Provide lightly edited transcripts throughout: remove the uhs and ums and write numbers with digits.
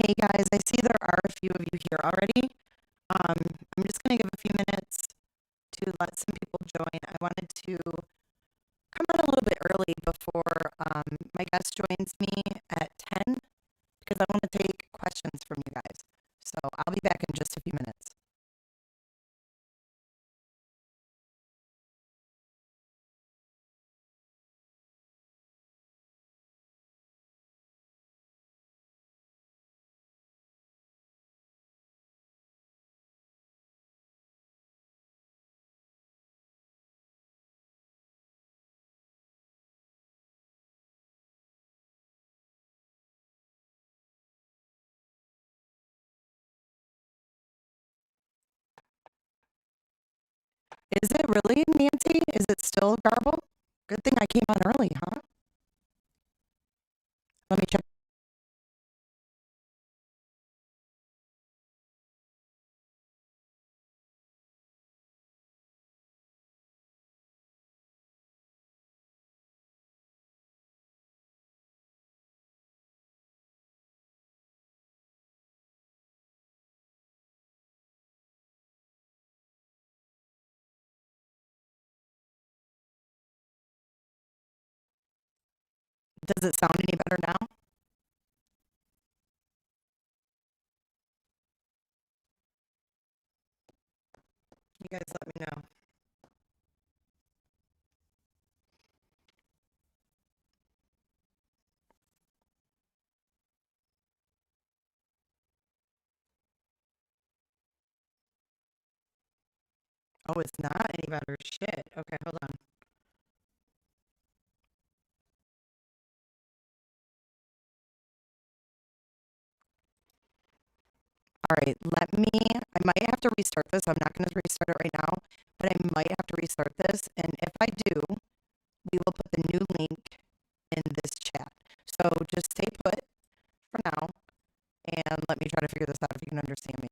Hey guys, I see there are a few of you here already. I'm just going to give a few minutes to let some people join. I wanted to come on a little bit early before my guest joins me at 10 because I want to take questions from you guys. So I'll be back in just a few minutes. Is it really, Nancy? Is it still garbled? Good thing I came on early, huh? Let me check. Does it sound any better now? You guys let me know. Oh, it's not any better. Shit. Okay, hold on. All right, I might have to restart this. I'm not going to restart it right now, but I might have to restart this. And if I do, we will put the new link in this chat. So just stay put for now and let me try to figure this out if you can understand me.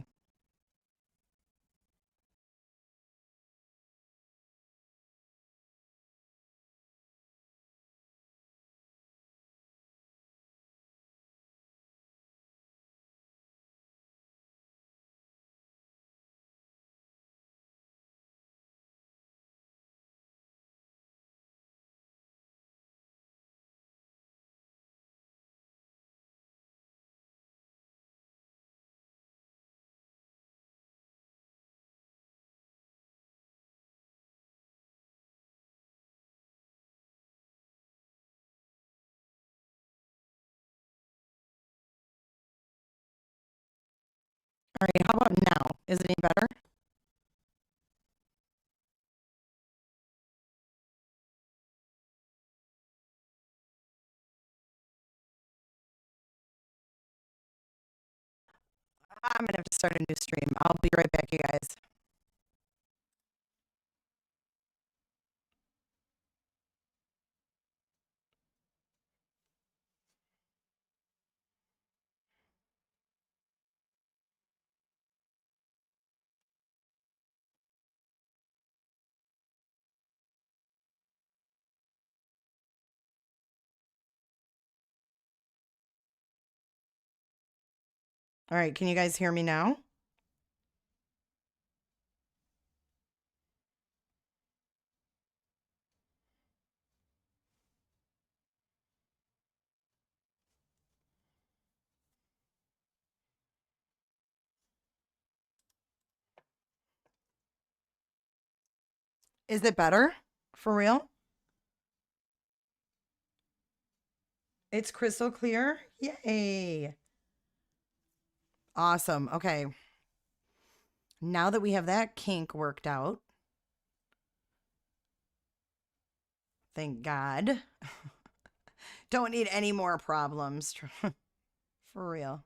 All right, how about now? Is it any better? I'm gonna have to start a new stream. I'll be right back, you guys. All right, can you guys hear me now? Is it better? For real? It's crystal clear? Yay. Awesome. Okay. Now that we have that kink worked out, thank God. Don't need any more problems. For real.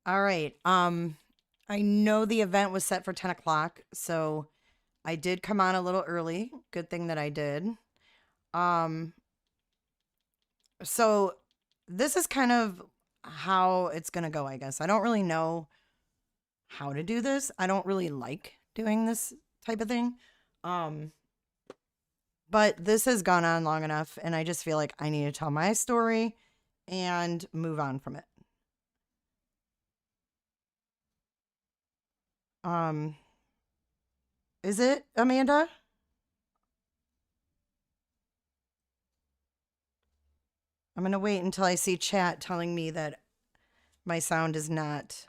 All right. I know the event was set for 10 o'clock, so I did come on a little early. Good thing that I did. So this is kind of how it's gonna go, I guess. I don't really know how to do this. I don't really like doing this type of thing. But this has gone on long enough, and I just feel like I need to tell my story and move on from it. Is it, Amanda? I'm going to wait until I see chat telling me that my sound is not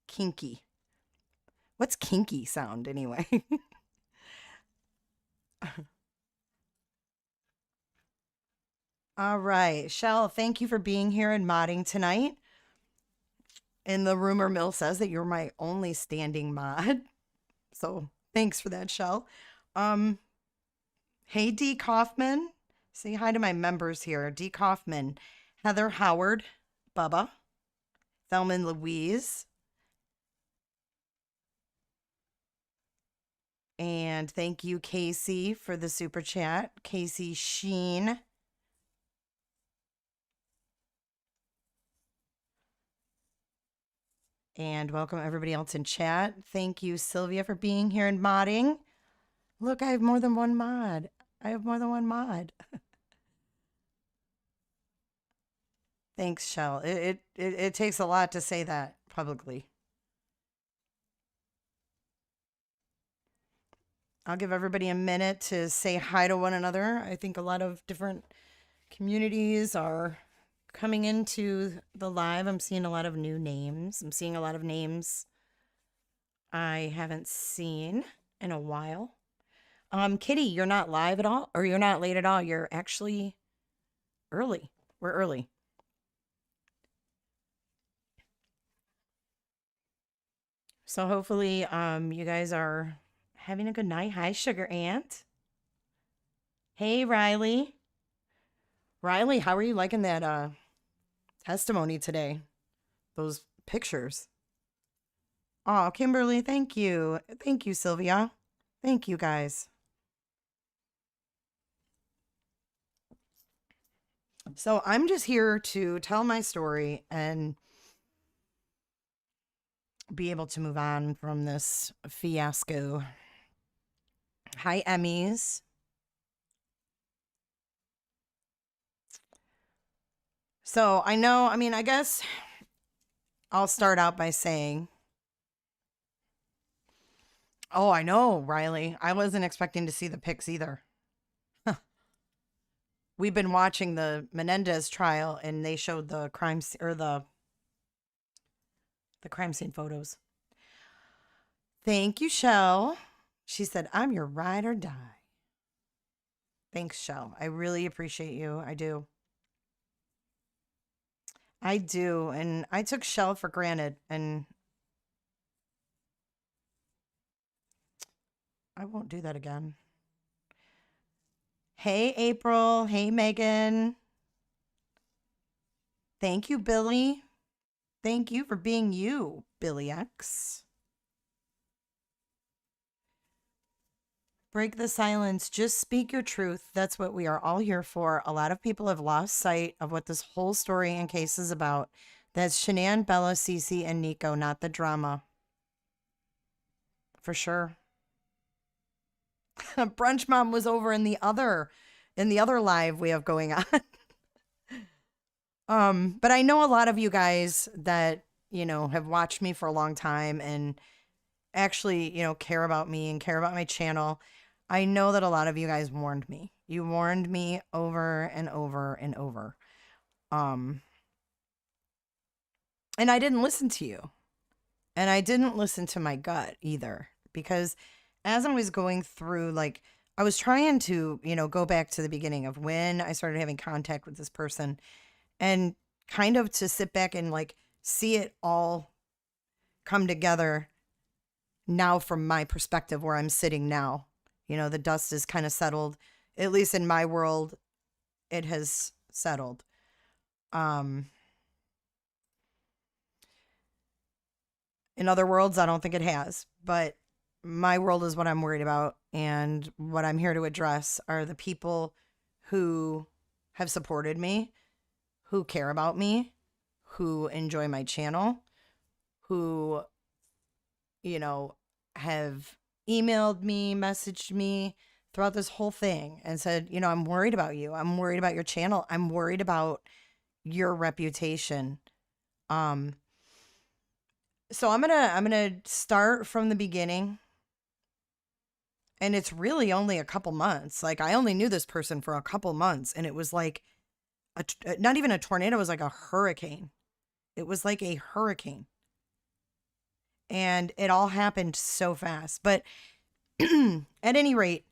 kinky. What's kinky sound anyway? All right. Shell, thank you for being here and modding tonight. And the rumor mill says that you're my only standing mod. So thanks for that, Shell. Hey, D. Kaufman. Say hi to my members here. D. Kaufman, Heather Howard, Bubba, Thelman Louise. And thank you, Casey, for the super chat. Casey Sheen. And welcome everybody else in chat. Thank you, Sylvia, for being here and modding. Look, I have more than one mod. Thanks, Shell. It takes a lot to say that publicly. I'll give everybody a minute to say hi to one another. I think a lot of different communities are coming into the live. I'm seeing a lot of new names. I'm seeing a lot of names I haven't seen in a while. Kitty, you're not live at all, or you're not late at all. You're actually early. We're early. So hopefully, you guys are having a good night. Hi, Sugar Ant. Hey, Riley. Riley, how are you liking that testimony today? Those pictures. Oh, Kimberly, thank you. Thank you, Sylvia. Thank you, guys. So I'm just here to tell my story and be able to move on from this fiasco. Hi, Emmys. So I guess I'll start out by saying, oh, I know, Riley. I wasn't expecting to see the pics either. We've been watching the Menendez trial and they showed the crime or the crime scene photos. Thank you, Shell. She said, I'm your ride or die. Thanks, Shell. I really appreciate you. I do. And I took Shell for granted, and I won't do that again. Hey, April. Hey, Megan. Thank you, Billy. Thank you for being you, Billy X. Break the silence. Just speak your truth. That's what we are all here for. A lot of people have lost sight of what this whole story and case is about. That's Shanann, Bella, Cece, and Nico, not the drama. For sure. Brunch Mom was over in the other live we have going on. But I know a lot of you guys that, have watched me for a long time and actually, care about me and care about my channel. I know that a lot of you guys warned me. You warned me over and over and over. And I didn't listen to you. And I didn't listen to my gut either, because as I was going through, I was trying to, go back to the beginning of when I started having contact with this person and kind of to sit back and see it all come together now from my perspective where I'm sitting now. The dust is kind of settled. At least in my world, it has settled. In other worlds, I don't think it has. But my world is what I'm worried about. And what I'm here to address are the people who have supported me, who care about me, who enjoy my channel, who, have emailed me, messaged me throughout this whole thing and said, I'm worried about you. I'm worried about your channel. I'm worried about your reputation. Um, so I'm gonna start from the beginning, and it's really only a couple months. Like I only knew this person for a couple months, and it was like not even a tornado. It was like a hurricane. It was like a hurricane, and it all happened so fast. But at any rate,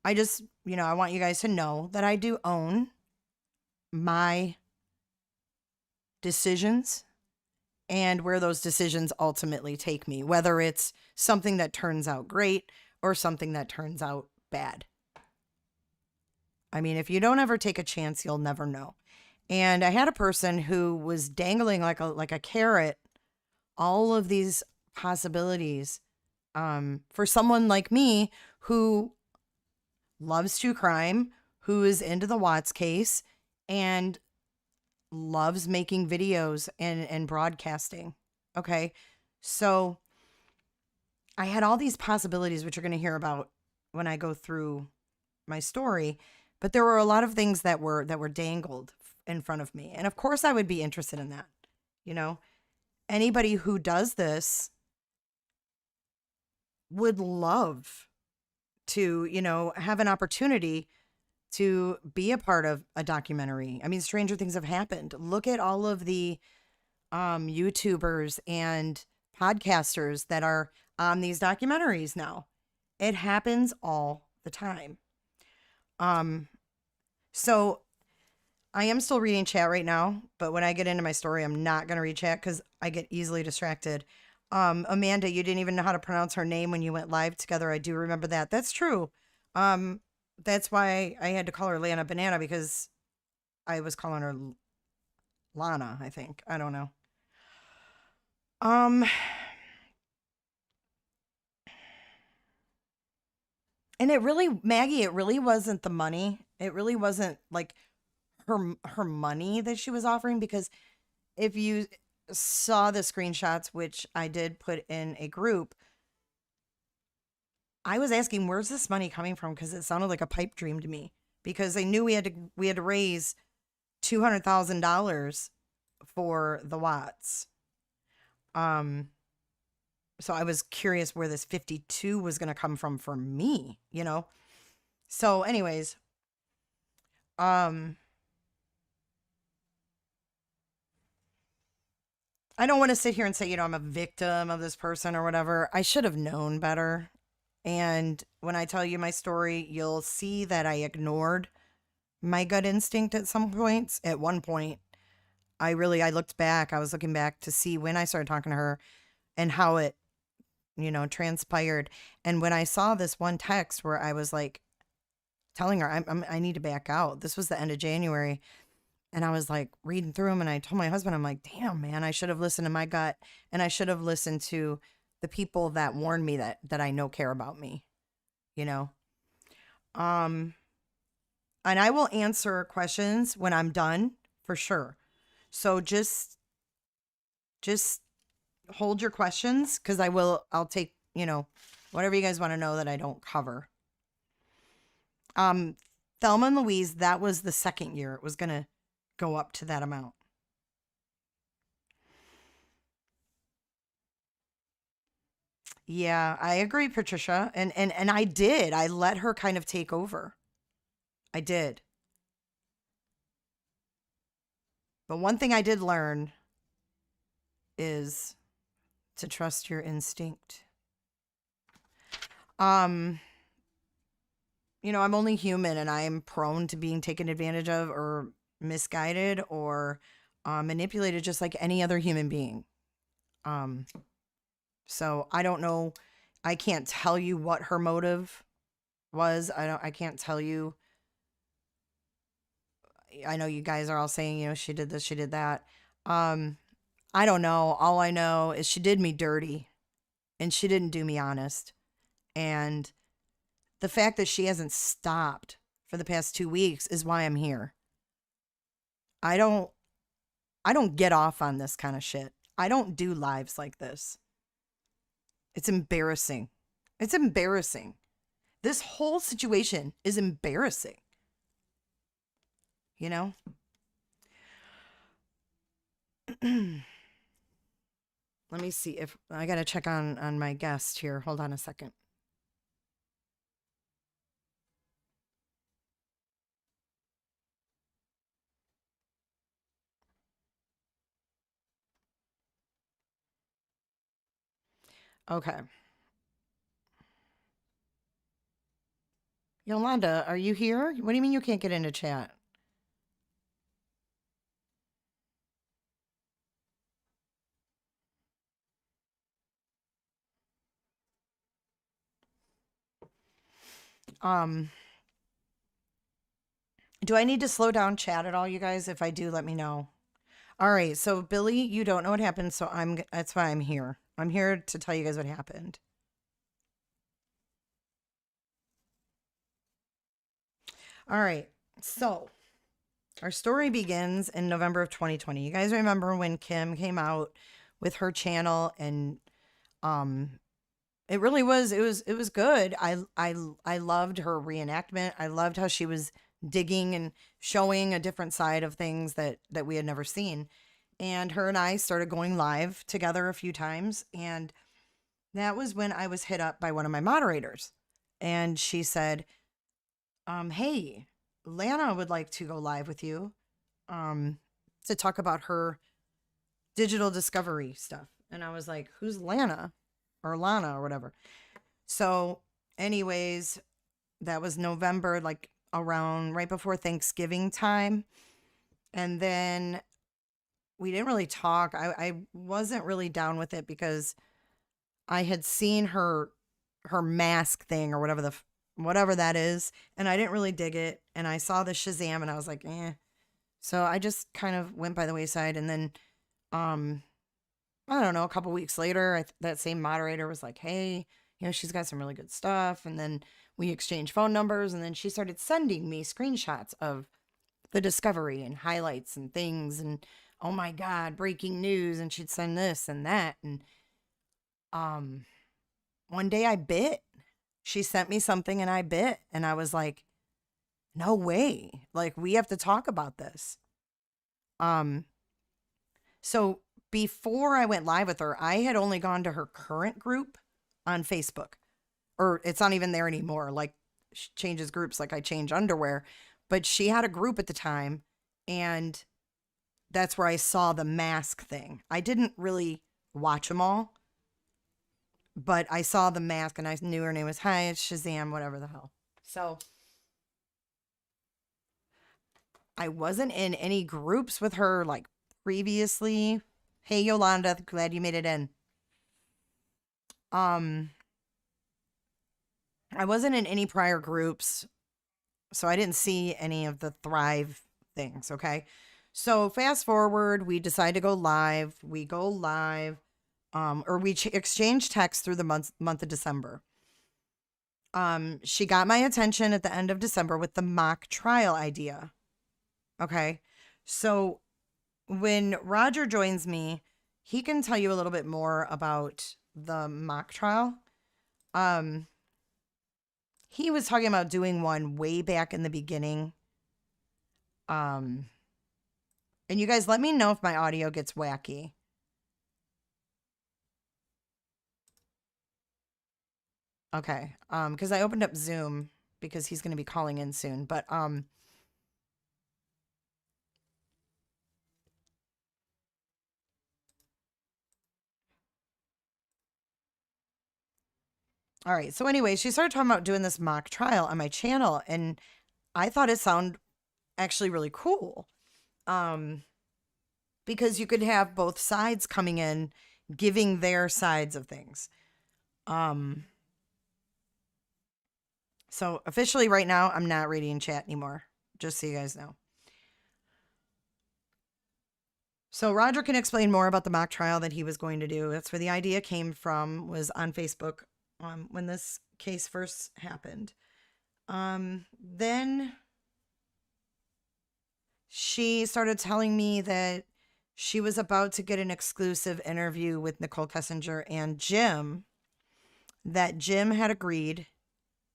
I just, I want you guys to know that I do own my decisions and where those decisions ultimately take me, whether it's something that turns out great or something that turns out bad. I mean, if you don't ever take a chance, you'll never know. And I had a person who was dangling like a carrot, all of these possibilities, for someone like me who loves true crime, who is into the Watts case, and loves making videos and broadcasting. Okay. So I had all these possibilities, which you're going to hear about when I go through my story, but there were a lot of things that were dangled in front of me. And of course I would be interested in that. Anybody who does this would love to, have an opportunity to be a part of a documentary. I mean, stranger things have happened. Look at all of the YouTubers and podcasters that are on these documentaries now. It happens all the time. So I am still reading chat right now, but when I get into my story, I'm not going to read chat because I get easily distracted. Amanda, you didn't even know how to pronounce her name when you went live together. I do remember that. That's true. That's why I had to call her Lana Banana, because I was calling her Lana, I think. I don't know. And it really, Maggie, it really wasn't the money. It really wasn't like her money that she was offering, because if you saw the screenshots, which I did put in a group, I was asking, where's this money coming from? Because it sounded like a pipe dream to me, because they knew we had to raise $200,000 for the Watts. So I was curious where this 52 was going to come from for me, So anyways, I don't want to sit here and say, I'm a victim of this person or whatever. I should have known better. And when I tell you my story, you'll see that I ignored my gut instinct at some points. At one point, I looked back. I was looking back to see when I started talking to her and how it, transpired. And when I saw this one text where I was like telling her, I need to back out. This was the end of January. And I was like reading through them, and I told my husband, I'm like, damn, man, I should have listened to my gut, and I should have listened to the people that warned me that I know care about me, And I will answer questions when I'm done, for sure. So just hold your questions, because I'll take, whatever you guys want to know that I don't cover. Thelma and Louise, that was the second year. It was going to go up to that amount. Yeah, I agree, Patricia. And I let her kind of take over. I did. But one thing I did learn is to trust your instinct. I'm only human, and I am prone to being taken advantage of or misguided or manipulated, just like any other human being. So I don't know. I can't tell you what her motive was. I can't tell you. I know you guys are all saying, she did this, she did that. I don't know. All I know is she did me dirty, and she didn't do me honest. And the fact that she hasn't stopped for the past 2 weeks is why I'm here. I don't get off on this kind of shit. I don't do lives like this. It's embarrassing. It's embarrassing. This whole situation is embarrassing. Let me see if I got to check on my guest here. Hold on a second. Okay. Yolanda, are you here? What do you mean you can't get into chat? Um, do I need to slow down chat at all, you guys? If I do, let me know. All right. So Billy, you don't know what happened, so that's why I'm here. I'm here to tell you guys what happened. All right. So our story begins in November of 2020. You guys remember when Kim came out with her channel, and um it really was it was good. I loved her reenactment. I loved how she was digging and showing a different side of things that we had never seen. And her and I started going live together a few times, and that was when I was hit up by one of my moderators. And she said, hey, Lana would like to go live with you to talk about her digital discovery stuff. And I was like, who's Lana or Lana or whatever? So, anyways, that was November, like around right before Thanksgiving time. And then we didn't really talk. I wasn't really down with it because I had seen her mask thing or whatever that is, and I didn't really dig it. And I saw the Shazam, and I was like, eh. So I just kind of went by the wayside. And then, I don't know, a couple weeks later, that same moderator was like, hey, she's got some really good stuff. And then we exchanged phone numbers, and then she started sending me screenshots of the discovery and highlights and things. And oh my God, breaking news. And she'd send this and that. And one day I bit. She sent me something and I bit. And I was like, no way. Like, we have to talk about this. So before I went live with her, I had only gone to her current group on Facebook. Or it's not even there anymore. Like, she changes groups like I change underwear. But she had a group at the time, and that's where I saw the mask thing. I didn't really watch them all, but I saw the mask and I knew her name was Shazam, whatever the hell. So I wasn't in any groups with her like previously. Hey, Yolanda, glad you made it in. I wasn't in any prior groups, so I didn't see any of the Thrive things, okay? So fast forward, we decide to go live. We go live, or we exchange texts through the month of December. She got my attention at the end of December with the mock trial idea. Okay. So when Roger joins me, he can tell you a little bit more about the mock trial. He was talking about doing one way back in the beginning. And you guys let me know if my audio gets wacky. Okay. Because I opened up Zoom because he's going to be calling in soon. But all right. So anyway, she started talking about doing this mock trial on my channel, and I thought it sounded actually really cool. Because you could have both sides coming in, giving their sides of things. So officially right now, I'm not reading chat anymore, just so you guys know. So Roger can explain more about the mock trial that he was going to do. That's where the idea came from, was on Facebook when this case first happened. Then she started telling me that she was about to get an exclusive interview with Nicole Kessinger and Jim, that Jim had agreed,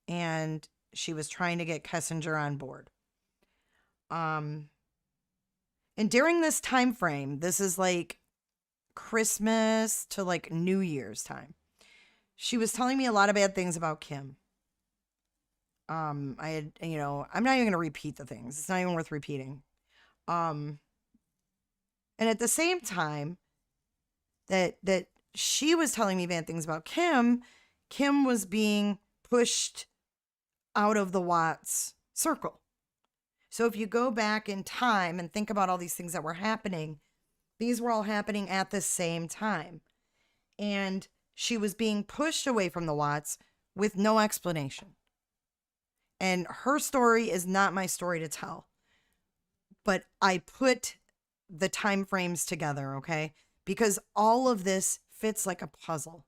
and she was trying to get Kessinger on board. And during this time frame, this is like Christmas to like New Year's time, she was telling me a lot of bad things about Kim. I had, I'm not even going to repeat the things. It's not even worth repeating. Um, and at the same time that she was telling me bad things about Kim, Kim was being pushed out of the Watts circle. So if you go back in time and think about all these things that were happening, these were all happening at the same time. And she was being pushed away from the Watts with no explanation. And her story is not my story to tell. But I put the time frames together, okay? Because all of this fits like a puzzle.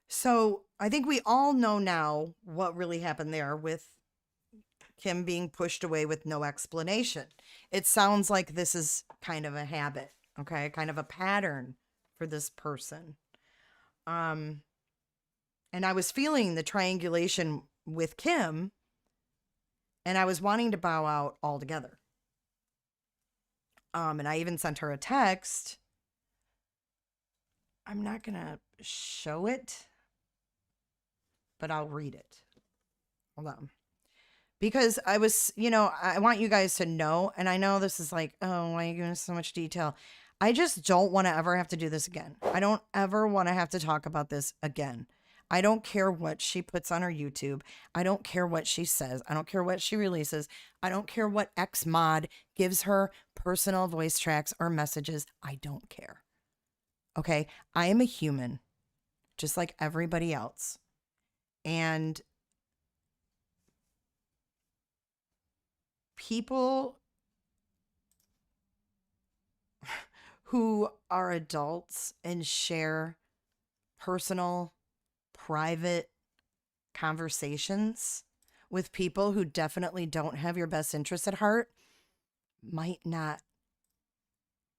So I think we all know now what really happened there with Kim being pushed away with no explanation. It sounds like this is kind of a habit, okay? Kind of a pattern for this person. And I was feeling the triangulation with Kim, and I was wanting to bow out altogether. And I even sent her a text. I'm not going to show it, but I'll read it. Hold on. Because I was, I want you guys to know, and I know this is like, oh, why are you giving us so much detail? I just don't want to ever have to do this again. I don't ever want to have to talk about this again. I don't care what she puts on her YouTube. I don't care what she says. I don't care what she releases. I don't care what ex-mod gives her personal voice tracks or messages. I don't care. Okay? I am a human, just like everybody else. And people who are adults and share personal, private conversations with people who definitely don't have your best interest at heart might not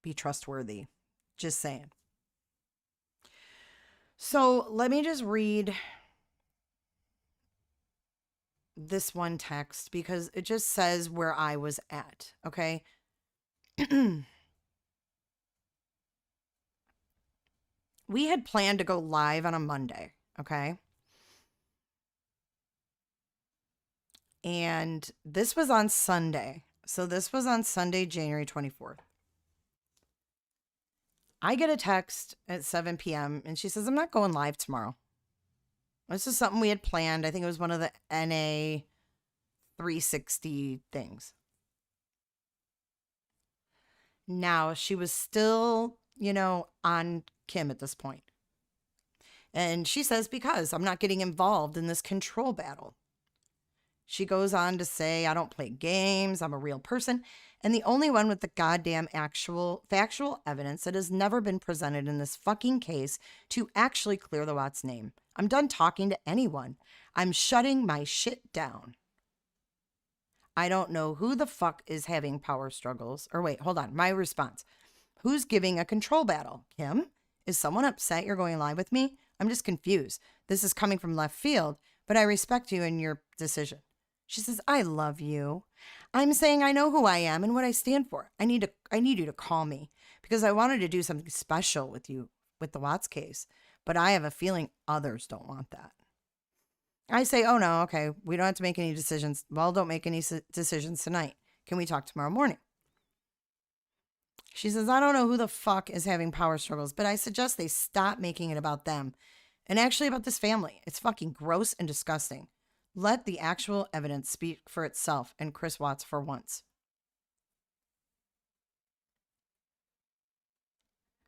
be trustworthy. Just saying. So let me just read this one text because it just says where I was at, okay? We had planned to go live on a Monday, okay? And this was on Sunday. So this was on Sunday, January 24th. I get a text at 7 p.m. and she says, I'm not going live tomorrow. This is something we had planned. I think it was one of the NA 360 things. Now, she was still, on Kim at this point. And she says, because I'm not getting involved in this control battle. She goes on to say, I don't play games. I'm a real person. And the only one with the goddamn factual evidence that has never been presented in this fucking case to actually clear the Watts name. I'm done talking to anyone. I'm shutting my shit down. I don't know who the fuck is having power struggles. Or wait, hold on. My response. Who's giving a control battle? Kim? Is someone upset you're going live with me? I'm just confused. This is coming from left field, but I respect you and your decision. She says, I love you. I'm saying I know who I am and what I stand for. I need you to call me because I wanted to do something special with you with the Watts case, but I have a feeling others don't want that. I say, oh no, okay, we don't have to make any decisions. Well, don't make any decisions tonight. Can we talk tomorrow morning? She says, I don't know who the fuck is having power struggles, but I suggest they stop making it about them and actually about this family. It's fucking gross and disgusting. Let the actual evidence speak for itself and Chris Watts for once.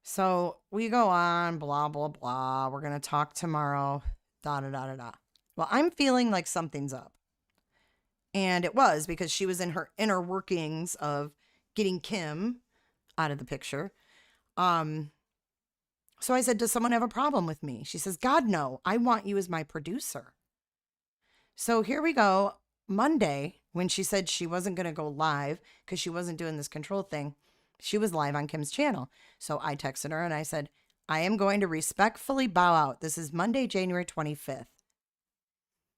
So we go on, blah, blah, blah. We're going to talk tomorrow, da, da, da, da, da. Well, I'm feeling like something's up. And it was because she was in her inner workings of getting Kim out of the picture. So I said, does someone have a problem with me? She says, God, no. I want you as my producer. So here we go. Monday, when she said she wasn't going to go live because she wasn't doing this control thing, she was live on Kim's channel. So I texted her and I said, I am going to respectfully bow out. This is Monday, January 25th.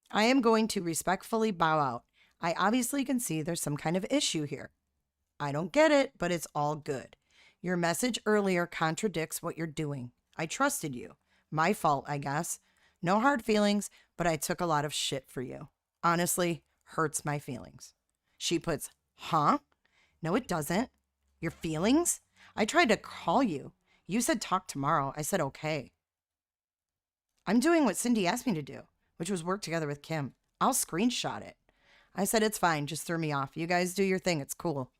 I am going to respectfully bow out. I obviously can see there's some kind of issue here. I don't get it, but it's all good. Your message earlier contradicts what you're doing. I trusted you. My fault, I guess. No hard feelings, but I took a lot of shit for you. Honestly, hurts my feelings. She puts, huh? No, it doesn't. Your feelings? I tried to call you. You said talk tomorrow. I said okay. I'm doing what Cindy asked me to do, which was work together with Kim. I'll screenshot it. I said, it's fine. Just throw me off. You guys do your thing. It's cool.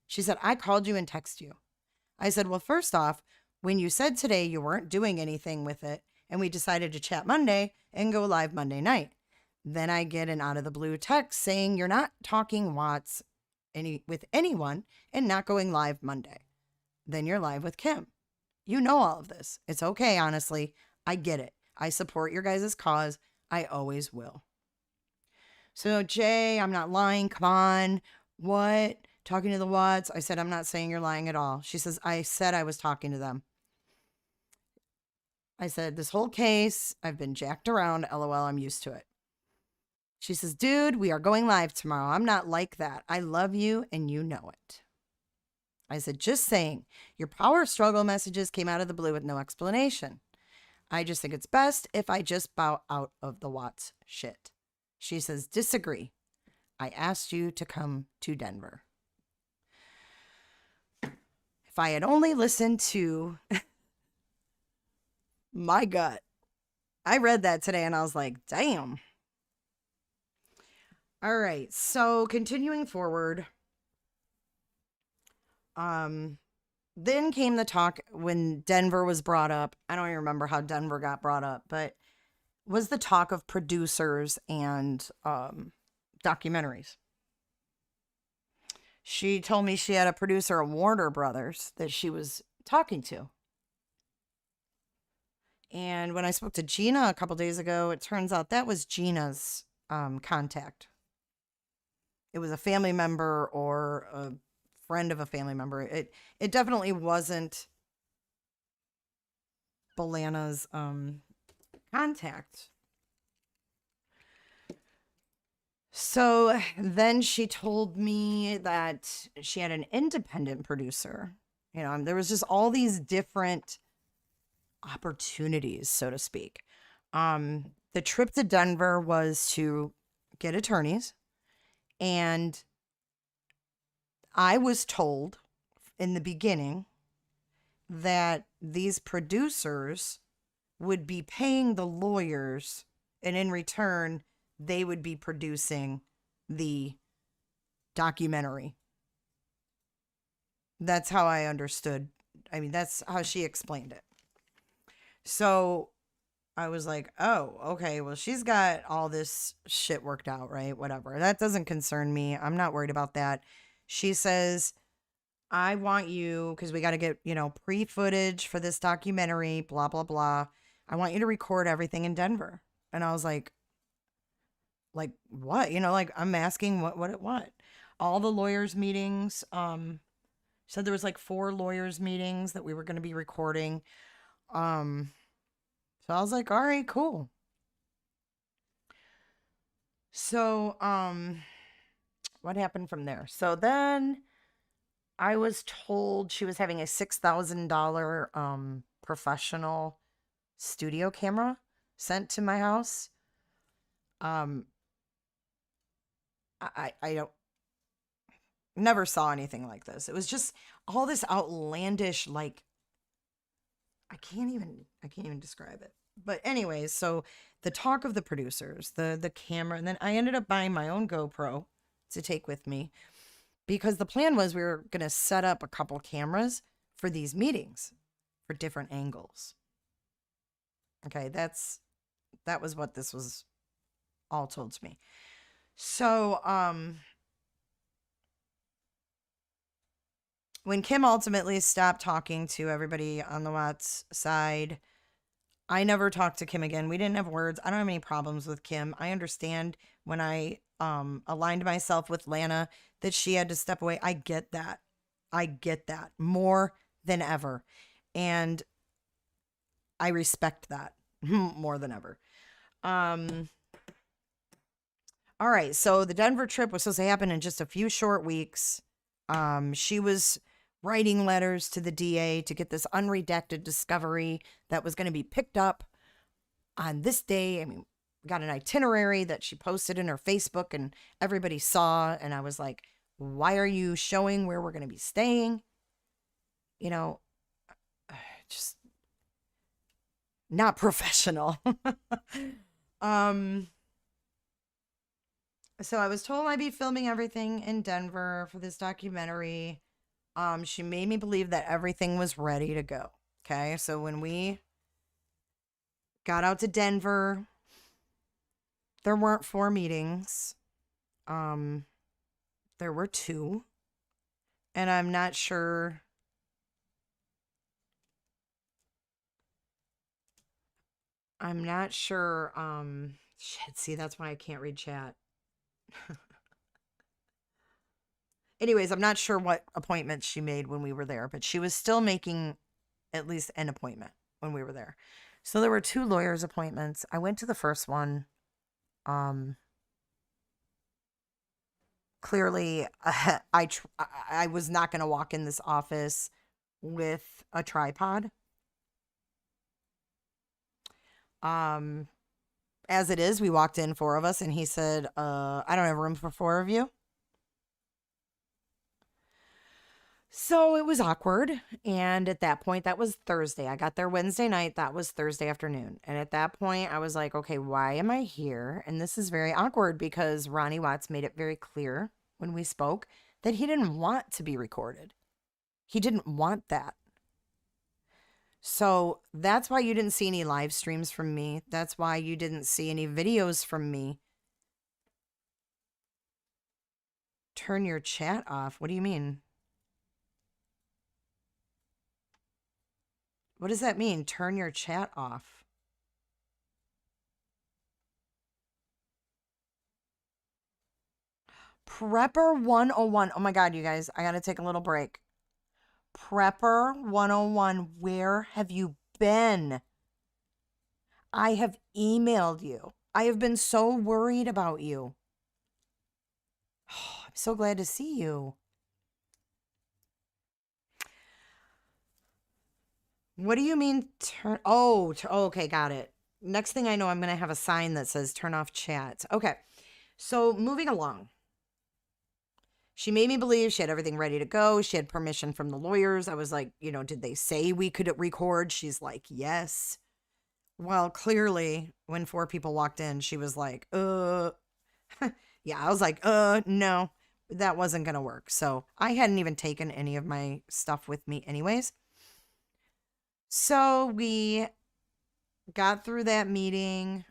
She said, I called you and texted you. I said, well, first off, when you said today you weren't doing anything with it, and we decided to chat Monday and go live Monday night. Then I get an out of the blue text saying you're not talking Watts with anyone and not going live Monday. Then you're live with Kim. You know all of this. It's okay, honestly. I get it. I support your guys' cause. I always will. So, Jay, I'm not lying. Come on. What? Talking to the Watts? I said, I'm not saying you're lying at all. She says, I said I was talking to them. I said, this whole case, I've been jacked around. LOL, I'm used to it. She says, dude, we are going live tomorrow. I'm not like that. I love you and you know it. I said, just saying, your power struggle messages came out of the blue with no explanation. I just think it's best if I just bow out of the Watts shit. She says, disagree. I asked you to come to Denver. If I had only listened to my gut. I read that today and I was like, damn. All right. So continuing forward. Then came the talk when Denver was brought up. I don't even remember how Denver got brought up, but was the talk of producers and documentaries. She told me she had a producer at Warner Brothers that she was talking to. And when I spoke to Gina a couple days ago, it turns out that was Gina's contact. It was a family member or a friend of a family member. It definitely wasn't Belana's contact. So then she told me that she had an independent producer. You know, there was just all these different opportunities, so to speak. The trip to Denver was to get attorneys, and I was told in the beginning that these producers would be paying the lawyers, and in return, they would be producing the documentary. That's how I understood. I mean, that's how she explained it. So I was like, oh, okay, well, she's got all this shit worked out, right? Whatever. That doesn't concern me. I'm not worried about that. She says, I want you, because we got to get, pre-footage for this documentary, blah, blah, blah. I want you to record everything in Denver. And I was like what? I'm asking what? All the lawyers meetings, said there was 4 lawyers meetings that we were going to be recording. So I was like, all right, cool. So, what happened from there? So then I was told she was having a $6,000 professional studio camera sent to my house. I don't never saw anything like this. It was just all this outlandish, I can't even describe it. But anyways, so the talk of the producers, the camera, and then I ended up buying my own GoPro to take with me, because the plan was we were going to set up a couple cameras for these meetings for different angles. Okay, that was what this was all told to me. So, when Kim ultimately stopped talking to everybody on the Watts side, I never talked to Kim again. We didn't have words. I don't have any problems with Kim. I understand when I aligned myself with Lana that she had to step away. I get that. More than ever. And I respect that more than ever. All right, so the Denver trip was supposed to happen in just a few short weeks. She was writing letters to the DA to get this unredacted discovery that was going to be picked up on this day. I mean, we got an itinerary that she posted in her Facebook and everybody saw. And I was like, why are you showing where we're going to be staying? You know, just not professional. So I was told I'd be filming everything in Denver for this documentary. She made me believe that everything was ready to go. Okay, so when we got out to Denver, there weren't 4 meetings. There were 2. And I'm not sure. Shit, see, that's why I can't read chat. Anyways, I'm not sure what appointments she made when we were there, but she was still making at least an appointment when we were there. So there were 2 lawyers' appointments. I went to the first one. Clearly, I was not going to walk in this office with a tripod. As it is, we walked in, 4 of us, and he said, I don't have room for 4 of you. So it was awkward. And at that point, that was Thursday. I got there Wednesday night. That was Thursday afternoon. And at that point, I was like, okay, why am I here? And this is very awkward because Ronnie Watts made it very clear when we spoke that he didn't want to be recorded. He didn't want that. So that's why you didn't see any live streams from me. That's why you didn't see any videos from me. Turn your chat off. What do you mean? What does that mean? Turn your chat off. Prepper 101. Oh my God, you guys, I got to take a little break. Prepper 101, where have you been? I have emailed you. I have been so worried about you. Oh, I'm so glad to see you. What do you mean turn? Oh, okay, got it. Next thing I know, I'm going to have a sign that says turn off chat. Okay, so moving along. She made me believe she had everything ready to go. She had permission from the lawyers. I was like, did they say we could record? She's like, yes. Well, clearly, when 4 people walked in, she was like, yeah, I was like, no, that wasn't going to work. So I hadn't even taken any of my stuff with me anyways. So we got through that meeting.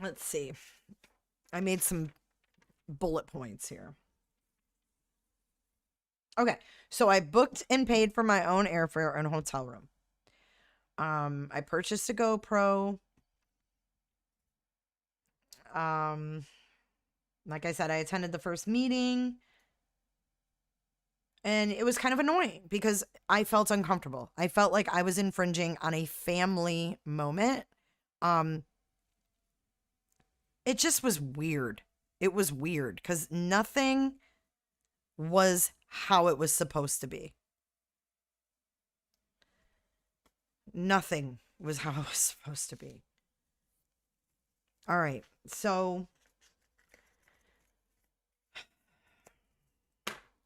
Let's see. I made some bullet points here. Okay, so I booked and paid for my own airfare and hotel room. I purchased a GoPro. Like I said, I attended the first meeting. And it was kind of annoying because I felt uncomfortable. I felt like I was infringing on a family moment. It just was weird. It was weird because nothing was how it was supposed to be. Nothing was how it was supposed to be. All right. So,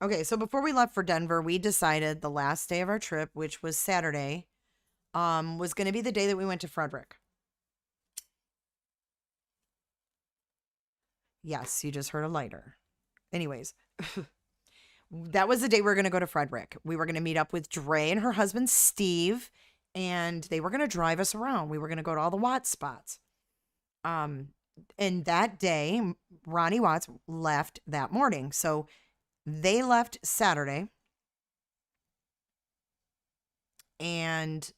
okay. So before we left for Denver, we decided the last day of our trip, which was Saturday, was going to be the day that we went to Frederick. Yes, you just heard a lighter. Anyways, that was the day we were going to go to Frederick. We were going to meet up with Dre and her husband, Steve, and they were going to drive us around. We were going to go to all the Watts spots. And that day, Ronnie Watts left that morning. So they left Saturday. And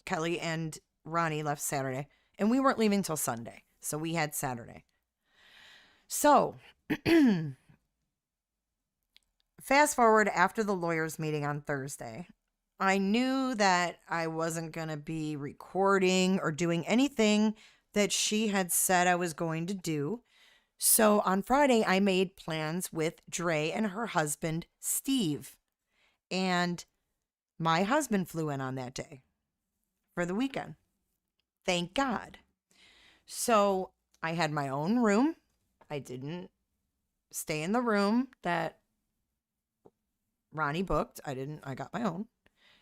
Kelly and Ronnie left Saturday. And we weren't leaving till Sunday. So we had Saturday. So, fast forward after the lawyers' meeting on Thursday, I knew that I wasn't going to be recording or doing anything that she had said I was going to do. So on Friday, I made plans with Dre and her husband, Steve. And my husband flew in on that day for the weekend. Thank God. So I had my own room. I didn't stay in the room that Ronnie booked. I got my own.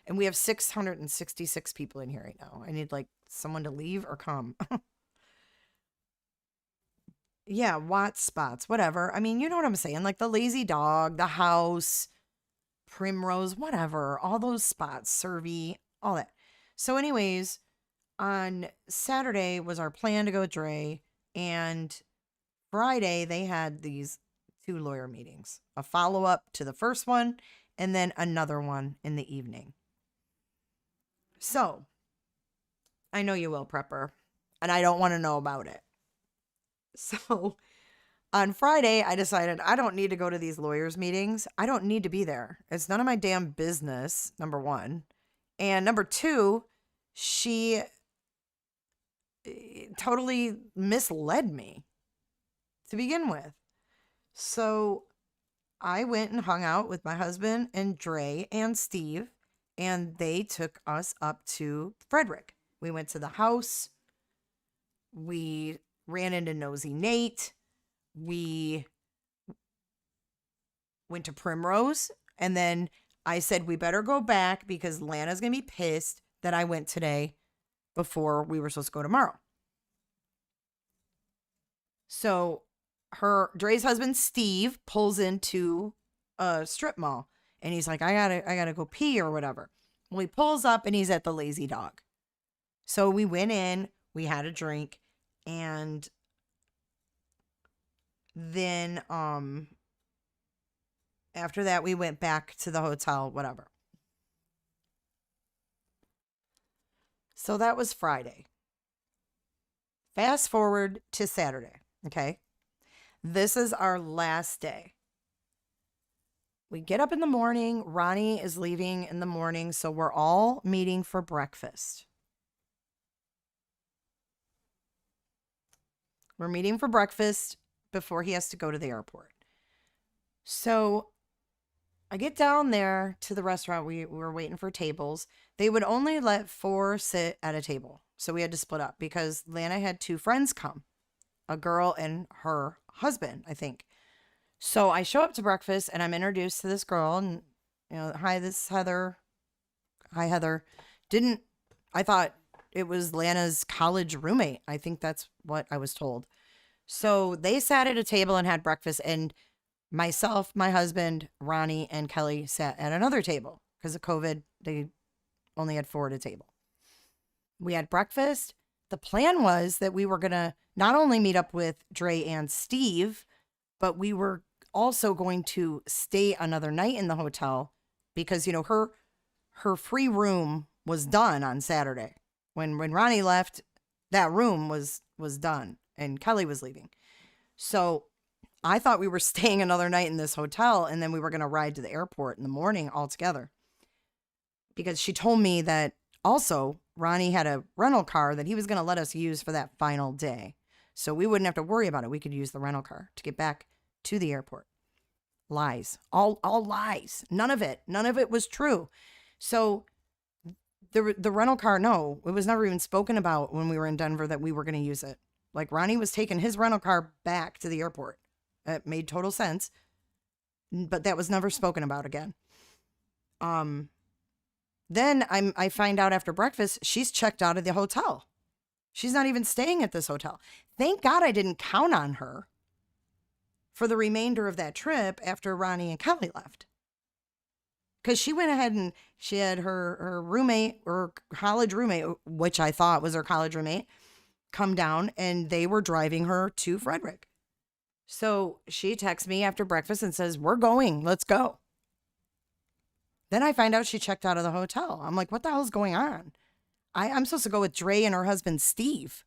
And we have 666 people in here right now. I need like someone to leave or come. Yeah, Watts spots, whatever. I mean, you know what I'm saying? Like the lazy dog, the house, Primrose, whatever. All those spots, Servy, all that. So, anyways, on Saturday was our plan to go with Dre. And Friday, they had these 2 lawyer meetings, a follow up to the first one, and then another one in the evening. So, I know you will, Prepper, and I don't want to know about it. So, on Friday, I decided I don't need to go to these lawyers' meetings. I don't need to be there. It's none of my damn business, number one. And number two, she totally misled me to begin with. So I went and hung out with my husband and Dre and Steve, and they took us up to Frederick. We went to the house. We ran into Nosy Nate. We went to Primrose, and then I said we better go back because Lana's going to be pissed that I went today before we were supposed to go tomorrow. So Dre's husband Steve pulls into a strip mall, and he's like, I gotta go pee or whatever. Well, he pulls up and he's at the Lazy Dog. So we went in, we had a drink, and then after that we went back to the hotel, whatever. So that was Friday. Fast forward to Saturday, okay? This is our last day. We get up in the morning. Ronnie is leaving in the morning, so we're all meeting for breakfast. We're meeting for breakfast before he has to go to the airport. So I get down there to the restaurant. We were waiting for tables. They would only let 4 sit at a table. So we had to split up because Lana had 2 friends come, a girl and her husband, I think. So I show up to breakfast and I'm introduced to this girl and, hi, this is Heather. Hi, Heather. I thought it was Lana's college roommate. I think that's what I was told. So they sat at a table and had breakfast, and myself, my husband, Ronnie, and Kelly sat at another table because of COVID. They only had 4 at a table. We had breakfast. The plan was that we were going to not only meet up with Dre and Steve, but we were also going to stay another night in the hotel because, her free room was done on Saturday. When Ronnie left, that room was done and Kelly was leaving. So I thought we were staying another night in this hotel and then we were going to ride to the airport in the morning all together. Because she told me that also Ronnie had a rental car that he was going to let us use for that final day. So we wouldn't have to worry about it. We could use the rental car to get back to the airport. Lies. All lies. None of it was true. So the rental car, no, it was never even spoken about when we were in Denver that we were going to use it. Like Ronnie was taking his rental car back to the airport. It made total sense. But that was never spoken about again. Then I find out after breakfast, she's checked out of the hotel. She's not even staying at this hotel. Thank God I didn't count on her for the remainder of that trip after Ronnie and Kelly left. Because she went ahead and she had her roommate or college roommate, which I thought was her college roommate, come down and they were driving her to Frederick. So she texts me after breakfast and says, we're going, let's go. Then I find out she checked out of the hotel. I'm like, what the hell's going on? I'm supposed to go with Dre and her husband, Steve.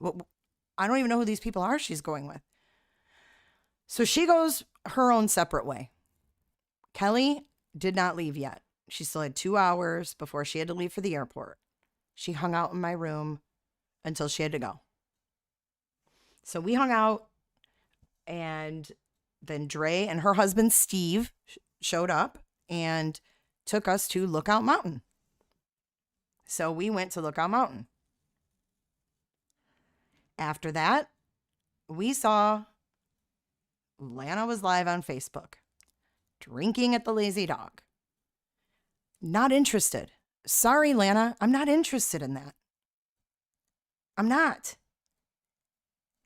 I don't even know who these people are she's going with. So she goes her own separate way. Kelly did not leave yet. She still had 2 hours before she had to leave for the airport. She hung out in my room until she had to go. So we hung out, and then Dre and her husband Steve showed up and took us to Lookout Mountain. So we went to Lookout Mountain. After that, we saw Lana was live on Facebook, drinking at the Lazy Dog. Not interested. Sorry, Lana, I'm not interested in that. I'm not.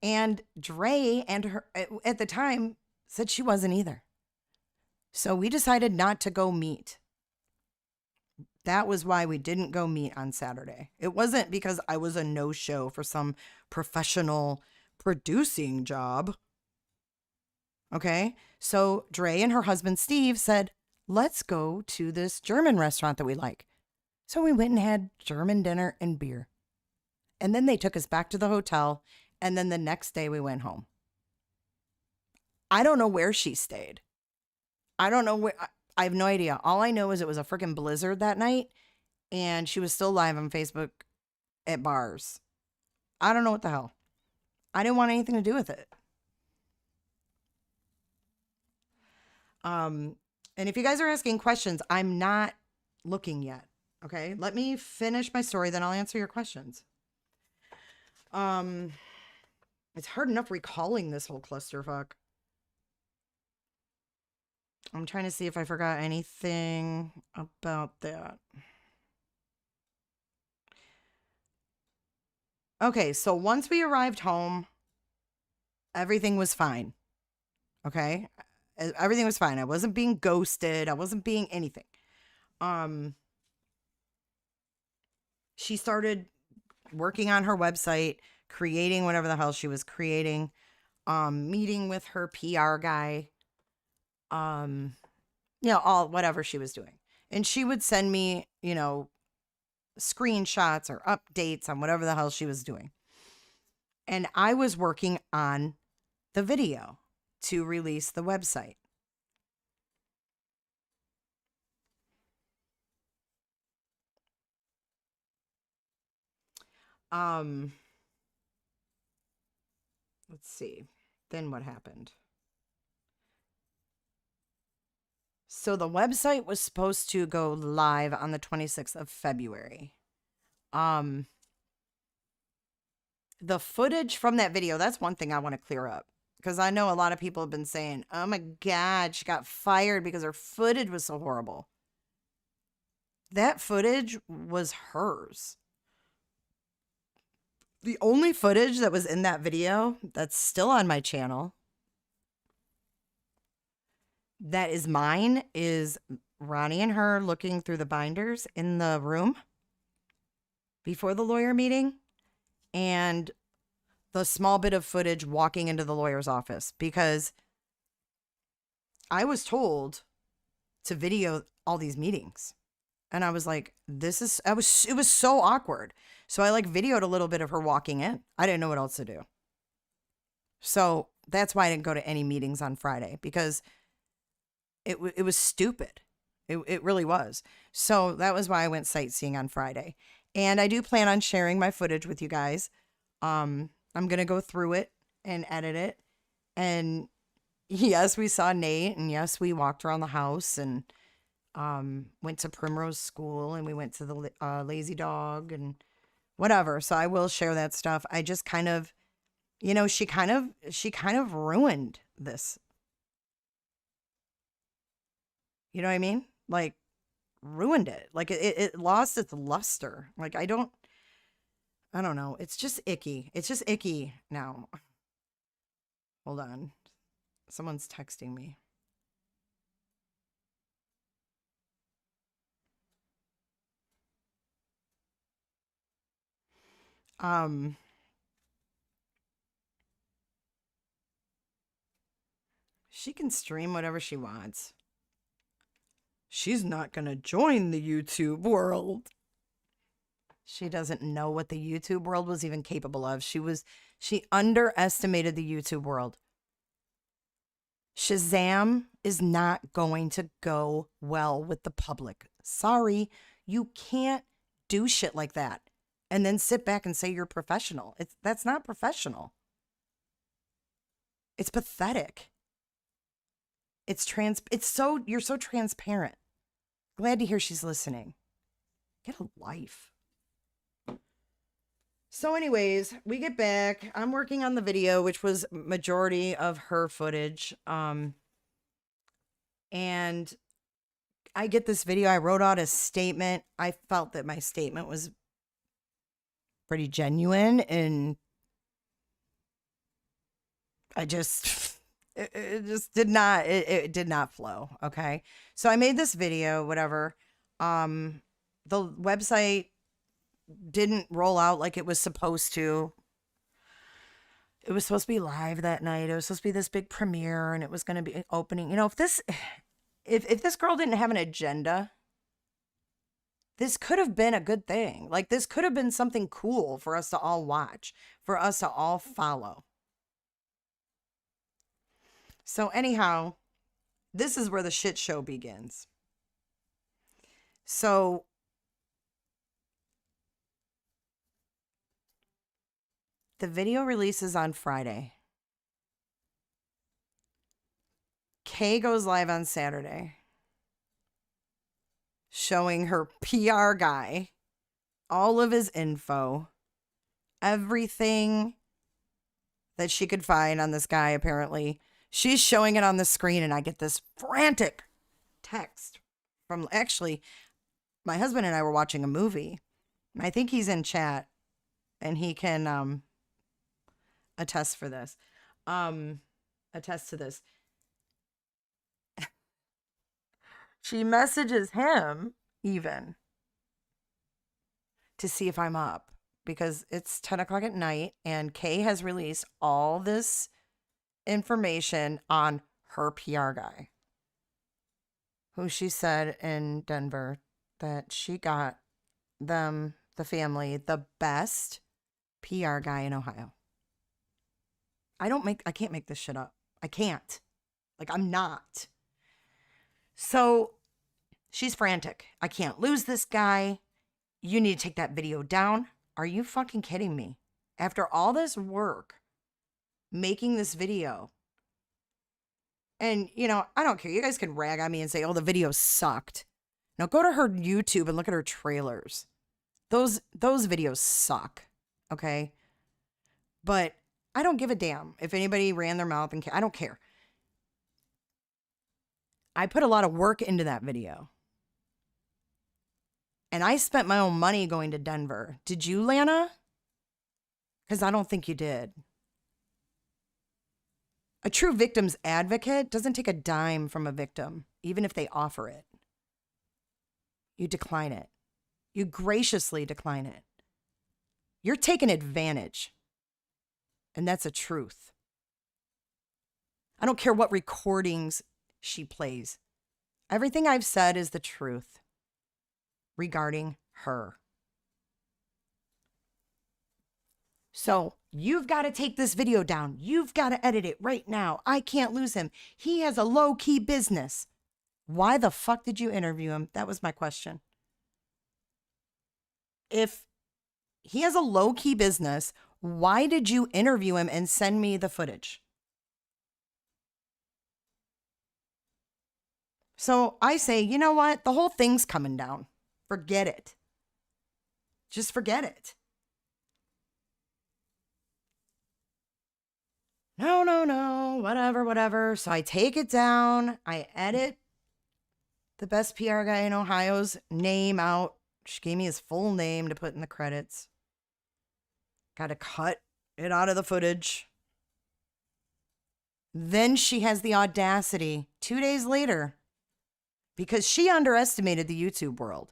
And Dre and her, at the time, said she wasn't either. So we decided not to go meet. That was why we didn't go meet on Saturday. It wasn't because I was a no-show for some professional producing job. Okay? So Dre and her husband Steve said, let's go to this German restaurant that we like. So we went and had German dinner and beer. And then they took us back to the hotel. And then the next day we went home. I don't know where she stayed. I don't know where. I have no idea. All I know is it was a freaking blizzard that night. And she was still live on Facebook at bars. I don't know what the hell. I didn't want anything to do with it. And if you guys are asking questions, I'm not looking yet. Okay, let me finish my story, then I'll answer your questions. It's hard enough recalling this whole clusterfuck. I'm trying to see if I forgot anything about that. Okay, so once we arrived home, everything was fine. Okay? Everything was fine. I wasn't being ghosted. I wasn't being anything. She started working on her website, creating whatever the hell she was creating, meeting with her PR guy, all whatever she was doing. And she would send me, screenshots or updates on whatever the hell she was doing. And I was working on the video to release the website. Let's see. Then what happened? So the website was supposed to go live on the 26th of February. The footage from that video, that's one thing I want to clear up. Because I know a lot of people have been saying, oh my God, she got fired because her footage was so horrible. That footage was hers. The only footage that was in that video that's still on my channel that is mine is Ronnie and her looking through the binders in the room before the lawyer meeting, and the small bit of footage walking into the lawyer's office, because I was told to video all these meetings. And I was like, it was so awkward. So I videoed a little bit of her walking in. I didn't know what else to do. So that's why I didn't go to any meetings on Friday, because it was stupid. It really was. So that was why I went sightseeing on Friday. And I do plan on sharing my footage with you guys. I'm going to go through it and edit it. And yes, we saw Nate, and yes, we walked around the house and went to Primrose School, and we went to the Lazy Dog and whatever. So I will share that stuff. I just kind of, she kind of ruined this. You know what I mean? Ruined it. It lost its luster. I don't know. It's just icky. It's just icky now. Hold on. Someone's texting me. She can stream whatever she wants. She's not going to join the YouTube world. She doesn't know what the YouTube world was even capable of. She underestimated the YouTube world. Shazam is not going to go well with the public. Sorry, you can't do shit like that and then sit back and say you're professional. That's not professional. It's pathetic. You're so transparent. Glad to hear she's listening. Get a life. So anyways, we get back. I'm working on the video, which was majority of her footage. And I get this video. I wrote out a statement. I felt that my statement was pretty genuine, and I just it just did not it did not flow. Okay. So I made this video, whatever. The website didn't roll out like it was supposed to. It was supposed to be live that night. It was supposed to be this big premiere, and it was going to be opening. You know, if this girl didn't have an agenda, this could have been a good thing. Like, this could have been something cool for us to all watch, for us to all follow. So anyhow, this is where the shit show begins. So the video releases on Friday. Kay goes live on Saturday, showing her PR guy all of his info, everything that she could find on this guy, apparently. She's showing it on the screen, and I get this frantic text from, actually, my husband and I were watching a movie. I think he's in chat, and he can attest for this. Attest to this. She messages him even to see if I'm up, because it's 10 o'clock at night, and Kay has released all this information on her PR guy, who she said in Denver that she got them, the family, the best PR guy in Ohio. I can't make this shit up. I can't. Like, I'm not. So she's frantic. I can't lose this guy. You need to take that video down. Are you fucking kidding me? After all this work, making this video, and, you know, I don't care. You guys can rag on me and say, oh, the video sucked. Now go to her YouTube and look at her trailers. Those videos suck. Okay. But I don't give a damn if anybody ran their mouth and I don't care. I put a lot of work into that video. And I spent my own money going to Denver. Did you, Lana? Because I don't think you did. A true victim's advocate doesn't take a dime from a victim, even if they offer it. You decline it. You graciously decline it. You're taking advantage. And that's a truth. I don't care what recordings she plays. Everything I've said is the truth regarding her. So you've got to take this video down. You've got to edit it right now. I can't lose him. He has a low-key business. Why the fuck did you interview him? That was my question. If he has a low-key business, why did you interview him and send me the footage? So I say, you know what? The whole thing's coming down. Forget it. Just forget it. No, whatever. So I take it down. I edit the best PR guy in Ohio's name out. She gave me his full name to put in the credits. Got to cut it out of the footage. Then she has the audacity 2 days later, because she underestimated the YouTube world.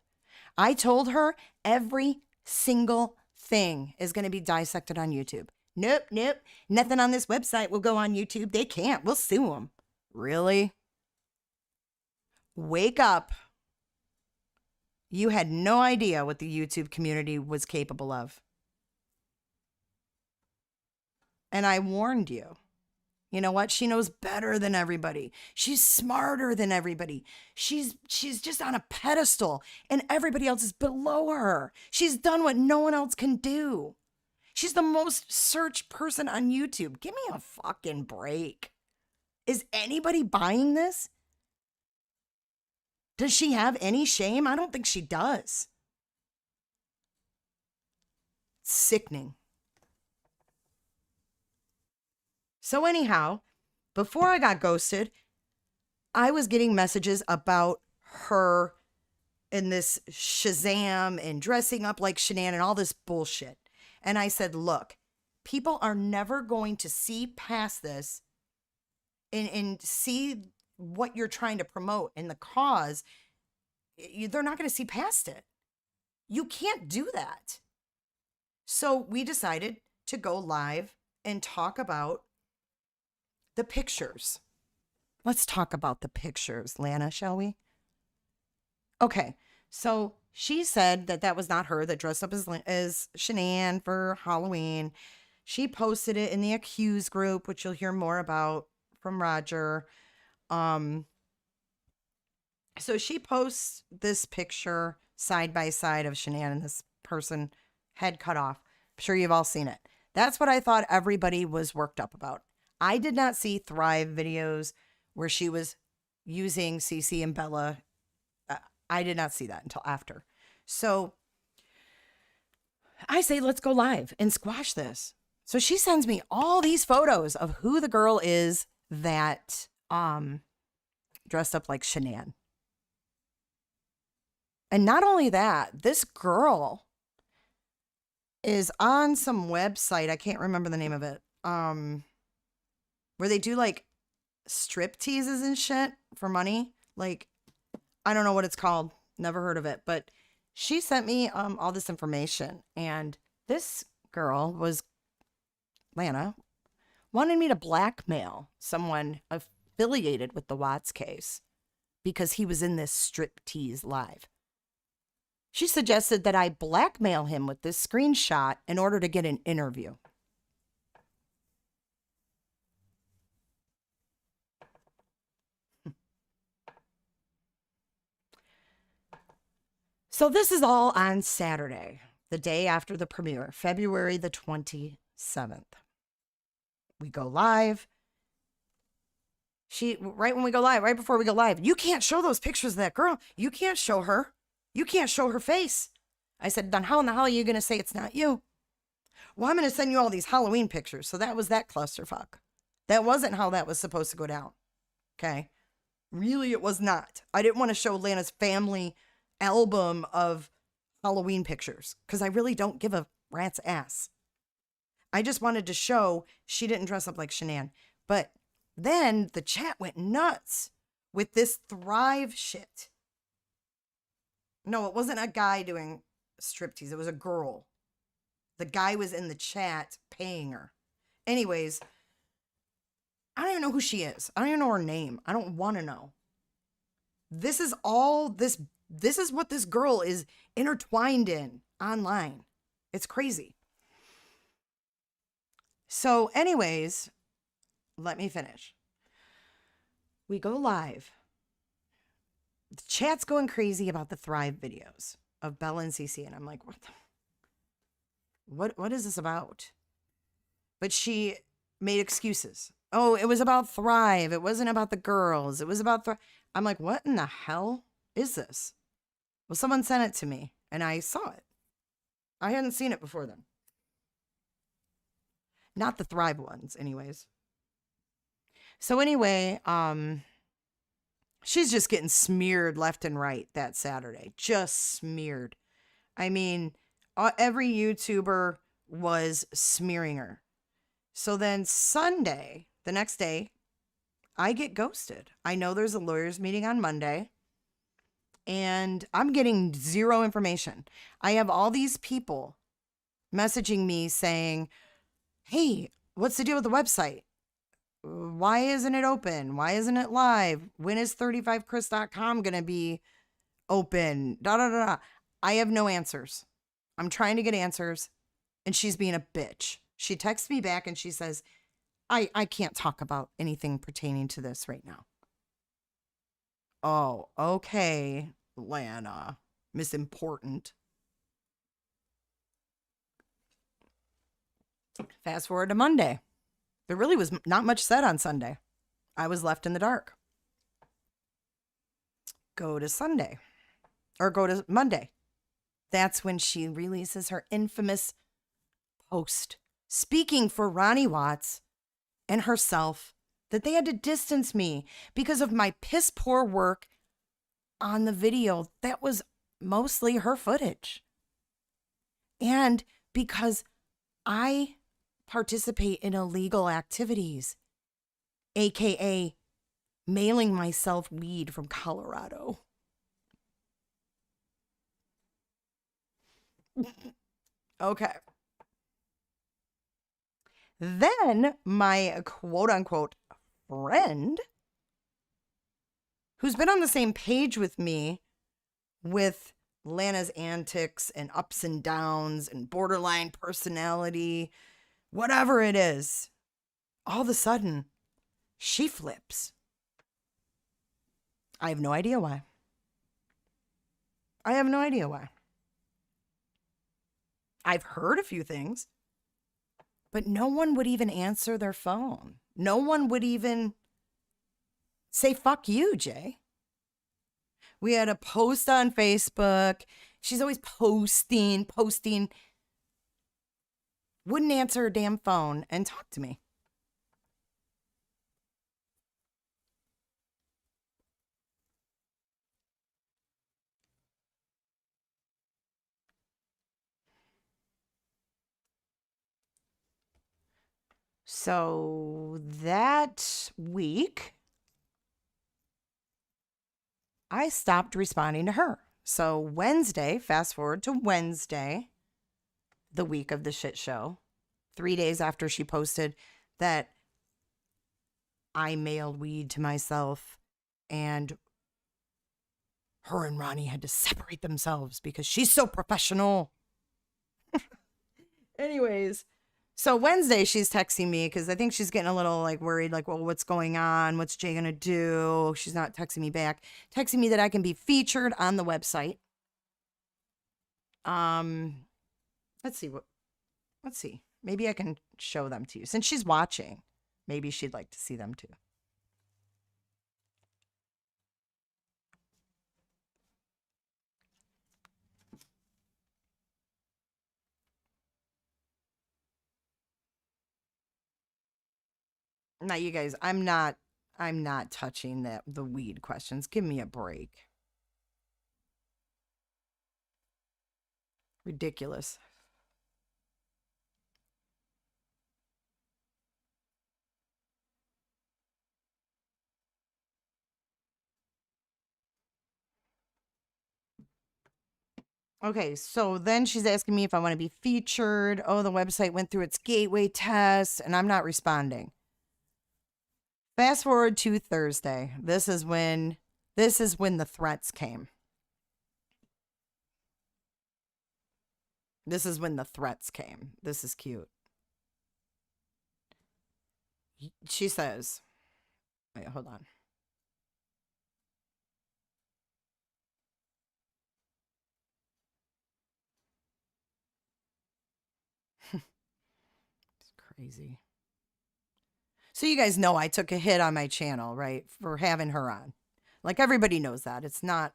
I told her every single thing is going to be dissected on YouTube. Nope. Nothing on this website will go on YouTube. They can't. We'll sue them. Really? Wake up. You had no idea what the YouTube community was capable of. And I warned you. You know what? She knows better than everybody. She's smarter than everybody. She's just on a pedestal, and everybody else is below her. She's done what no one else can do. She's the most searched person on YouTube. Give me a fucking break. Is anybody buying this? Does she have any shame? I don't think she does. It's sickening. So anyhow, before I got ghosted, I was getting messages about her in this shazam and dressing up like Shanann and all this bullshit. And I said, look, people are never going to see past this and see what you're trying to promote and the cause. They're not going to see past it. You can't do that. So we decided to go live and talk about the pictures. Let's talk about the pictures, Lana, shall we? Okay, so she said that that was not her that dressed up as Shanann for Halloween. She posted it in the Accused group, which you'll hear more about from Roger. So she posts this picture side by side of Shanann and this person, head cut off. I'm sure you've all seen it. That's what I thought everybody was worked up about. I did not see Thrive videos where she was using Cece and Bella. I did not see that until after. So I say, let's go live and squash this. So she sends me all these photos of who the girl is that dressed up like Shanann. And not only that, this girl is on some website. I can't remember the name of it. Where they do like strip teases and shit for money. Like, I don't know what it's called. Never heard of it. But she sent me all this information. And this girl was, Lana, wanted me to blackmail someone affiliated with the U.S.C case because he was in this strip tease live. She suggested that I blackmail him with this screenshot in order to get an interview. So this is all on Saturday, the day after the premiere, February the 27th. We go live. Right when we go live, right before we go live, you can't show those pictures of that girl. You can't show her. You can't show her face. I said, then how in the hell are you going to say it's not you? Well, I'm going to send you all these Halloween pictures. So that was that clusterfuck. That wasn't how that was supposed to go down. Okay. Really, it was not. I didn't want to show Lana's family album of Halloween pictures because I really don't give a rat's ass. I just wanted to show she didn't dress up like Shanann. But then the chat went nuts with this Thrive shit. No, it wasn't a guy doing striptease. It was a girl. The guy was in the chat paying her. Anyways, I don't even know who she is. I don't even know her name. I don't want to know. This is all this is what this girl is intertwined in online. It's crazy. So anyways, let me finish. We go live. The chat's going crazy about the Thrive videos of Bella and Cece. And I'm like, what is this about? But she made excuses. Oh, it was about Thrive. It wasn't about the girls. It was about Thrive. I'm like, what in the hell is this? Well, someone sent it to me and I saw it. I hadn't seen it before then. Not the Thrive ones, anyways. So anyway, she's just getting smeared left and right that Saturday. Just smeared. I mean, every YouTuber was smearing her. So then Sunday, the next day, I get ghosted. I know there's a lawyer's meeting on Monday. And I'm getting zero information. I have all these people messaging me saying, hey, what's the deal with the website? Why isn't it open? Why isn't it live? When is 35chris.com going to be open? Da, da, da, da. I have no answers. I'm trying to get answers. And she's being a bitch. She texts me back and she says, I can't talk about anything pertaining to this right now. Oh, okay, Lana. Miss Important. Fast forward to Monday. There really was not much said on Sunday. I was left in the dark. Go to Sunday. Or go to Monday. That's when she releases her infamous post speaking for Ronnie Watts and herself that they had to distance me because of my piss poor work on the video that was mostly her footage. And because I participate in illegal activities, aka mailing myself weed from Colorado. Okay. Then my quote unquote friend, who's been on the same page with me with Lana's antics and ups and downs and borderline personality, whatever it is, all of a sudden, she flips. I have no idea why. I have no idea why. I've heard a few things, but no one would even answer their phone. No one would even say, fuck you, Jay. We had a post on Facebook. She's always posting. Wouldn't answer her damn phone and talk to me. So that week, I stopped responding to her. So Wednesday, fast forward to Wednesday, the week of the shit show, 3 days after she posted that I mailed weed to myself and her and Ronnie had to separate themselves because she's so professional. Anyways, so Wednesday she's texting me because I think she's getting a little like worried, like, well, what's going on? What's Jay gonna do? She's not texting me back. Texting me that I can be featured on the website. Let's see. Maybe I can show them to you. Since she's watching, maybe she'd like to see them too. Now, you guys, I'm not touching the weed questions. Give me a break. Ridiculous. Okay, so then she's asking me if I want to be featured. Oh, the website went through its gateway test, and I'm not responding. Fast forward to Thursday. This is when the threats came. This is when the threats came. This is cute. She says, wait, hold on. It's crazy. So you guys know I took a hit on my channel, right? For having her on. Like, everybody knows that. It's not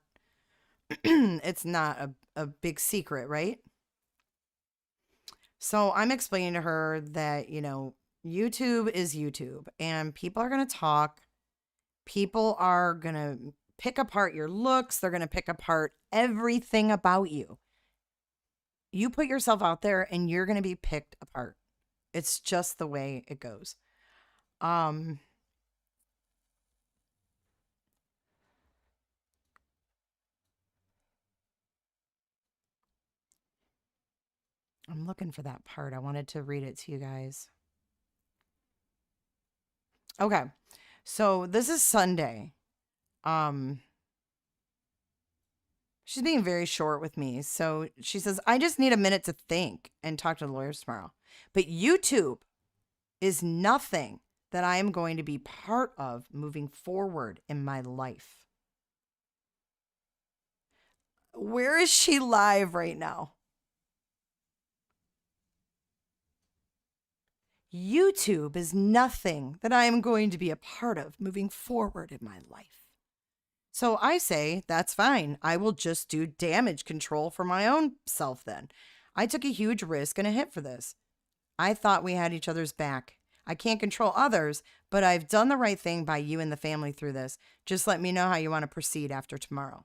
it's not a big secret, right? So I'm explaining to her that, YouTube is YouTube and people are going to talk. People are going to pick apart your looks. They're going to pick apart everything about you. You put yourself out there and you're going to be picked apart. It's just the way it goes. I'm looking for that part. I wanted to read it to you guys. Okay. So this is Sunday. She's being very short with me. So she says, I just need a minute to think and talk to the lawyers tomorrow. But YouTube is nothing that I am going to be part of moving forward in my life. Where is she live right now? YouTube is nothing that I am going to be a part of moving forward in my life. So I say, that's fine. I will just do damage control for my own self then. I took a huge risk and a hit for this. I thought we had each other's back. I can't control others, but I've done the right thing by you and the family through this. Just let me know how you want to proceed after tomorrow.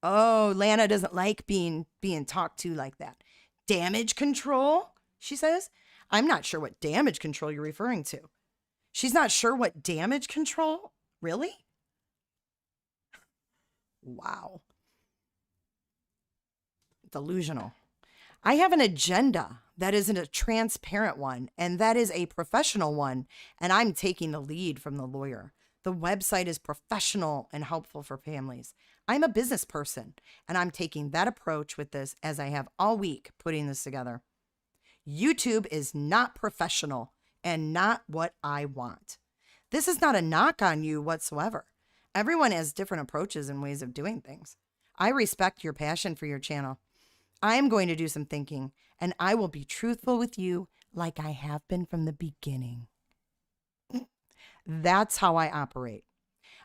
Oh, Lana doesn't like being talked to like that. Damage control, she says. I'm not sure what damage control you're referring to. She's not sure what damage control? Really? Wow. Delusional. I have an agenda that isn't a transparent one, and that is a professional one, and I'm taking the lead from the lawyer. The website is professional and helpful for families. I'm a business person, and I'm taking that approach with this as I have all week putting this together. YouTube is not professional and not what I want. This is not a knock on you whatsoever. Everyone has different approaches and ways of doing things. I respect your passion for your channel. I am going to do some thinking, and I will be truthful with you like I have been from the beginning. That's how I operate.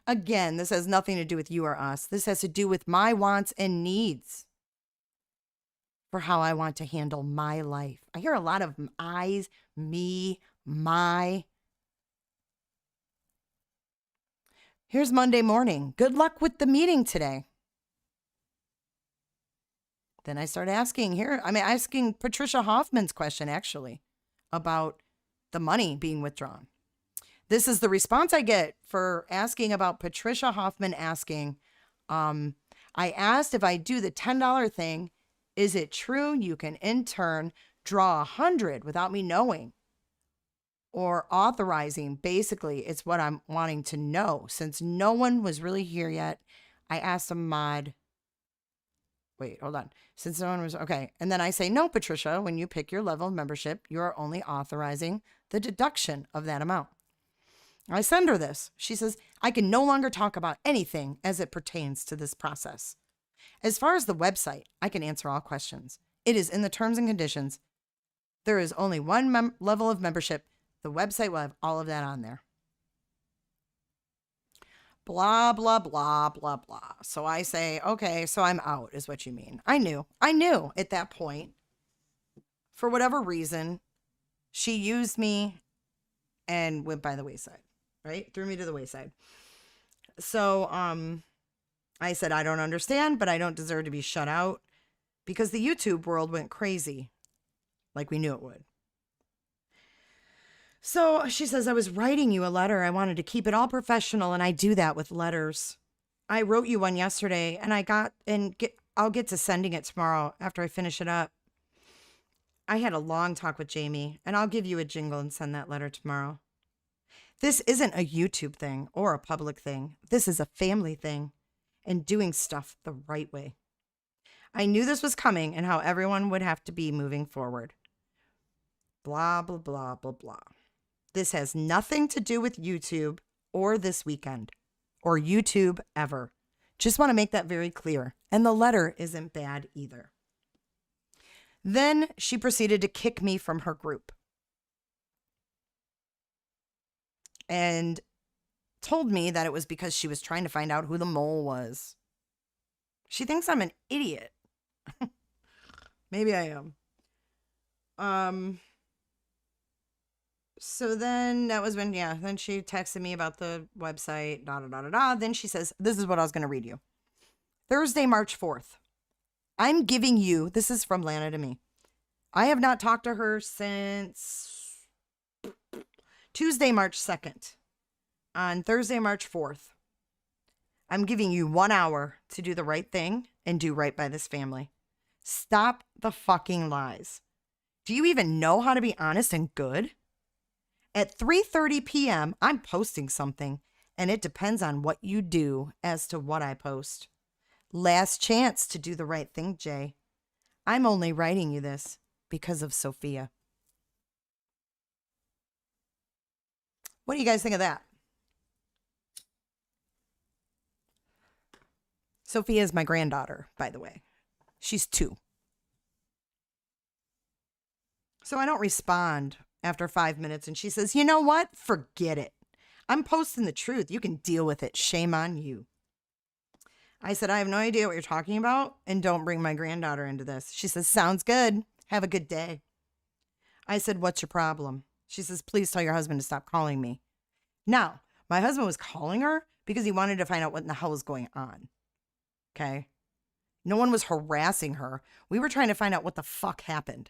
Again, this has nothing to do with you or us. This has to do with my wants and needs for how I want to handle my life. I hear a lot of I's, me, my. Here's Monday morning. Good luck with the meeting today. Then I start asking asking Patricia Hoffman's question, actually, about the money being withdrawn. This is the response I get for asking about Patricia Hoffman asking, I asked if I do the $10 thing, is it true you can in turn draw 100 without me knowing or authorizing? Basically, it's what I'm wanting to know. Since no one was really here yet, I asked a mod. Wait, hold on. Since no one was, okay. And then I say, no, Patricia, when you pick your level of membership, you are only authorizing the deduction of that amount. I send her this. She says, I can no longer talk about anything as it pertains to this process. As far as the website, I can answer all questions. It is in the terms and conditions. There is only one level of membership. The website will have all of that on there. Blah, blah, blah, blah, blah. So I say, okay, so I'm out is what you mean. I knew at that point, for whatever reason, she used me and went by the wayside, right? Threw me to the wayside. So, I said, I don't understand, but I don't deserve to be shut out because the YouTube world went crazy like we knew it would. So she says, I was writing you a letter. I wanted to keep it all professional, and I do that with letters. I wrote you one yesterday, and I'll get to sending it tomorrow after I finish it up. I had a long talk with Jamie, and I'll give you a jingle and send that letter tomorrow. This isn't a YouTube thing or a public thing. This is a family thing and doing stuff the right way. I knew this was coming and how everyone would have to be moving forward. Blah, blah, blah, blah, blah. This has nothing to do with YouTube or this weekend or YouTube ever. Just want to make that very clear. And the letter isn't bad either. Then she proceeded to kick me from her group and told me that it was because she was trying to find out who the mole was. She thinks I'm an idiot. Maybe I am. So then that was when, then she texted me about the website, Then she says, this is what I was going to read you. Thursday, March 4th. I'm giving you, this is from Lana to me. I have not talked to her since Tuesday, March 2nd. On Thursday, March 4th, I'm giving you 1 hour to do the right thing and do right by this family. Stop the fucking lies. Do you even know how to be honest and good? At 3:30 p.m., I'm posting something, and it depends on what you do as to what I post. Last chance to do the right thing, Jay. I'm only writing you this because of Sophia. What do you guys think of that? Sophia is my granddaughter, by the way. She's 2. So I don't respond after 5 minutes. And she says, you know what? Forget it. I'm posting the truth. You can deal with it. Shame on you. I said, I have no idea what you're talking about, and don't bring my granddaughter into this. She says, sounds good. Have a good day. I said, what's your problem? She says, please tell your husband to stop calling me. Now, my husband was calling her because he wanted to find out what in the hell was going on. Okay? No one was harassing her. We were trying to find out what the fuck happened.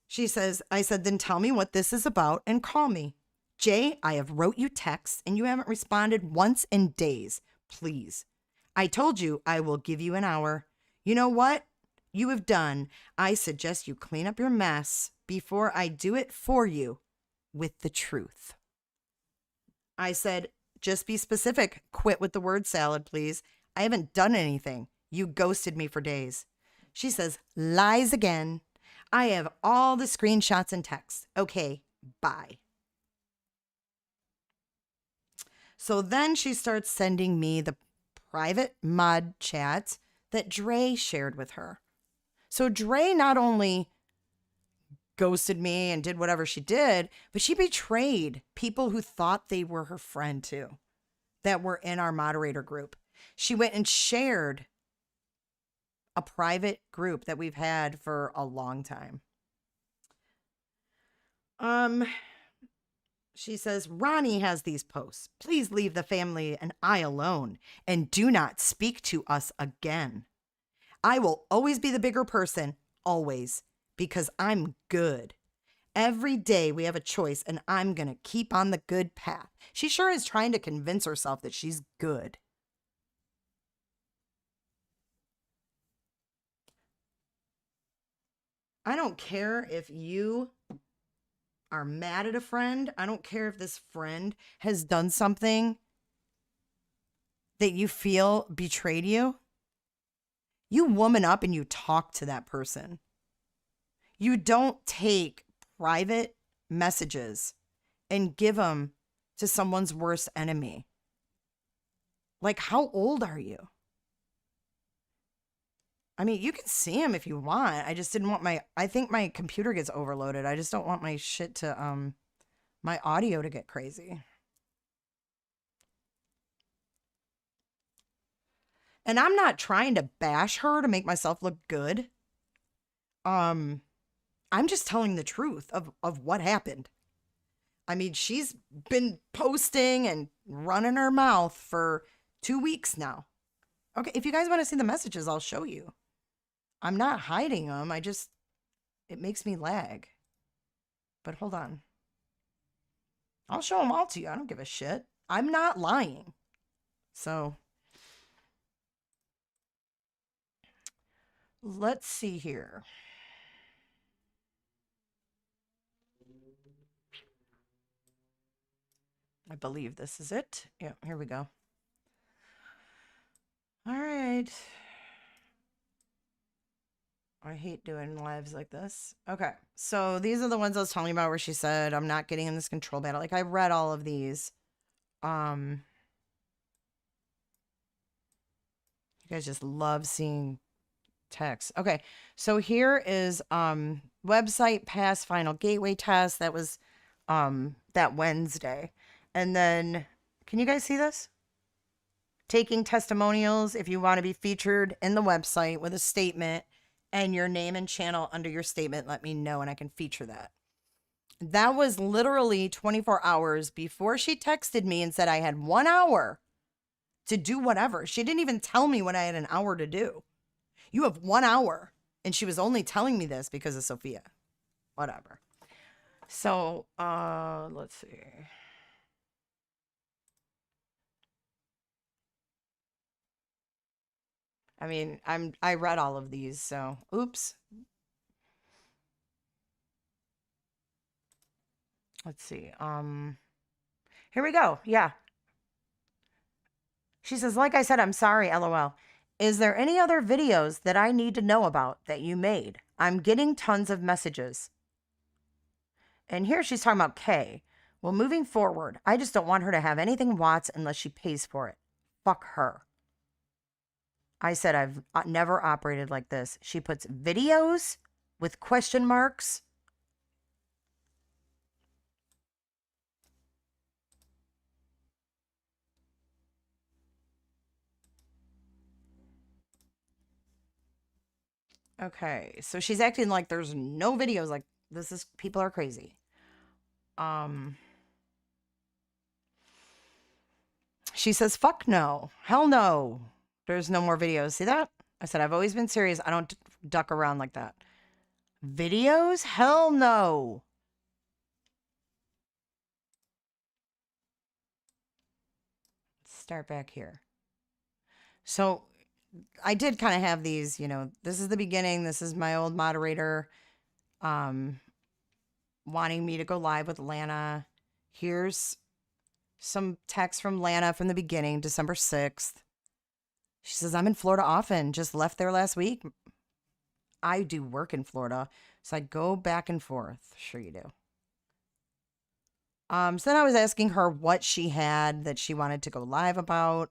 She says, I said, then tell me what this is about and call me. Jay, I have wrote you texts and you haven't responded once in days. Please. I told you I will give you an hour. You know what you have done? I suggest you clean up your mess before I do it for you with the truth. I said, just be specific. Quit with the word salad, please. I haven't done anything. You ghosted me for days. She says, lies again. I have all the screenshots and texts. Okay, bye. So then she starts sending me the private mod chats that Dre shared with her. So Dre not only ghosted me and did whatever she did, but she betrayed people who thought they were her friend too, that were in our moderator group. She went and shared a private group that we've had for a long time. She says, Ronnie has these posts. Please leave the family and I alone and do not speak to us again. I will always be the bigger person, always, because I'm good. Every day we have a choice and I'm going to keep on the good path. She sure is trying to convince herself that she's good. I don't care if you are mad at a friend. I don't care if this friend has done something that you feel betrayed you. You woman up and you talk to that person. You don't take private messages and give them to someone's worst enemy. Like, how old are you? I mean, you can see him if you want. I just didn't want I think my computer gets overloaded. I just don't want my shit to, my audio to get crazy. And I'm not trying to bash her to make myself look good. I'm just telling the truth of what happened. I mean, she's been posting and running her mouth for 2 weeks now. Okay, if you guys want to see the messages, I'll show you. I'm not hiding them. It makes me lag. But hold on. I'll show them all to you. I don't give a shit. I'm not lying. So, let's see here. I believe this is it. Yeah, here we go. All right. I hate doing lives like this. Okay, so these are the ones I was telling you about where she said, I'm not getting in this control battle. Like, I read all of these. You guys just love seeing text. Okay, so here is website pass final gateway test. That was that Wednesday. And then, can you guys see this? Taking testimonials if you want to be featured in the website with a statement and your name and channel under your statement, let me know and I can feature that. That was literally 24 hours before she texted me and said I had 1 hour to do whatever. She didn't even tell me what I had an hour to do. You have 1 hour. And she was only telling me this because of Sophia. Whatever. So, let's see. I mean, I read all of these, so oops. Let's see. Here we go. Yeah. She says, like I said, I'm sorry, LOL. Is there any other videos that I need to know about that you made? I'm getting tons of messages. And here she's talking about Kay. Well, moving forward, I just don't want her to have anything Watts unless she pays for it. Fuck her. I said, I've never operated like this. She puts videos with question marks. Okay, so she's acting like there's no videos. Like, this is, people are crazy. She says, fuck no. Hell no. There's no more videos. See that? I said, I've always been serious. I don't duck around like that. Videos? Hell no. Start back here. So I did kind of have these, you know, this is the beginning. This is my old moderator wanting me to go live with Lana. Here's some text from Lana from the beginning, December 6th. She says, I'm in Florida often, just left there last week. I do work in Florida, so I go back and forth. Sure you do. So then I was asking her what she had that she wanted to go live about.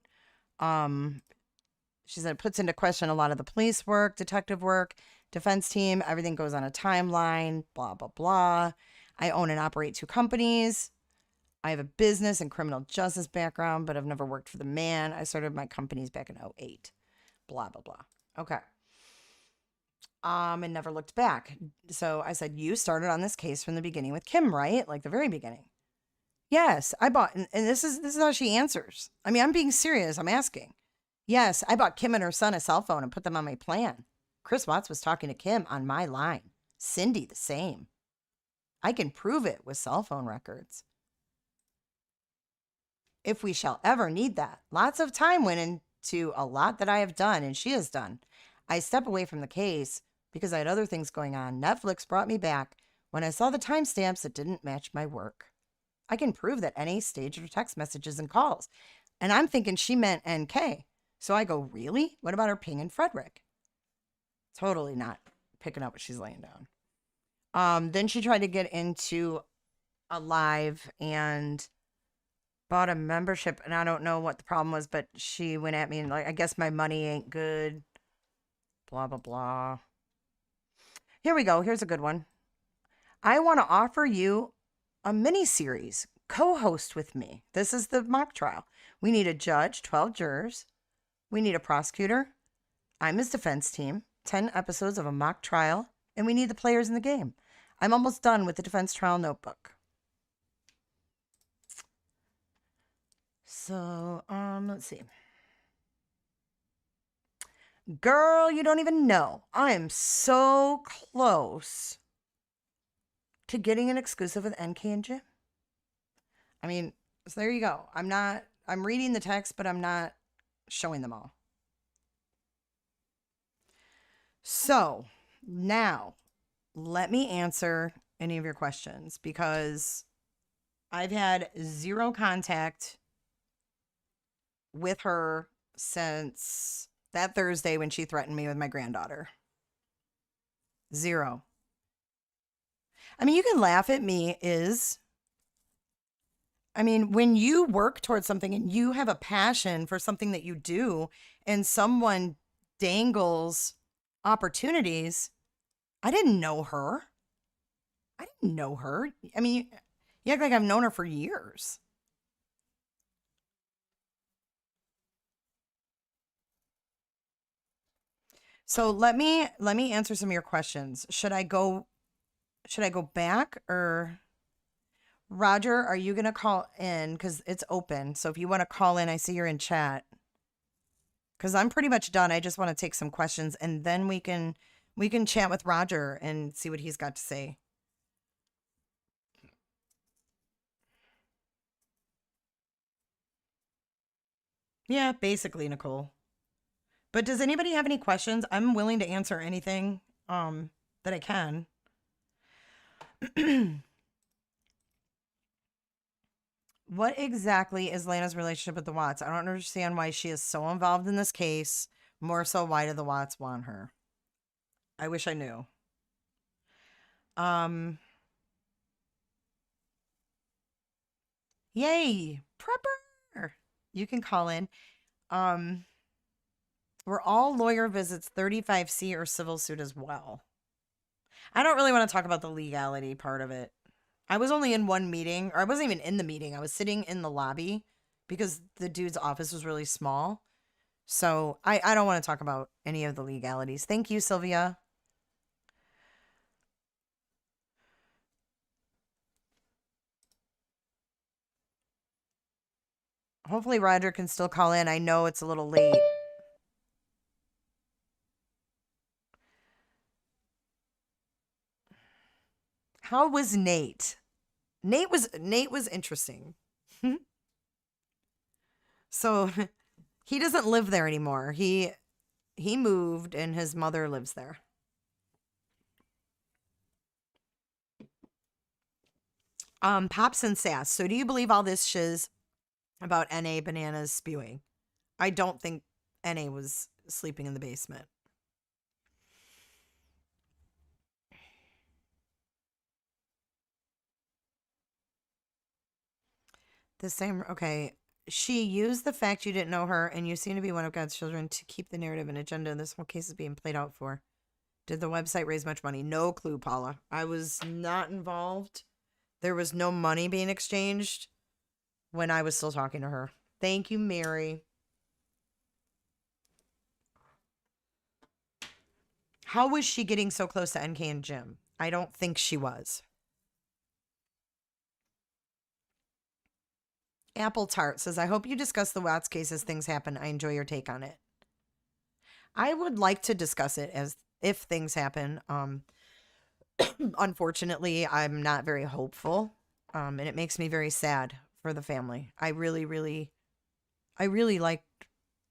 She said it puts into question a lot of the police work, detective work, defense team. Everything goes on a timeline, blah, blah, blah. I own and operate 2 companies. I have a business and criminal justice background, but I've never worked for the man. I started my companies back in 2008. Blah, blah, blah. Okay. And never looked back. So I said, you started on this case from the beginning with Kim, right? Like the very beginning. Yes, I bought, and this is how she answers. I mean, I'm being serious. I'm asking. Yes, I bought Kim and her son a cell phone and put them on my plan. Chris Watts was talking to Kim on my line. Cindy, the same. I can prove it with cell phone records. If we shall ever need that. Lots of time went into a lot that I have done and she has done. I step away from the case because I had other things going on. Netflix brought me back when I saw the timestamps that didn't match my work. I can prove that any staged or text messages and calls. And I'm thinking she meant NK. So I go, really? What about her pinging Frederick? Totally not picking up what she's laying down. Then she tried to get into a live and bought a membership. And I don't know what the problem was, but she went at me and like, I guess my money ain't good. Blah, blah, blah. Here we go. Here's a good one. I want to offer you a mini series. Co-host with me. This is the mock trial. We need a judge, 12 jurors. We need a prosecutor. I'm his defense team. 10 episodes of a mock trial. And we need the players in the game. I'm almost done with the defense trial notebook. So, let's see. Girl, you don't even know. I am so close to getting an exclusive with NK and Jim. I mean, so there you go. I'm reading the text, but I'm not showing them all. So now let me answer any of your questions because I've had zero contact with her since that Thursday when she threatened me with my granddaughter. Zero. I mean, you can laugh at me when you work towards something and you have a passion for something that you do and someone dangles opportunities, I didn't know her. I mean, you act like I've known her for years. So let me answer some of your questions. Should I go back or Roger, are you going to call in cuz it's open. So if you want to call in, I see you're in chat. Cuz I'm pretty much done. I just want to take some questions and then we can chat with Roger and see what he's got to say. Yeah, basically, Nicole. But does anybody have any questions? I'm willing to answer anything that I can. What exactly is Lana's relationship with the Watts? I don't understand why she is so involved in this case. More so, why do the Watts want her? I wish I knew. Yay, prepper. You can call in. Were all lawyer visits 35C or civil suit as well? I don't really want to talk about the legality part of it. I was only in one meeting, or I wasn't even in the meeting. I was sitting in the lobby because the dude's office was really small. So I don't want to talk about any of the legalities. Thank you, Sylvia. Hopefully Roger can still call in. I know it's a little late. How was Nate? Nate was interesting. So he doesn't live there anymore. He moved and his mother lives there. Pops and Sass. So do you believe all this shiz about NA bananas spewing? I don't think NA was sleeping in the basement. The same, okay. She used the fact you didn't know her and you seem to be one of God's children to keep the narrative and agenda this whole case is being played out for. Did the website raise much money? No clue, Paula. I was not involved. There was no money being exchanged when I was still talking to her. Thank you, Mary. How was she getting so close to NK and Jim? I don't think she was. Apple Tart says, I hope you discuss the Watts case as things happen. I enjoy your take on it. I would like to discuss it as if things happen. Unfortunately, I'm not very hopeful. And it makes me very sad for the family. I really liked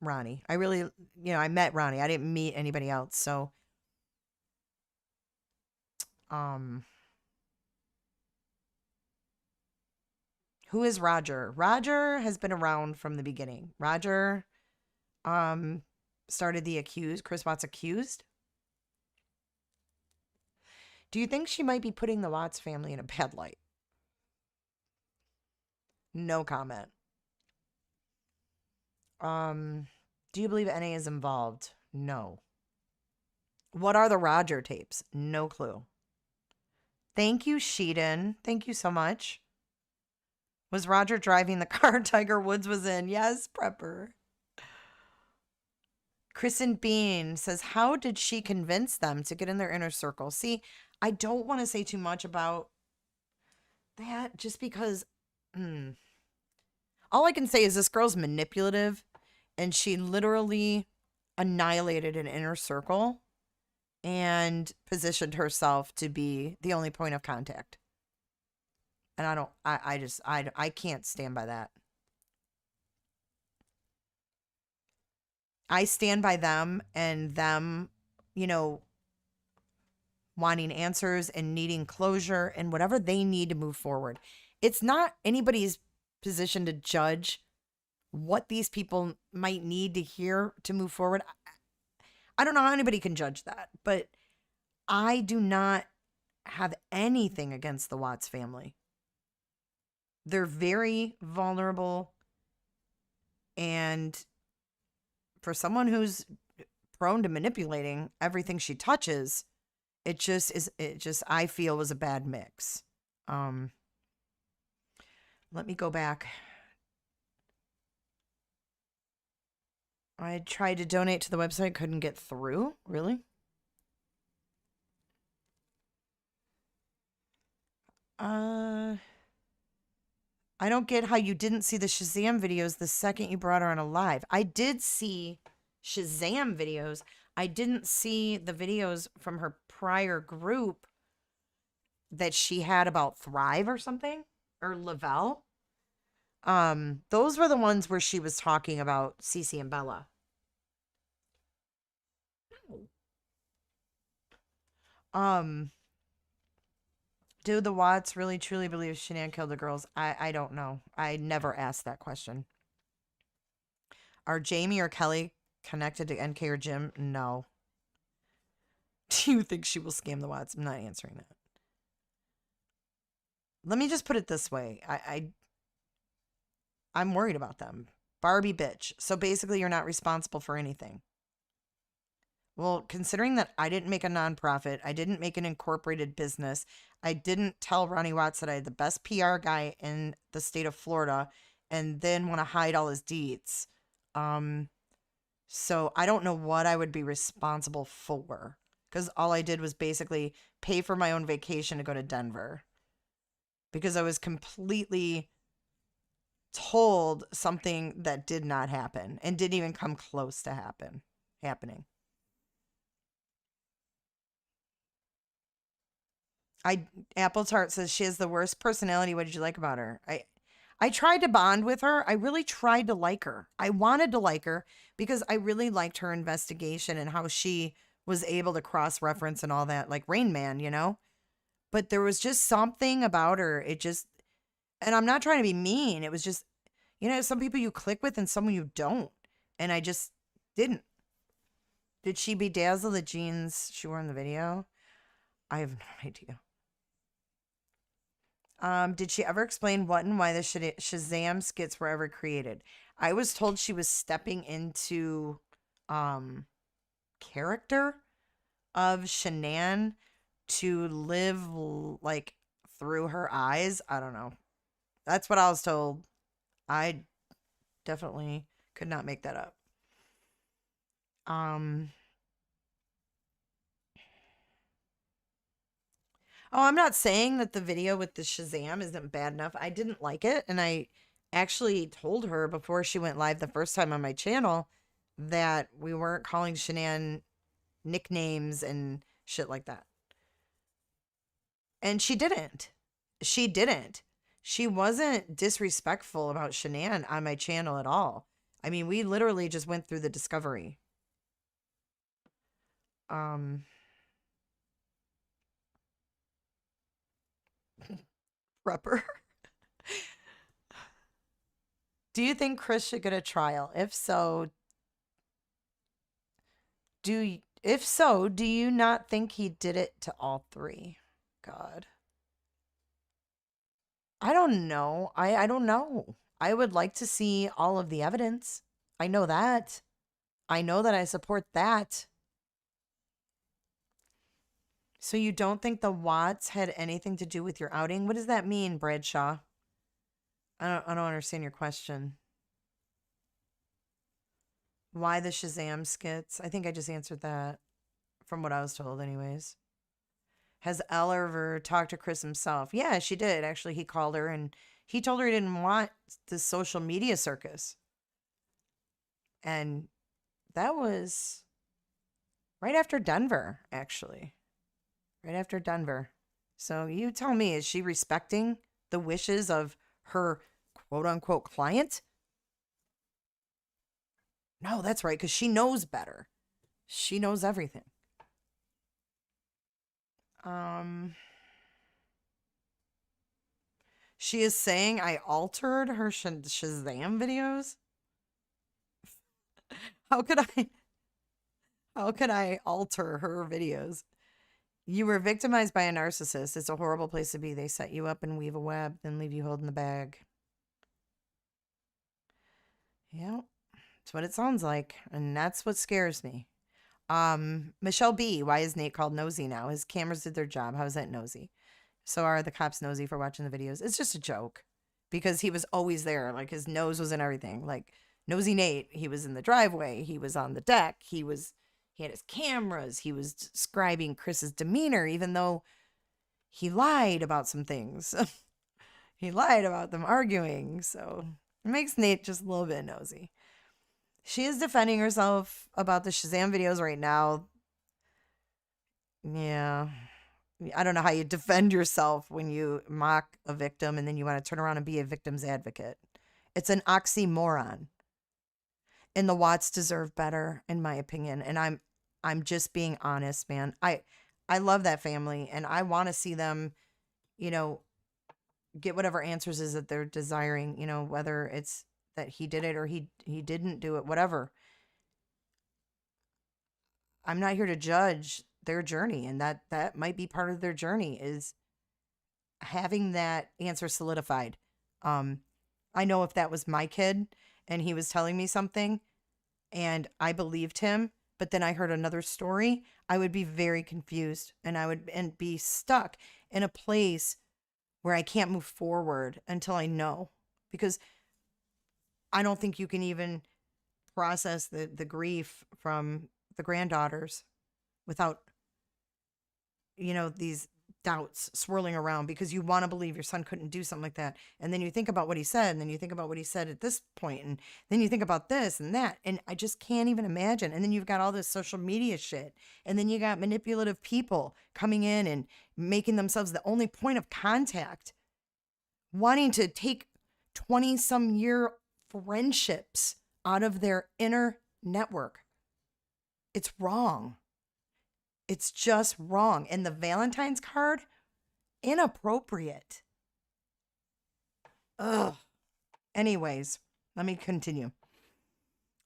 Ronnie. I met Ronnie. I didn't meet anybody else. So, who is Roger? Roger has been around from the beginning. Roger, started the Chris Watts accused. Do you think she might be putting the Watts family in a bad light? No comment. Do you believe NA is involved? No. What are the Roger tapes? No clue. Thank you, Sheeden. Thank you so much. Was Roger driving the car Tiger Woods was in? Yes, Prepper. Kristen Bean says, how did she convince them to get in their inner circle? See, I don't want to say too much about that just because all I can say is this girl's manipulative and she literally annihilated an inner circle and positioned herself to be the only point of contact. And I can't stand by that. I stand by them and them, wanting answers and needing closure and whatever they need to move forward. It's not anybody's position to judge what these people might need to hear to move forward. I don't know how anybody can judge that, but I do not have anything against the Watts family. They're very vulnerable, and for someone who's prone to manipulating everything she touches, it just I feel was a bad mix. Let me go back. I tried to donate to the website, couldn't get through. Really? I don't get how you didn't see the Shazam videos the second you brought her on a live. I did see Shazam videos. I didn't see the videos from her prior group that she had about Thrive or something, or Lavelle. Those were the ones where she was talking about Cece and Bella. Do the Watts really truly believe Shanann killed the girls? I don't know. I never asked that question. Are Jamie or Kelly connected to NK or Jim? No. Do you think she will scam the Watts? I'm not answering that. Let me just put it this way. I'm worried about them. Barbie bitch. So basically you're not responsible for anything. Well, considering that I didn't make a nonprofit, I didn't make an incorporated business, I didn't tell Ronnie Watts that I had the best PR guy in the state of Florida, and then want to hide all his deeds. Um, so I don't know what I would be responsible for, because all I did was basically pay for my own vacation to go to Denver, because I was completely told something that did not happen and didn't even come close to happening. Apple Tart says she has the worst personality. What did you like about her? I tried to bond with her. I really tried to like her. I wanted to like her because I really liked her investigation and how she was able to cross reference and all that, like Rain Man, you know? But there was just something about her. It just, and I'm not trying to be mean. It was just, some people you click with and some you don't. And I just didn't. Did she bedazzle the jeans she wore in the video? I have no idea. Did she ever explain what and why the Shazam skits were ever created? I was told she was stepping into character of Shanann to live like through her eyes. I don't know. That's what I was told. I definitely could not make that up. Oh, I'm not saying that the video with the Shazam isn't bad enough. I didn't like it, and I actually told her before she went live the first time on my channel that we weren't calling Shanann nicknames and shit like that. And she didn't. She didn't. She wasn't disrespectful about Shanann on my channel at all. I mean, we literally just went through the discovery. Rubber. Do you think Chris should get a trial? If so, do you not think he did it to all three? God. I don't know. I don't know. I would like to see all of the evidence. I know that. I know that I support that. So you don't think the Watts had anything to do with your outing? What does that mean, Bradshaw? I don't understand your question. Why the Shazam skits? I think I just answered that from what I was told anyways. Has Elle ever talked to Chris himself? Yeah, she did. Actually, he called her and he told her he didn't want the social media circus. And that was right after Denver, actually. Right after Denver. So you tell me, is she respecting the wishes of her quote-unquote client? No, that's right, because she knows better. She knows everything. She is saying I altered her Shazam videos? How could I alter her videos? You were victimized by a narcissist. It's a horrible place to be. They set you up and weave a web, then leave you holding the bag. Yeah, that's what it sounds like. And that's what scares me. Michelle B. Why is Nate called nosy now? His cameras did their job. How is that nosy? So are the cops nosy for watching the videos? It's just a joke. Because he was always there. Like, his nose was in everything. Like, Nosy Nate, he was in the driveway. He was on the deck. He had his cameras. He was describing Chris's demeanor, even though he lied about some things. He lied about them arguing. So it makes Nate just a little bit nosy. She is defending herself about the Shazam videos right now. Yeah. I don't know how you defend yourself when you mock a victim and then you want to turn around and be a victim's advocate. It's an oxymoron. And the Watts deserve better, in my opinion. And I'm just being honest, man. I love that family and I want to see them, get whatever answers is that they're desiring, whether it's that he did it or he didn't do it, whatever. I'm not here to judge their journey, and that might be part of their journey is having that answer solidified. I know if that was my kid and he was telling me something and I believed him, but then I heard another story, I would be very confused, and I would be stuck in a place where I can't move forward until I know, because I don't think you can even process the grief from the granddaughters without, these doubts swirling around, because you want to believe your son couldn't do something like that. And then you think about what he said, and then you think about what he said at this point, and then you think about this and that. And I just can't even imagine. And then you've got all this social media shit. And then you got manipulative people coming in and making themselves the only point of contact, wanting to take 20-some year friendships out of their inner network. It's wrong. It's just wrong. And the Valentine's card, inappropriate. Ugh. Anyways, let me continue.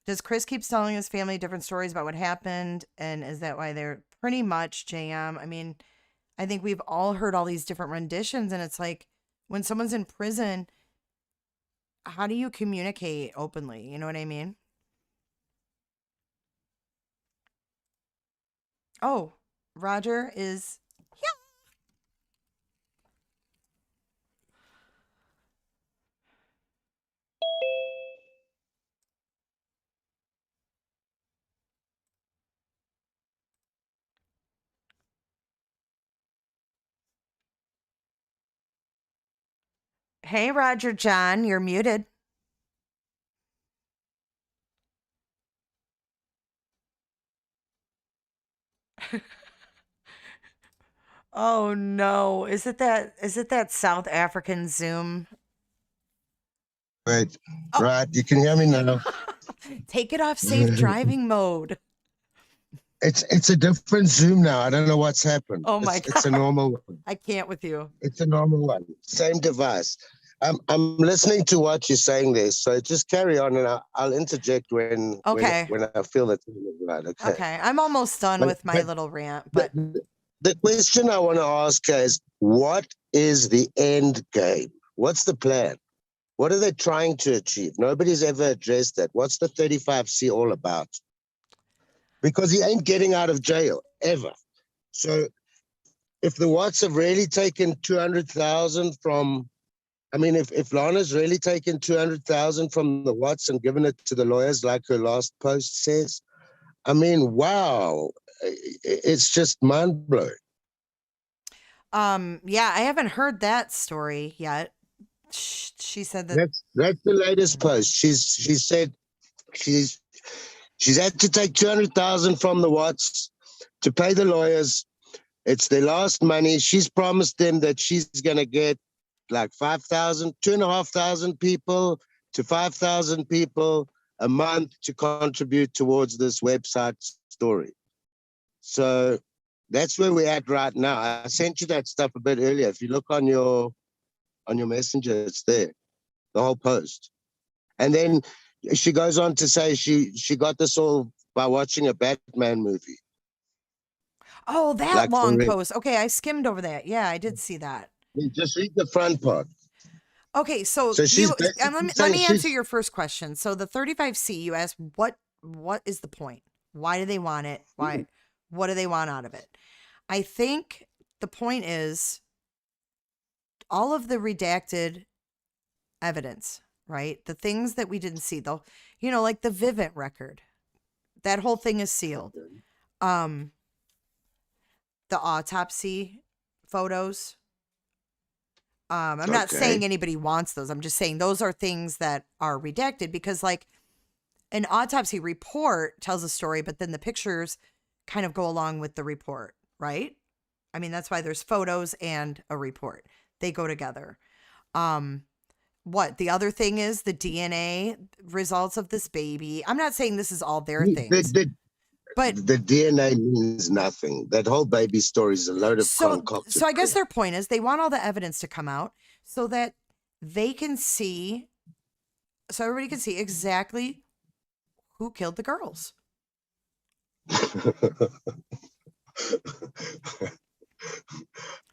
Does Chris keep telling his family different stories about what happened? And is that why they're pretty much JM? I mean, I think we've all heard all these different renditions, and it's like, when someone's in prison, how do you communicate openly? You know what I mean? Oh, Roger is here. Hey, Roger John, you're muted. Oh no. Is it that South African Zoom? Wait, right, you can hear me now. Take it off safe driving mode. It's a different Zoom now. I don't know what's happened. Oh my God. It's a normal one. I can't with you. It's a normal one. Same device. I'm listening to what you're saying there, so just carry on, and I'll interject when I feel that time is right. Okay. I'm almost done with my little rant, but the question I want to ask is, what is the end game? What's the plan? What are they trying to achieve? Nobody's ever addressed that. What's the 35C all about? Because he ain't getting out of jail, ever. So if the Watts have really taken 200,000 from, I mean, if Lana's really taken 200,000 from the Watts and given it to the lawyers, like her last post says, I mean, wow, it's just mind-blowing. Yeah, I haven't heard that story yet. She said that that's the latest post. She said she's had to take 200,000 from the Watts to pay the lawyers. It's their last money. She's promised them that she's going to get like 5,000, 2,500 people to 5,000 people a month to contribute towards this website story. So that's where we're at right now. I sent you that stuff a bit earlier. If you look on your messenger, it's there, the whole post. And then she goes on to say she got this all by watching a Batman movie. Oh, that long post. Okay, I skimmed over that. Yeah, I did see that. Just read the front part. Okay, so let me answer your first question. So the 35C, you asked, what is the point? Why do they want it? Why? What do they want out of it? I think the point is all of the redacted evidence, right? The things that we didn't see, though, like the Vivint record, that whole thing is sealed. The autopsy photos. I'm not saying anybody wants those. I'm just saying those are things that are redacted, because like an autopsy report tells a story, but then the pictures kind of go along with the report, right? I mean, that's why there's photos and a report. They go together. What the other thing is the DNA results of this baby. I'm not saying this is all their things. But the DNA means nothing. That whole baby story is a load of concocted. So I guess their point is they want all the evidence to come out so that they can see, so everybody can see exactly who killed the girls.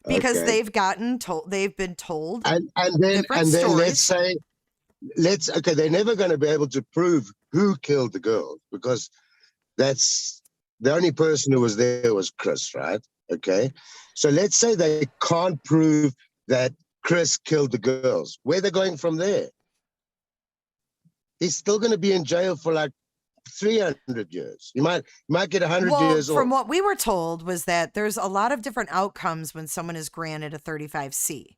Because they've been told, and then stories. they're never going to be able to prove who killed the girls, because that's the only person who was there was Chris, right? Okay. So let's say they can't prove that Chris killed the girls. Where are they going from there? He's still going to be in jail for like 300 years. You might get 100 years from off. what we were told was that there's a lot of different outcomes when someone is granted a 35C.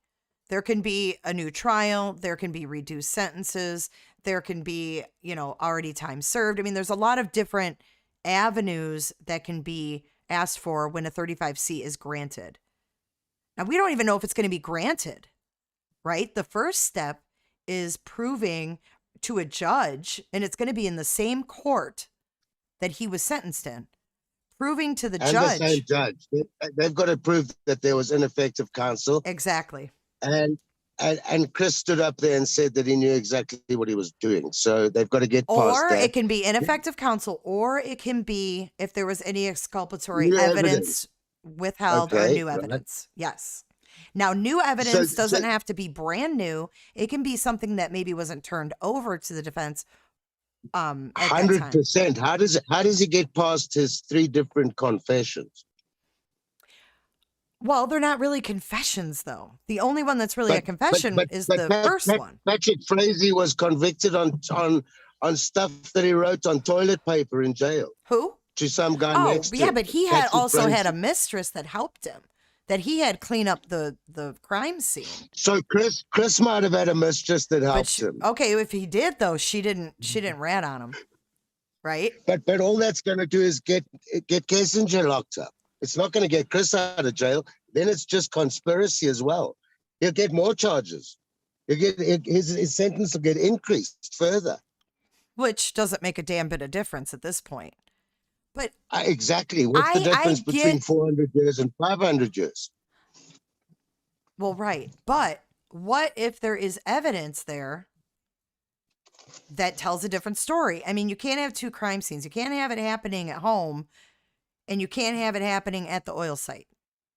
There can be a new trial. There can be reduced sentences. There can be, already time served. I mean, there's a lot of different avenues that can be asked for when a 35C is granted. Now, we don't even know if it's going to be granted, right? The first step is proving to a judge, and it's going to be in the same court that he was sentenced in, proving to the judge. The same judge. They've got to prove that there was ineffective counsel. Exactly. And Chris stood up there and said that he knew exactly what he was doing. So they've got to get past that. Or it can be ineffective counsel, or it can be if there was any exculpatory evidence withheld or new evidence. Right. Yes. Now, new evidence doesn't have to be brand new. It can be something that maybe wasn't turned over to the defense. 100%. How does he get past his 3 different confessions? Well, they're not really confessions, though. The only one that's really a confession is the first one. Patrick Frazee was convicted on stuff that he wrote on toilet paper in jail. Who? To some guy next to him. Yeah, but he had also had a mistress that helped him, that he had clean up the crime scene. So Chris might have had a mistress that helped him. Okay, if he did though, she didn't rat on him, right? But all that's going to do is get Kissinger locked up. It's not going to get Chris out of jail. Then it's just conspiracy as well. He'll get more charges. His sentence will get increased further. Which doesn't make a damn bit of difference at this point. But exactly. What's the difference between 400 years and 500 years? Well, right. But what if there is evidence there that tells a different story? I mean, you can't have 2 crime scenes. You can't have it happening at home, and you can't have it happening at the oil site.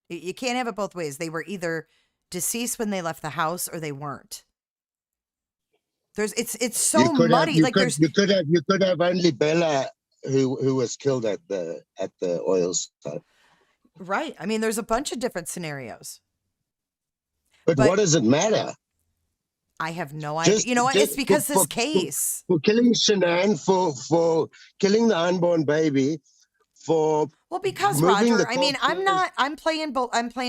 You can't have it both ways. They were either deceased when they left the house or they weren't. It's so muddy. You could have only Bella who was killed at the oil site. Right. I mean, there's a bunch of different scenarios. But what does it matter? I have no idea. You know what? It's because this case. For killing Shanann, for killing the unborn baby, because Roger, I mean, I'm playing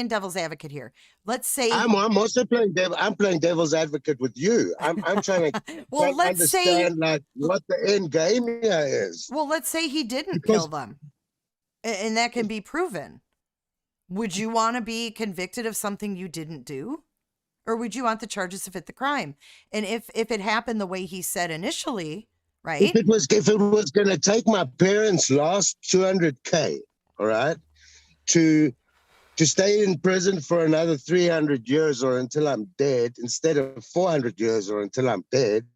devil's advocate here. Let's say I'm also playing devil's advocate with you. I'm trying to understand what the end game here is. Well, let's say he didn't kill them, and that can be proven. Would you want to be convicted of something you didn't do? Or would you want the charges to fit the crime? And if it happened the way he said initially, right? If it was going to take my parents' last $200K, all right, to stay in prison for another 300 years or until I'm dead, instead of 400 years or until I'm dead,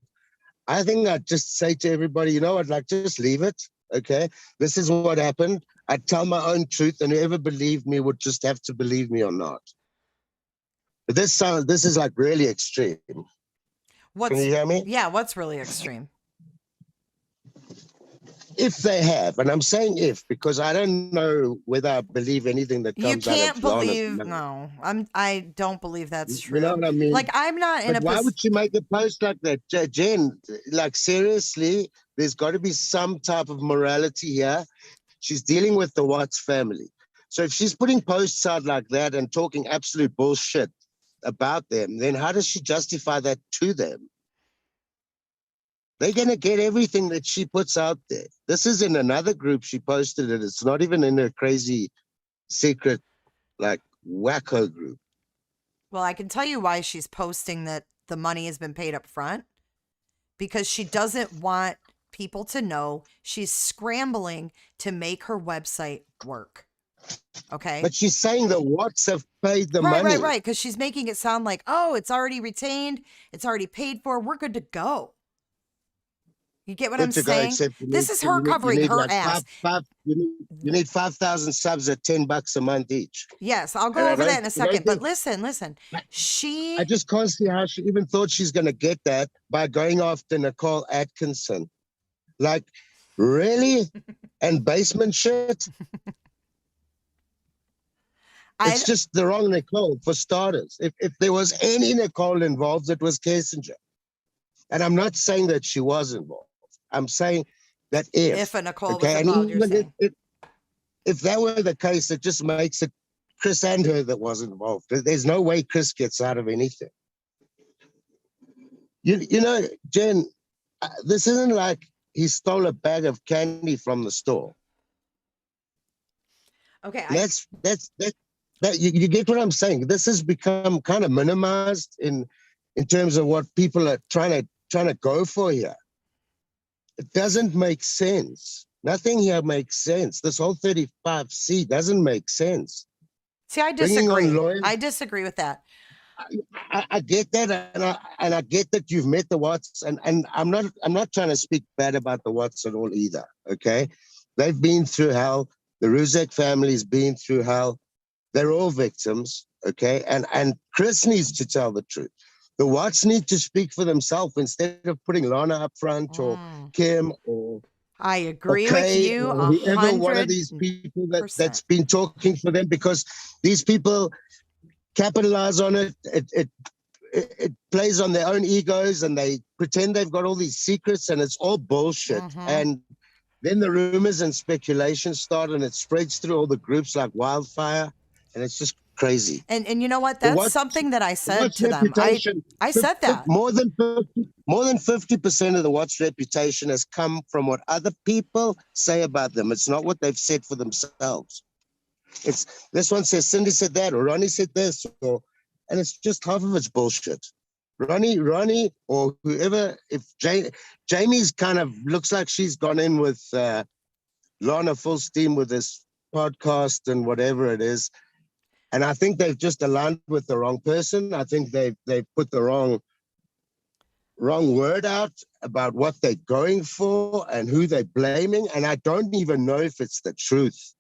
I think I'd just say to everybody, you know what, just leave it, okay? This is what happened. I'd tell my own truth, and whoever believed me would just have to believe me or not. But this is like really extreme. Can you hear me? Yeah, what's really extreme? If they have, and I'm saying if, because I don't know whether I believe anything that comes out of You can't believe, no. I don't believe that's true. You know what I mean? Like, I'm not in a Why would you make a post like that, Jen? Like, seriously, there's got to be some type of morality here. She's dealing with the Watts family. So if she's putting posts out like that and talking absolute bullshit about them, then how does she justify that to them? They're going to get everything that she puts out there. This is in another group she posted it. It's not even in a crazy secret, like, wacko group. Well, I can tell you why she's posting that the money has been paid up front. Because she doesn't want people to know she's scrambling to make her website work. Okay. But she's saying the Watts have paid the money. Right. Because she's making it sound like, oh, it's already retained. It's already paid for. We're good to go. You get what I'm saying? This is her covering her ass. You need 5,000 subs at $10 a month each. Yes, I'll go over that in a second. But listen. I just can't see how she even thought she's going to get that by going after Nicole Atkinson. Like, Really? And basement shit? It's just the wrong Nicole, for starters. If there was any Nicole involved, it was Kissinger. And I'm not saying that she was involved. I'm saying that If a Nicole was okay, and involved, you're even saying. if that were the case, it just makes it Chris and her that was involved. There's no way Chris gets out of anything. You know, Jen, this isn't like he stole a bag of candy from the store. Okay, that you get what I'm saying. This has become kind of minimized in terms of what people are trying to go for here. It doesn't make sense. Nothing here makes sense. This whole 35C doesn't make sense. see, I Bringing on disagree. lawyers, I disagree with that. I get that, and I get that you've met the Watts, and I'm not trying to speak bad about the Watts at all either. Okay, they've been through hell. The Ruzek family's been through hell. They're all victims. Okay, and Chris needs to tell the truth. The Watts need to speak for themselves instead of putting Lana up front or Kim or. I agree Okay, with you. or whoever one of these people that's been talking for them, because these people capitalize on it. It plays on their own egos, and they pretend they've got all these secrets, and it's all bullshit. And then the rumors and speculation start, and it spreads through all the groups like wildfire, and it's just crazy. And you know what? That's something that I said to them. I said that. More than 50% of the Watts reputation has come from what other people say about them. It's not what they've said for themselves. It's this one says Cindy said that, or Ronnie said this, and it's just half of it's bullshit. Ronnie, or whoever. If Jamie's kind of looks like she's gone in with Lana full steam with this podcast and whatever it is, and I think they've just aligned with the wrong person. I think they've put the wrong word out about what they're going for and who they're blaming, and I don't even know if it's the truth.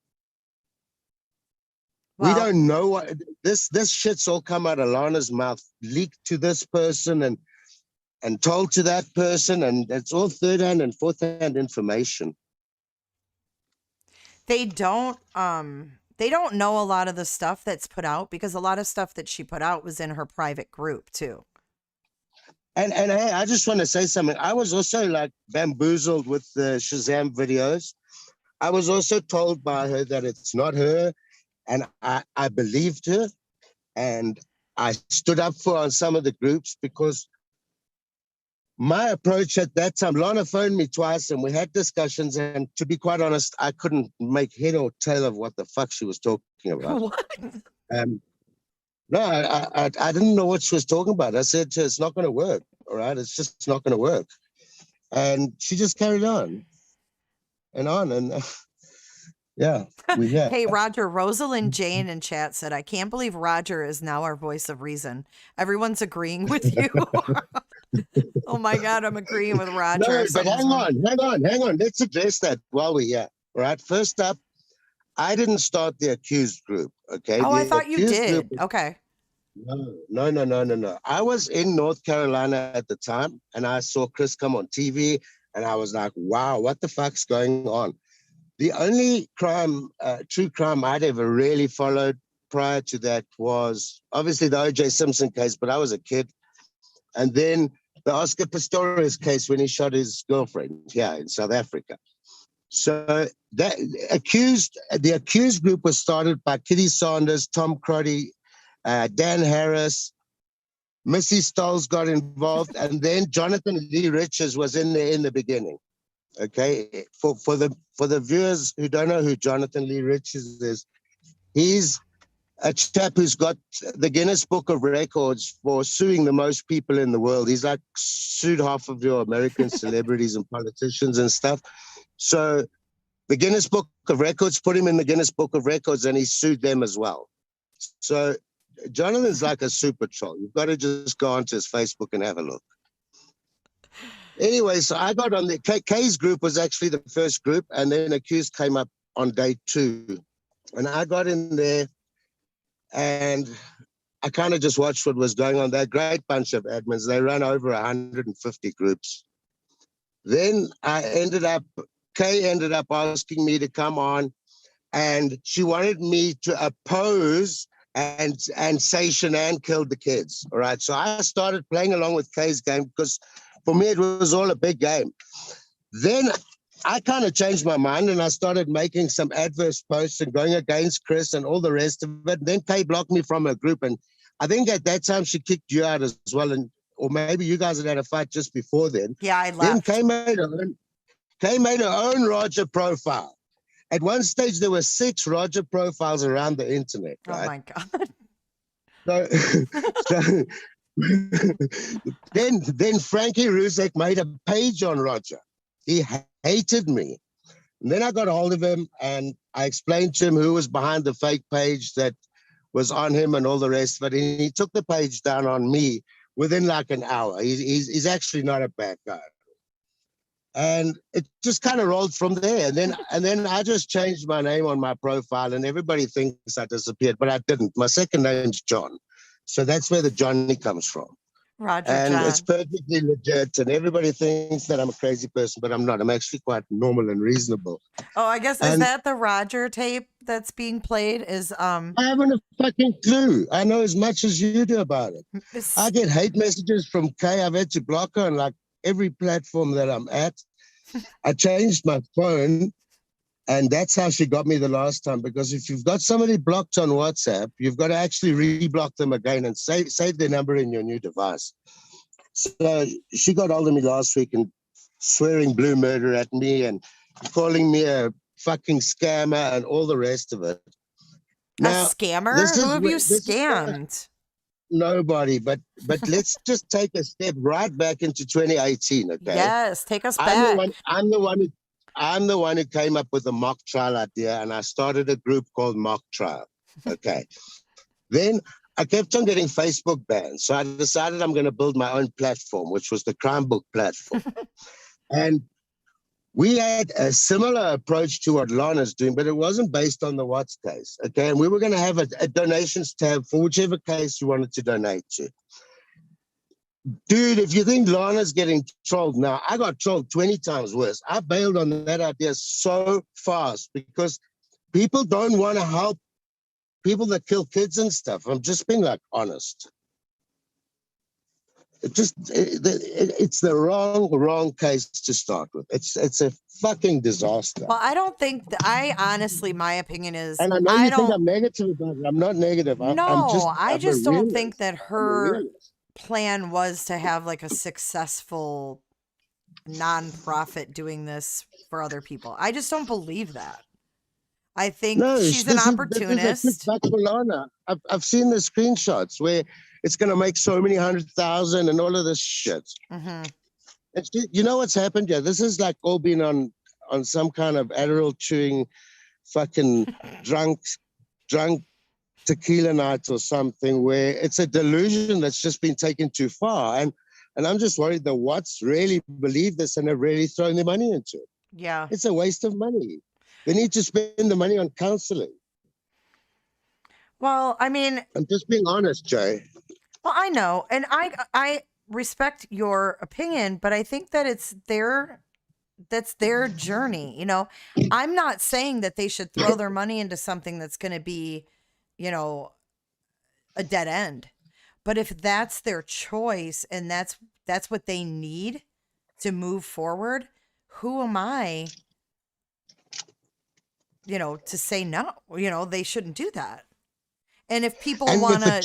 We don't know what this shit's all come out of Lana's mouth, leaked to this person and told to that person, and it's all third-hand and fourth-hand information. They don't know a lot of the stuff that's put out, because a lot of stuff that she put out was in her private group too. And hey, I just want to say something. I was also like bamboozled with the Shazam videos. I was also told by her that it's not her. And I believed her, and I stood up for her on some of the groups, because my approach at that time, Lana phoned me twice and we had discussions, and to be quite honest, I couldn't make head or tail of what the fuck she was talking about. What? No, I didn't know what she was talking about. I said to her, it's not going to work, all right? It's just not going to work. And she just carried on and on, and yeah. Hey, Roger, Rosalind Jane in chat said, I can't believe Roger is now our voice of reason. Everyone's agreeing with you. Oh my God, I'm agreeing with Roger. No, but hang on. Let's address that while we're here. All right. First up, I didn't start the accused group. Okay. Oh, I thought you did. Okay. No. I was in North Carolina at the time, and I saw Chris come on TV, and I was like, wow, what the fuck's going on? The only true crime I'd ever really followed prior to that was obviously the O.J. Simpson case, but I was a kid. And then the Oscar Pistorius case when he shot his girlfriend here in South Africa. So the accused group was started by Kitty Sanders, Tom Crotty, Dan Harris, Missy Stolz got involved, and then Jonathan Lee Richards was in there in the beginning. Okay, for the viewers who don't know who Jonathan Lee Richards is, he's a chap who's got the Guinness Book of Records for suing the most people in the world. He's like sued half of your American celebrities and politicians and stuff. So the Guinness Book of Records put him in the Guinness Book of Records, and he sued them as well. So Jonathan's like a super troll. You've got to just go onto his Facebook and have a look. Anyway, so I got on the K's group was actually the first group, and then accused came up on day 2. And I got in there, and I kind of just watched what was going on. They're a great bunch of admins. They run over 150 groups. Then I ended up Kay ended up asking me to come on, and she wanted me to oppose and say Shanann killed the kids. All right. So I started playing along with Kay's game because for me it was all a big game. Then I kind of changed my mind and I started making some adverse posts and going against Chris and all the rest of it. And then Kay blocked me from her group. And I think at that time she kicked you out as well. And or maybe you guys had a fight just before then. Yeah, I Then left. Kay made her own Roger profile. At one stage, there were 6 Roger profiles around the internet, Oh right? my God. So, so then Frankie Rusek made a page on Roger. He hated me. And then I got a hold of him and I explained to him who was behind the fake page that was on him and all the rest of it. And he took the page down on me within like an hour. He's actually not a bad guy. And it just kind of rolled from there. And then I just changed my name on my profile and everybody thinks I disappeared, but I didn't. My second name's John. So that's where the Johnny comes from. Roger And John. it's perfectly legit. And everybody thinks that I'm a crazy person, but I'm not. I'm actually quite normal and reasonable. Oh, I guess is that the Roger tape that's being played? I haven't a fucking clue. I know as much as you do about it. I get hate messages from Kay. I've had to block her on like every platform that I'm at. I changed my phone, and that's how she got me the last time. Because if you've got somebody blocked on WhatsApp, you've got to actually re-block them again and save their number in your new device. So she got hold of me last week and swearing blue murder at me and calling me a fucking scammer and all the rest of it. Now, a scammer? Who have you scammed? Nobody, but let's just take a step right back into 2018. Okay. Yes, take us back. I'm the one who came up with the mock trial idea, and I started a group called Mock Trial. Okay. Then I kept on getting Facebook bans, so I decided I'm going to build my own platform, which was the Crime Book platform. And we had a similar approach to what Lana's doing, but it wasn't based on the Watts case. Okay. And we were going to have a donations tab for whichever case you wanted to donate to. Dude, if you think Lana's getting trolled now, I got trolled 20 times worse. I bailed on that idea so fast because people don't want to help people that kill kids and stuff. I'm just being like honest. It's the wrong case to start with. It's a fucking disaster. Well, I don't think I honestly, my opinion is, and I know you think I'm negative about it. I'm not negative. I just don't think that her plan was to have like a successful nonprofit doing this for other people. I just don't believe that. I think she's an opportunist. I've seen the screenshots where it's going to make so many 100,000 and all of this shit. Mm-hmm. And you know what's happened? Yeah, this is like all been on some kind of Adderall chewing, fucking drunk tequila night or something, where it's a delusion that's just been taken too far. And I'm just worried that Watts really believe this and have really thrown their money into it. Yeah, it's a waste of money. They need to spend the money on counseling. Well, I mean, I'm just being honest, Jay. Well, I know, and I respect your opinion, but I think that that's their journey. You know, I'm not saying that they should throw their money into something that's going to be, a dead end. But if that's their choice and that's what they need to move forward, who am I? To say no, they shouldn't do that. And if people want to, if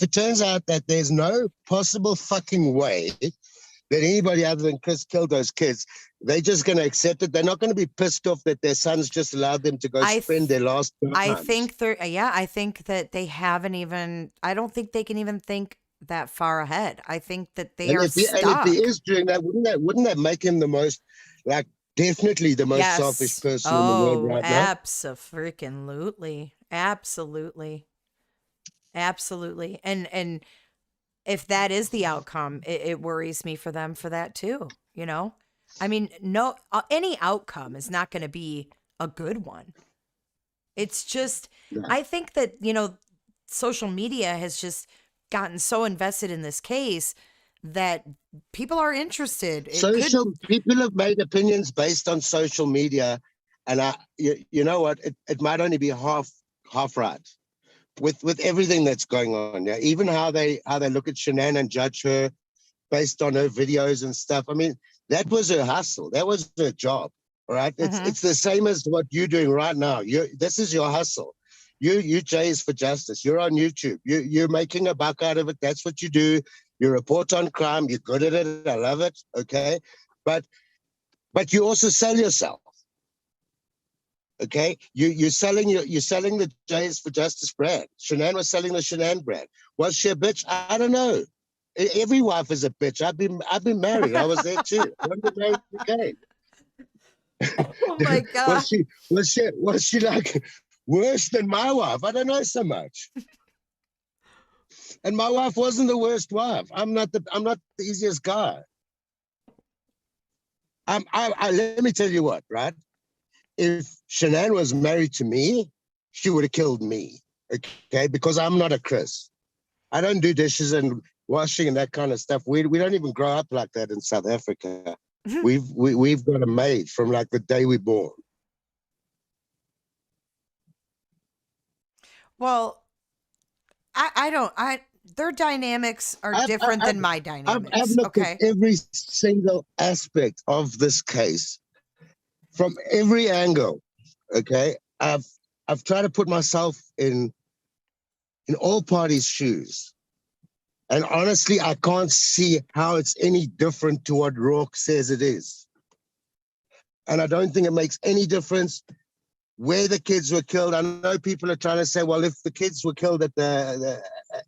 it turns out that there's no possible fucking way that anybody other than Chris killed those kids, they're just going to accept it. They're not going to be pissed off that their sons just allowed them to go spend their last. I think I think that they haven't even. I don't think they can even think that far ahead. I think that they are stuck. And if he is doing that, wouldn't that make him the most definitely the most selfish person in the world right now? Absolutely. And if that is the outcome, it worries me for them for that too. I mean, no, any outcome is not going to be a good one. It's just, I think that, social media has just gotten so invested in this case that people are interested. It could. Social people have made opinions based on social media, and you know what? It might only be half right with everything that's going on. Yeah, even how they look at Shanann and judge her based on her videos and stuff. I mean, that was her hustle. That was her job. All right. It's the same as what you're doing right now. This is your hustle. You Jays for Justice. You're on YouTube. You're making a buck out of it. That's what you do. You report on crime. You're good at it. I love it. Okay. But you also sell yourself. Okay. You're selling the Jays for Justice brand. Shanann was selling the Shanann brand. Was she a bitch? I don't know. Every wife is a bitch. I've been married. I was there too. I wasn't married again. Oh my God. Was she like worse than my wife? I don't know so much. And my wife wasn't the worst wife. I'm not the easiest guy. Let me tell you what, right? If Shanann was married to me, she would have killed me. Okay, because I'm not a Chris. I don't do dishes and washing and that kind of stuff. We don't even grow up like that in South Africa. We've got a maid from like the day we're born. Well, their dynamics are different than my dynamics. I've looked at every single aspect of this case from every angle. Okay, I've tried to put myself in all parties' shoes. And honestly, I can't see how it's any different to what Rourke says it is. And I don't think it makes any difference where the kids were killed. I know people are trying to say, well, if the kids were killed at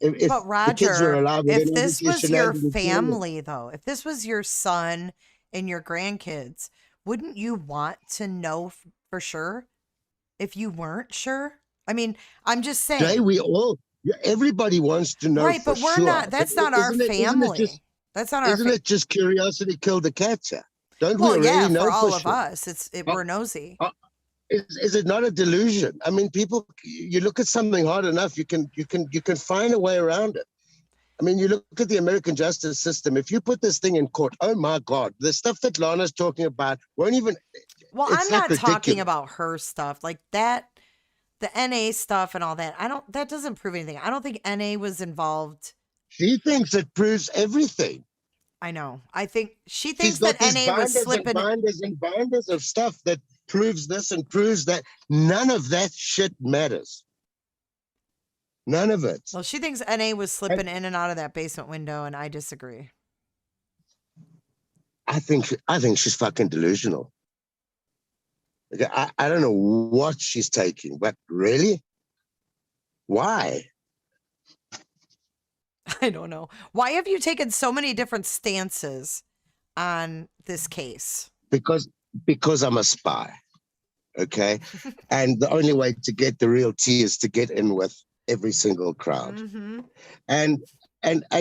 if but Roger, the kids were alive, if this was your family, though, if this was your son and your grandkids, wouldn't you want to know for sure if you weren't sure? I mean, I'm just saying. Jay, everybody wants to know, right? But we're sure. not. That's not our family. That's not our. Isn't it just curiosity killed the cat? Don't we already know for all for of sure? us? We're nosy. Is it not a delusion? I mean, people. You look at something hard enough, you can find a way around it. I mean, you look at the American justice system. If you put this thing in court, oh my God, the stuff that Lana's talking about won't even. Well, I'm not talking about her stuff like that. The NA stuff and all that. That doesn't prove anything. I don't think NA was involved. She thinks it proves everything. I know. I think she thinks that NA was slipping. Binders and binders of stuff that proves this and proves that. None of that shit matters. None of it. Well, she thinks NA was slipping in and out of that basement window, and I disagree. I think she's fucking delusional. I don't know what she's taking, but really? Why? I don't know. Why have you taken so many different stances on this case? Because I'm a spy, okay? And the only way to get the real tea is to get in with every single crowd. Mm-hmm. And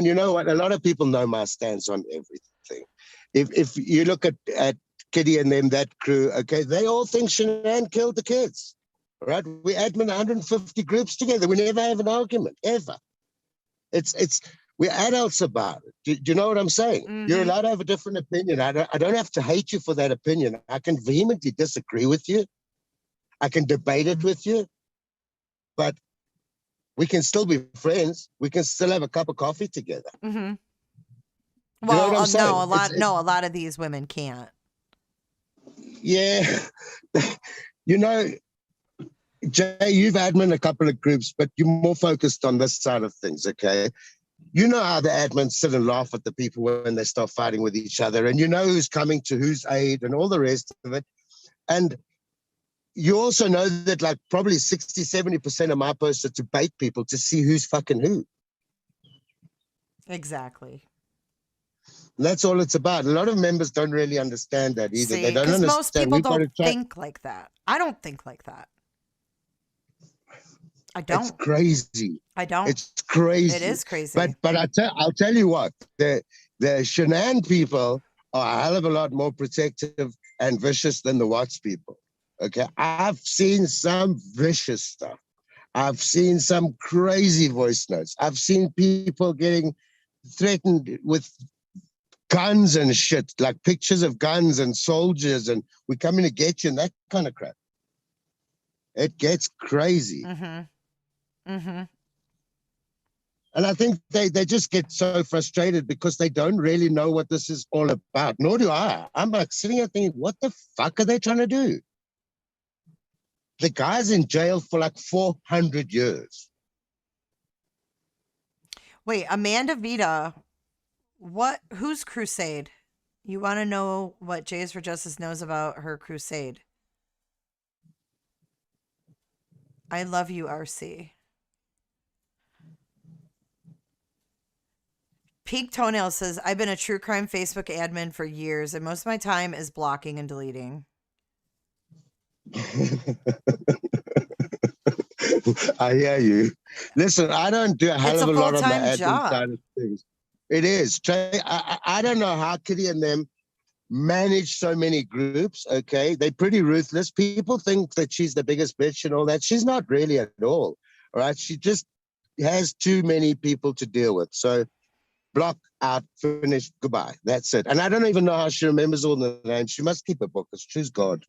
you know what? A lot of people know my stance on everything. If you look at Kitty and them, that crew, okay, they all think Shanann killed the kids, right? We admin 150 groups together. We never have an argument, ever. We're adults about it. Do you know what I'm saying? Mm-hmm. You're allowed to have a different opinion. I don't have to hate you for that opinion. I can vehemently disagree with you. I can debate it with you, but we can still be friends. We can still have a cup of coffee together. Mm-hmm. Well, no, a lot of these women can't. Yeah. You know, Jay, you've admin a couple of groups, but you're more focused on this side of things, okay? You know how the admins sit and laugh at the people when they start fighting with each other, and you know who's coming to whose aid and all the rest of it. And you also know that like probably 60-70% of my posts are to bait people to see who's fucking who. Exactly. And that's all it's about. A lot of members don't really understand that either. See, they don't understand. Most people don't think like that. I don't think like that. I don't. It's crazy. I don't. It's crazy. It is crazy. But I'll tell you what, the Shanann people are a hell of a lot more protective and vicious than the Watts people. Okay, I've seen some vicious stuff. I've seen some crazy voice notes. I've seen people getting threatened with guns and shit, like pictures of guns and soldiers, and we're coming to get you and that kind of crap. It gets crazy. Mm-hmm. Mm-hmm. And I think they just get so frustrated because they don't really know what this is all about. Nor do I. I'm like sitting here thinking, what the fuck are they trying to do? The guy's in jail for like 400 years. Wait, Amanda Vita, whose crusade? You want to know what Jays for Justice knows about her crusade? I love you, RC. Peak Toenail says, I've been a true crime Facebook admin for years, and most of my time is blocking and deleting. I hear you. Listen, I don't do a hell It's of a a lot on the full-time admin job. side of things. It is. I don't know how Kitty and them manage so many groups, okay? They're pretty ruthless. People think that she's the biggest bitch and all that. She's not really at all right? She just has too many people to deal with. So block out, finish, goodbye. That's it. And I don't even know how she remembers all the names. She must keep a book because she's God.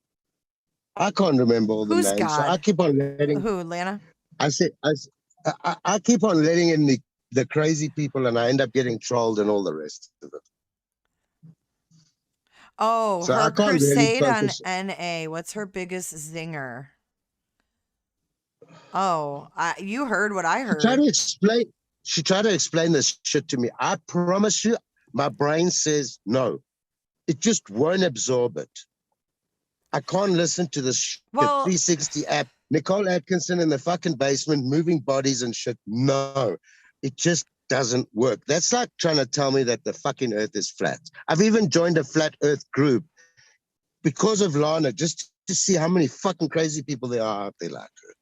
I can't remember all the Who's names. God? So I keep on letting... Who, Lana? I keep on letting in the crazy people and I end up getting trolled and all the rest of it. Oh, So her I can't really crusade on focus. NA. What's her biggest zinger? Oh, you heard what I heard. She tried to explain this shit to me. I promise you, my brain says no. It just won't absorb it. I can't listen to this shit. 360 app, Nicole Atkinson in the fucking basement, moving bodies and shit. No, it just doesn't work. That's like trying to tell me that the fucking earth is flat. I've even joined a flat earth group because of Lana, just to see how many fucking crazy people there are out there like her.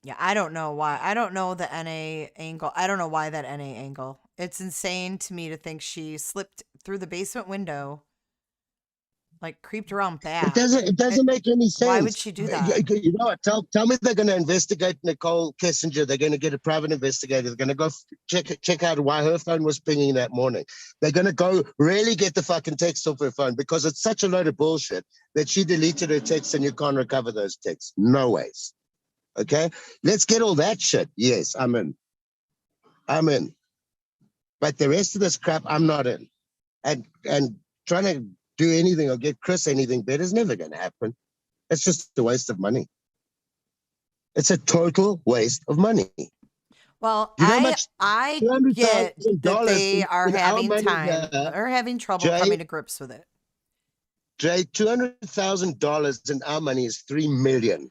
Yeah, I don't know why. I don't know the NA angle. I don't know why that NA angle. It's insane to me to think she slipped through the basement window, like creeped around back. It doesn't make any sense. Why would she do that? You know what? Tell me they're going to investigate Nicole Kessinger. They're going to get a private investigator. They're going to go check out why her phone was pinging that morning. They're going to go really get the fucking text off her phone because it's such a load of bullshit that she deleted her texts and you can't recover those texts. No ways. Okay? Let's get all that shit. Yes, I'm in. But the rest of this crap, I'm not in. And trying to do anything or get Chris anything better is never going to happen. It's just a waste of money. It's a total waste of money. Well, I get that they are having time or having trouble coming to grips with it. Jay, $200,000 in our money is $3 million.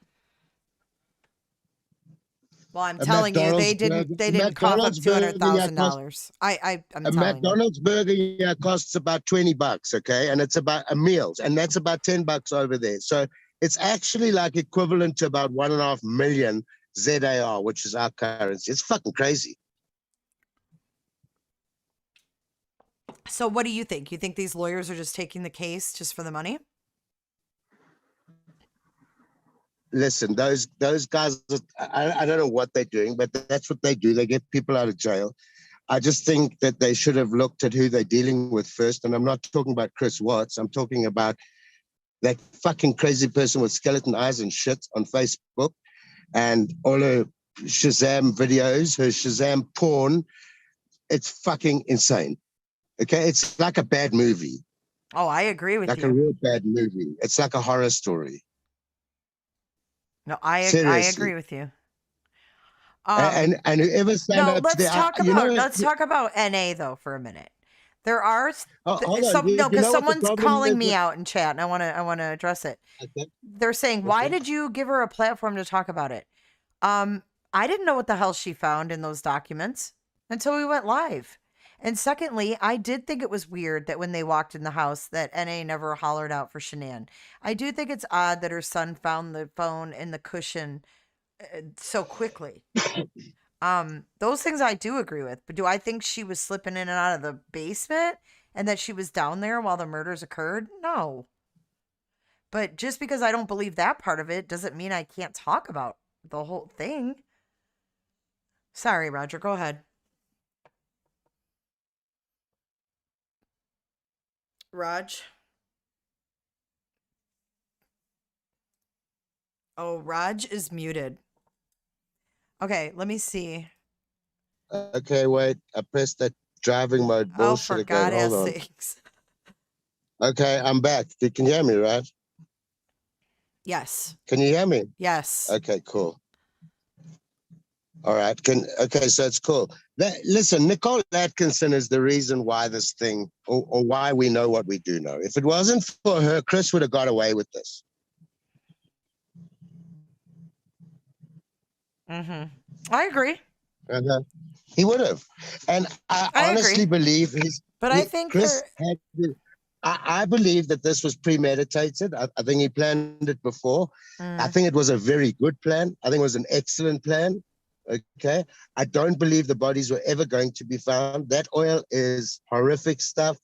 Well, I'm telling you, they didn't cough up $200,000. I'm telling you. McDonald's burger costs about $20, okay, and it's about a meal, and that's about $10 over there. So it's actually like equivalent to about 1.5 million ZAR, which is our currency. It's fucking crazy. So what do you think? You think these lawyers are just taking the case just for the money? Listen, those guys, I don't know what they're doing, but that's what they do. They get people out of jail. I just think that they should have looked at who they're dealing with first. And I'm not talking about Chris Watts. I'm talking about that fucking crazy person with skeleton eyes and shit on Facebook and all her Shazam videos, her Shazam porn. It's fucking insane. Okay? It's like a bad movie. Oh, I agree with you. Like a real bad movie. It's like a horror story. No, I agree with you. And whoever signed up let's talk about NA though for a minute. There are someone's calling me out in chat, and I want to address it. Okay. They're saying, "Why did you give her a platform to talk about it?" I didn't know what the hell she found in those documents until we went live. And secondly, I did think it was weird that when they walked in the house that NA never hollered out for Shanann. I do think it's odd that her son found the phone in the cushion so quickly. Those things I do agree with. But do I think she was slipping in and out of the basement and that she was down there while the murders occurred? No. But just because I don't believe that part of it doesn't mean I can't talk about the whole thing. Sorry, Roger. Go ahead. Raj? Oh, Raj is muted. Okay, let me see. Okay, wait. I pressed that driving mode Oh, for bullshit again. God Hold ass on. sakes. Okay, I'm back. You can hear me, right? Yes. Can you hear me? Yes. Okay, cool. All right. Okay, so it's cool. Listen, Nicole Atkinson is the reason why this thing, or why we know what we do know. If it wasn't for her, Chris would have got away with this. Mm-hmm. I agree. Uh-huh. He would have, and I honestly agree. believe But I think Chris had. I believe that this was premeditated. I think he planned it before. I think it was a very good plan. I think it was an excellent plan. Okay. I don't believe the bodies were ever going to be found. That oil is horrific stuff.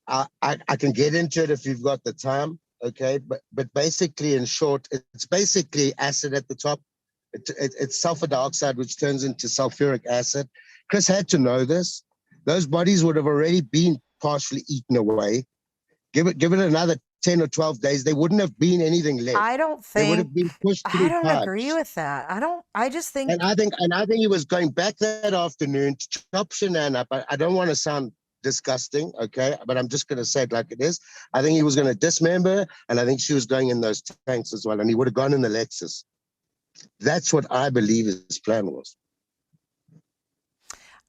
I can get into it if you've got the time. Okay. But basically, in short, it's basically acid at the top. It's sulfur dioxide, which turns into sulfuric acid. Chris had to know this. Those bodies would have already been partially eaten away. Give it another 10 or 12 days, there wouldn't have been anything left. I don't They would think have been pushed I through don't agree pipes. with that. I just think And I think he was going back that afternoon to chop Shanann up. I don't want to sound disgusting, okay, but I'm just going to say it like it is. I think he was going to dismember, and I think she was going in those tanks as well, and he would have gone in the Lexus. That's what I believe his plan was.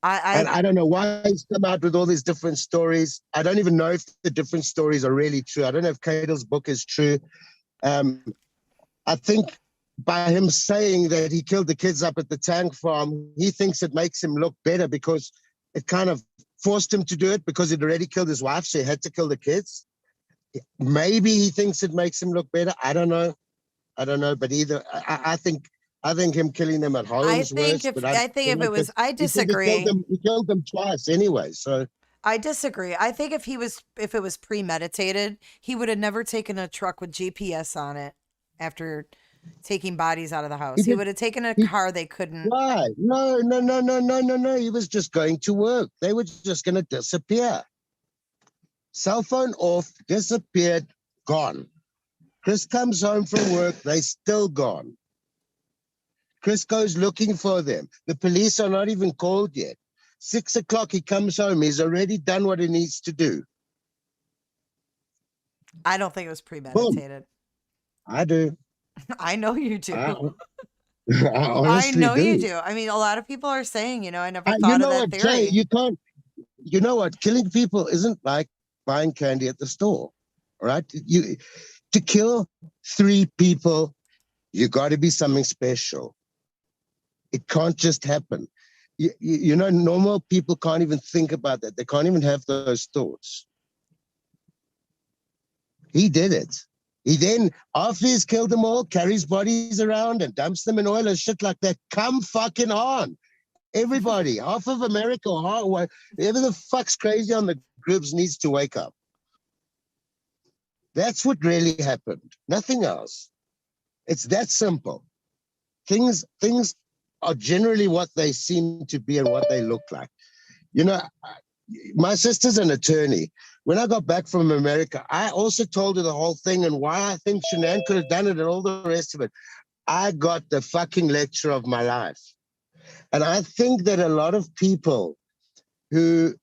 And I don't know why he's come out with all these different stories. I don't even know if the different stories are really true. I don't know if Cadle's book is true. I think by him saying that he killed the kids up at the tank farm, he thinks it makes him look better because it kind of forced him to do it because he'd already killed his wife, so he had to kill the kids. Maybe he thinks it makes him look better. I don't know. But either I think him killing them at home is worse. But I think if it was, I disagree. He killed them twice anyway. So I disagree. I think if it was premeditated, he would have never taken a truck with GPS on it after taking bodies out of the house. He would have taken a car they couldn't. Why? No. He was just going to work. They were just going to disappear. Cell phone off, disappeared, gone. Chris comes home from work, they still gone. Chris goes looking for them. The police are not even called yet. 6 o'clock, he comes home. He's already done what he needs to do. I don't think it was premeditated. Boom. I do. I know you do. I honestly know you do. I mean, a lot of people are saying, I never thought of that theory. Jay, you can't. You know what? Killing people isn't like buying candy at the store, right? To kill 3 people, you got to be something special. It can't just happen. Normal people can't even think about that. They can't even have those thoughts. He did it. He then, after he's killed them all, carries bodies around and dumps them in oil and shit like that. Come fucking on. Everybody, half of America, whoever the fuck's crazy on the groups needs to wake up. That's what really happened. Nothing else. It's that simple. Things are generally what they seem to be and what they look like. My sister's an attorney. When I got back from America, I also told her the whole thing and why I think Shanann could have done it and all the rest of it. I got the fucking lecture of my life. And I think that a lot of people who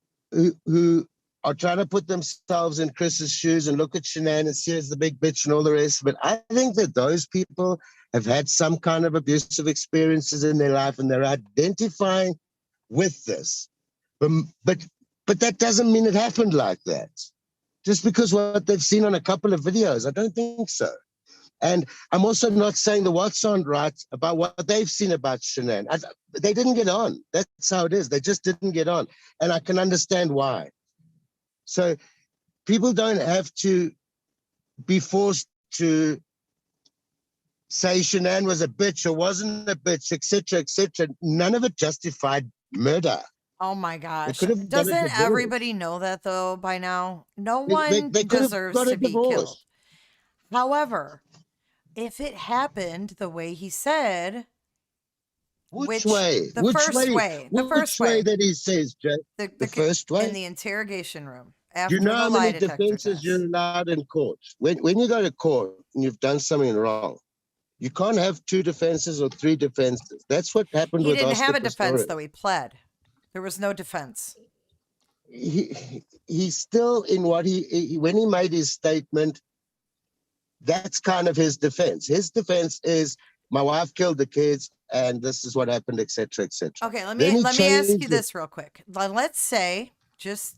are trying to put themselves in Chris's shoes and look at Shanann and see her as the big bitch and all the rest of it, I think that those people have had some kind of abusive experiences in their life and they're identifying with this. But that doesn't mean it happened like that. Just because what they've seen on a couple of videos, I don't think so. And I'm also not saying the Watts aren't right about what they've seen about Shanann. They didn't get on. That's how it is. They just didn't get on. And I can understand why. So people don't have to be forced to say Shanann was a bitch or wasn't a bitch, etc., etc. None of it justified murder. Oh my gosh. Doesn't everybody know that though by now? No one deserves to be killed. However, if it happened the way he said, which way? The first way that he says, Jay. The first way? In the interrogation room. Do you after know the how lie many detector defenses you're test. allowed in court? When you go to court and you've done something wrong, you can't have 2 defenses or 3 defenses. That's what happened He with didn't Oscar have a defense, Pistorius. though. He pled. There was no defense. He's still in what when he made his statement, that's kind of his defense. His defense is, my wife killed the kids and this is what happened, etc., etc. Okay, let Then me he let me ask you changed it. this real quick. Let's say, just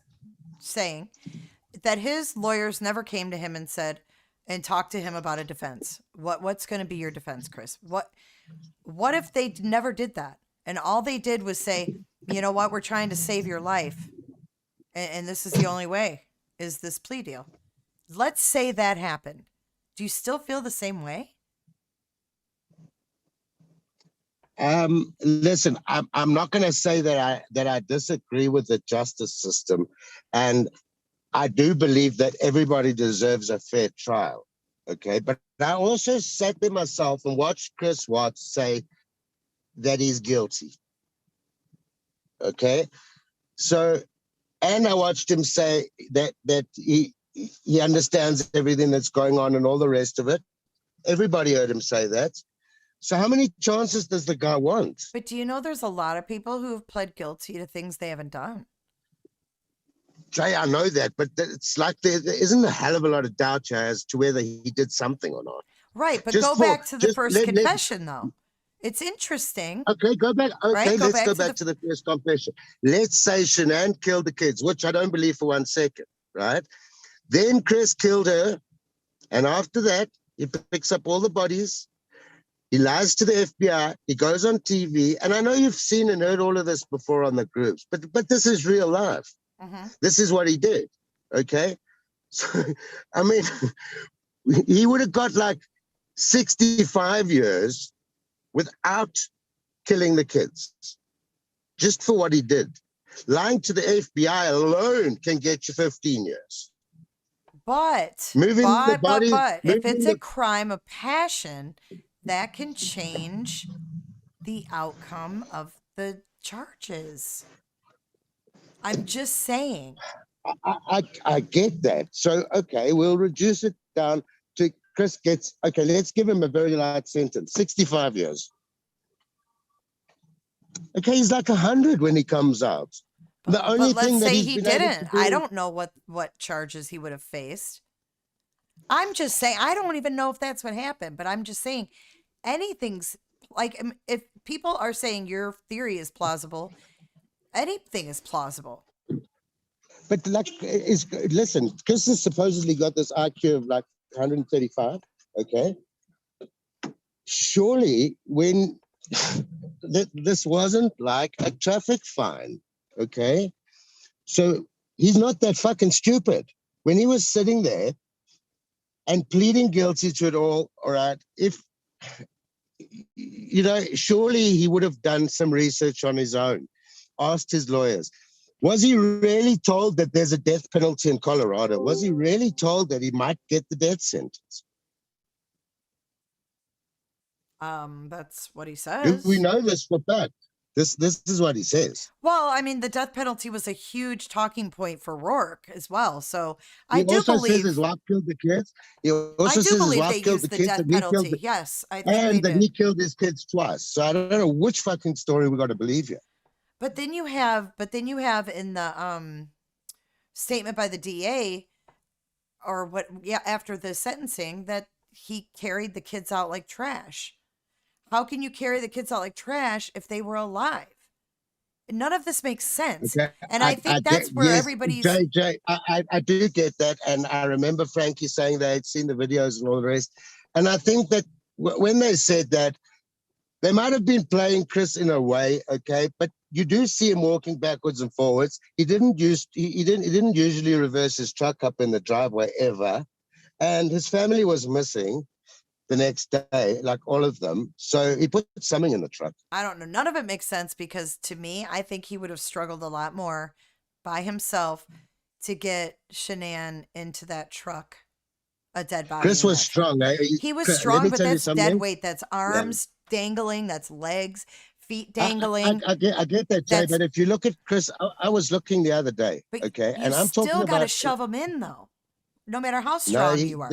saying, that his lawyers never came to him and said and talked to him about a defense. What's going to be your defense, Chris? What if they never did that and all they did was say, you know what, we're trying to save your life, and this is the only way, is this plea deal. Let's say that happened. Do you still feel the same way? Listen, I'm not going to say that I disagree with the justice system, and I do believe that everybody deserves a fair trial. Okay, but I also sat there myself and watched Chris Watts say that he's guilty. Okay, so, and I watched him say that he understands everything that's going on and all the rest of it. Everybody heard him say that. So how many chances does the guy want? But do you know there's a lot of people who have pled guilty to things they haven't done? Jay, I know that, but it's like there isn't a hell of a lot of doubt here as to whether he did something or not. Right, but go back to the first confession, though. It's interesting. Okay, go back. Okay, right? let's go back to the first confession. Let's say Shanann killed the kids, which I don't believe for 1 second, right? Then Chris killed her, and after that, he picks up all the bodies. He lies to the FBI. He goes on TV, and I know you've seen and heard all of this before on the groups, but this is real life. Mm-hmm. This is what he did. Okay, so I mean, he would have got like 65 years without killing the kids, just for what he did. Lying to the FBI alone can get you 15 years. But if it's a crime of passion, that can change the outcome of the charges. I'm just saying. I get that. So, okay, we'll reduce it down to Chris gets, okay, let's give him a very light sentence, 65 years. Okay, he's like 100 when he comes out. The only but thing let's that say he's he been able didn't. to do, I don't know what charges he would have faced. I'm just saying, I don't even know if that's what happened, but I'm just saying anything's like, if people are saying your theory is plausible, anything is plausible. But like, listen, Chris has supposedly got this IQ of like 135. Okay, surely when this wasn't like a traffic fine. Okay, so he's not that fucking stupid. When he was sitting there and pleading guilty to it all right, if you know, surely he would have done some research on his own, asked his lawyers. Was he really told that there's a death penalty in Colorado? Was he really told that he might get the death sentence? That's what he says. Do we know this for fact? This is what he says. Well, I mean, the death penalty was a huge talking point for Rourke as well. So He also says his wife killed the kids. He also says his wife killed the kids, death penalty. Yes, I think and that he killed his kids twice. So I don't know which fucking story we got to believe here. But then you have in the statement by the DA, or what? Yeah, after the sentencing, that he carried the kids out like trash. How can you carry the kids out like trash if they were alive? None of this makes sense. Okay. And I think that's where everybody's... Jay, I do get that. And I remember Frankie saying they had seen the videos and all the rest. And I think that when they said that, they might have been playing Chris in a way, okay? But you do see him walking backwards and forwards. He didn't usually reverse his truck up in the driveway ever. And his family was missing the next day, like all of them. So he put something in the truck. I don't know. None of it makes sense, because to me, I think he would have struggled a lot more by himself to get Shanann into that truck, a dead body. Chris was strong. He was strong, but that's dead weight. That's arms dangling. That's legs, feet dangling. I get that, Jay. That's But if you look at Chris, I was looking the other day, but okay, you and I'm talking still got to about shove them in though, no matter how no, strong you are.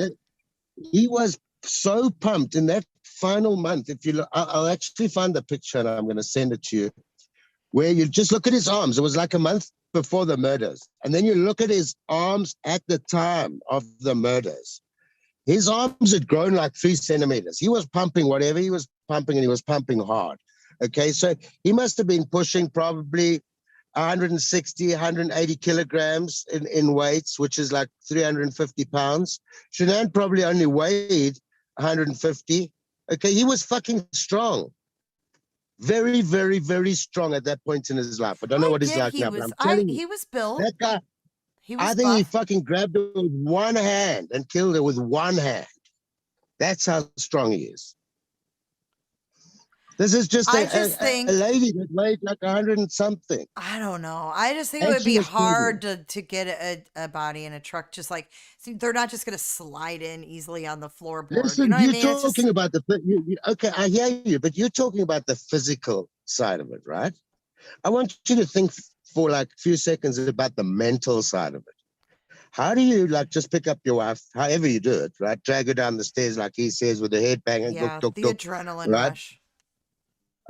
he was so pumped in that final month. If you look, I'll actually find the picture and I'm going to send it to you, where you just look at his arms. It was like a month before the murders, and then you look at his arms at the time of the murders. His arms had grown like 3 centimeters. He was pumping whatever he was pumping, and he was pumping hard. Okay, so he must have been pushing probably 160, 180 kilograms in weights, which is like 350 pounds. Shanann probably only weighed 150. Okay, he was fucking strong. Very, very, very strong at that point in his life. I don't know what he's like now, but I'm telling you, he was built. that guy, He was I think he buff. fucking grabbed her with one hand and killed her with one hand. That's how strong he is. This is just a lady that weighed like 100 and something. I don't know. I just think And it would she be was hard to get a body in a truck. Just like, see, they're not just going to slide in easily on the floorboard. Listen, you know what I you're mean? It's talking just, about okay, I hear you, but you're talking about the physical side of it, right? I want you to think for like a few seconds about the mental side of it. How do you like just pick up your wife, however you do it, right? Drag her down the stairs, like he says, with the head banging, yeah, duk, the duk, adrenaline right? rush.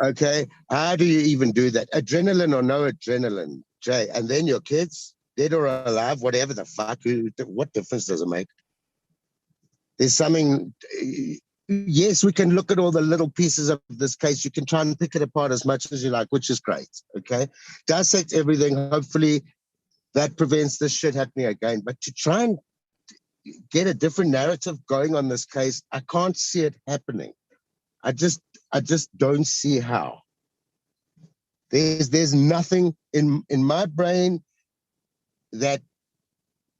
Okay, how do you even do that? Adrenaline or no adrenaline, Jay? And then your kids, dead or alive, whatever the fuck, what difference does it make? There's something, yes, we can look at all the little pieces of this case. You can try and pick it apart as much as you like, which is great, okay? Dissect everything. Hopefully that prevents this shit happening again. But to try and get a different narrative going on this case, I can't see it happening. I just don't see how. There's nothing in my brain that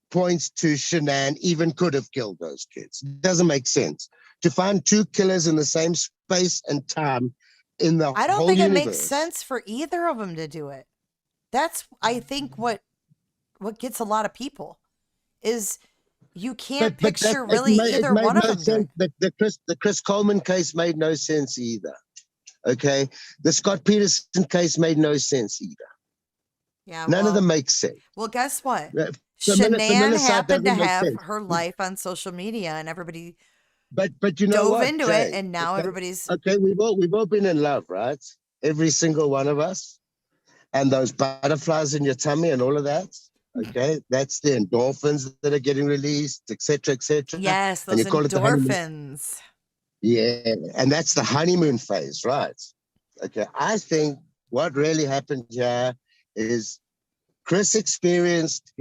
points to Shanann even could have killed those kids. It doesn't make sense. To find 2 killers in the same space and time in the I don't whole think universe. it makes sense for either of them to do it. That's, I think, what gets a lot of people is you can't picture really either one of them doing it. The Chris Coleman case made no sense either. Okay, the Scott Peterson case made no sense either. Yeah, None of them make sense. Well, guess what? Shanann happened to have her life on social media, and everybody but you know dove what, into Jay, it, and now everybody's okay. We've all been in love, right? Every single one of us, and those butterflies in your tummy and all of that. Okay, that's the endorphins that are getting released, etc., etc. yes, those and you call endorphins. Yeah, and that's the honeymoon phase, right? Okay, I think what really happened here is Chris experienced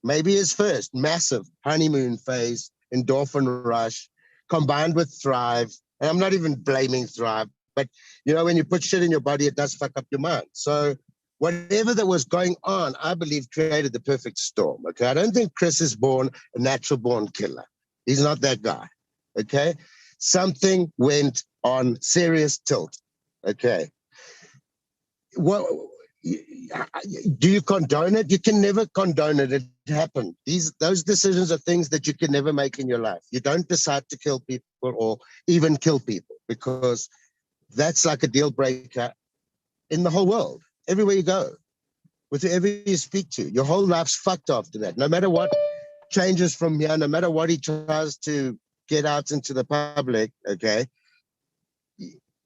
maybe his first massive honeymoon phase, endorphin rush, combined with Thrive. And I'm not even blaming Thrive, but you know, when you put shit in your body, it does fuck up your mind. So whatever that was going on, I believe created the perfect storm. Okay, I don't think Chris is born a natural born killer. He's not that guy. Okay, something went on serious tilt. Okay, what? Do you condone it? You can never condone it. It happened. Those decisions are things that you can never make in your life. You don't decide to kill people or even kill people, because that's like a deal breaker in the whole world. Everywhere you go, with whoever you speak to, your whole life's fucked after that. No matter what changes from here, no matter what he tries to get out into the public, okay,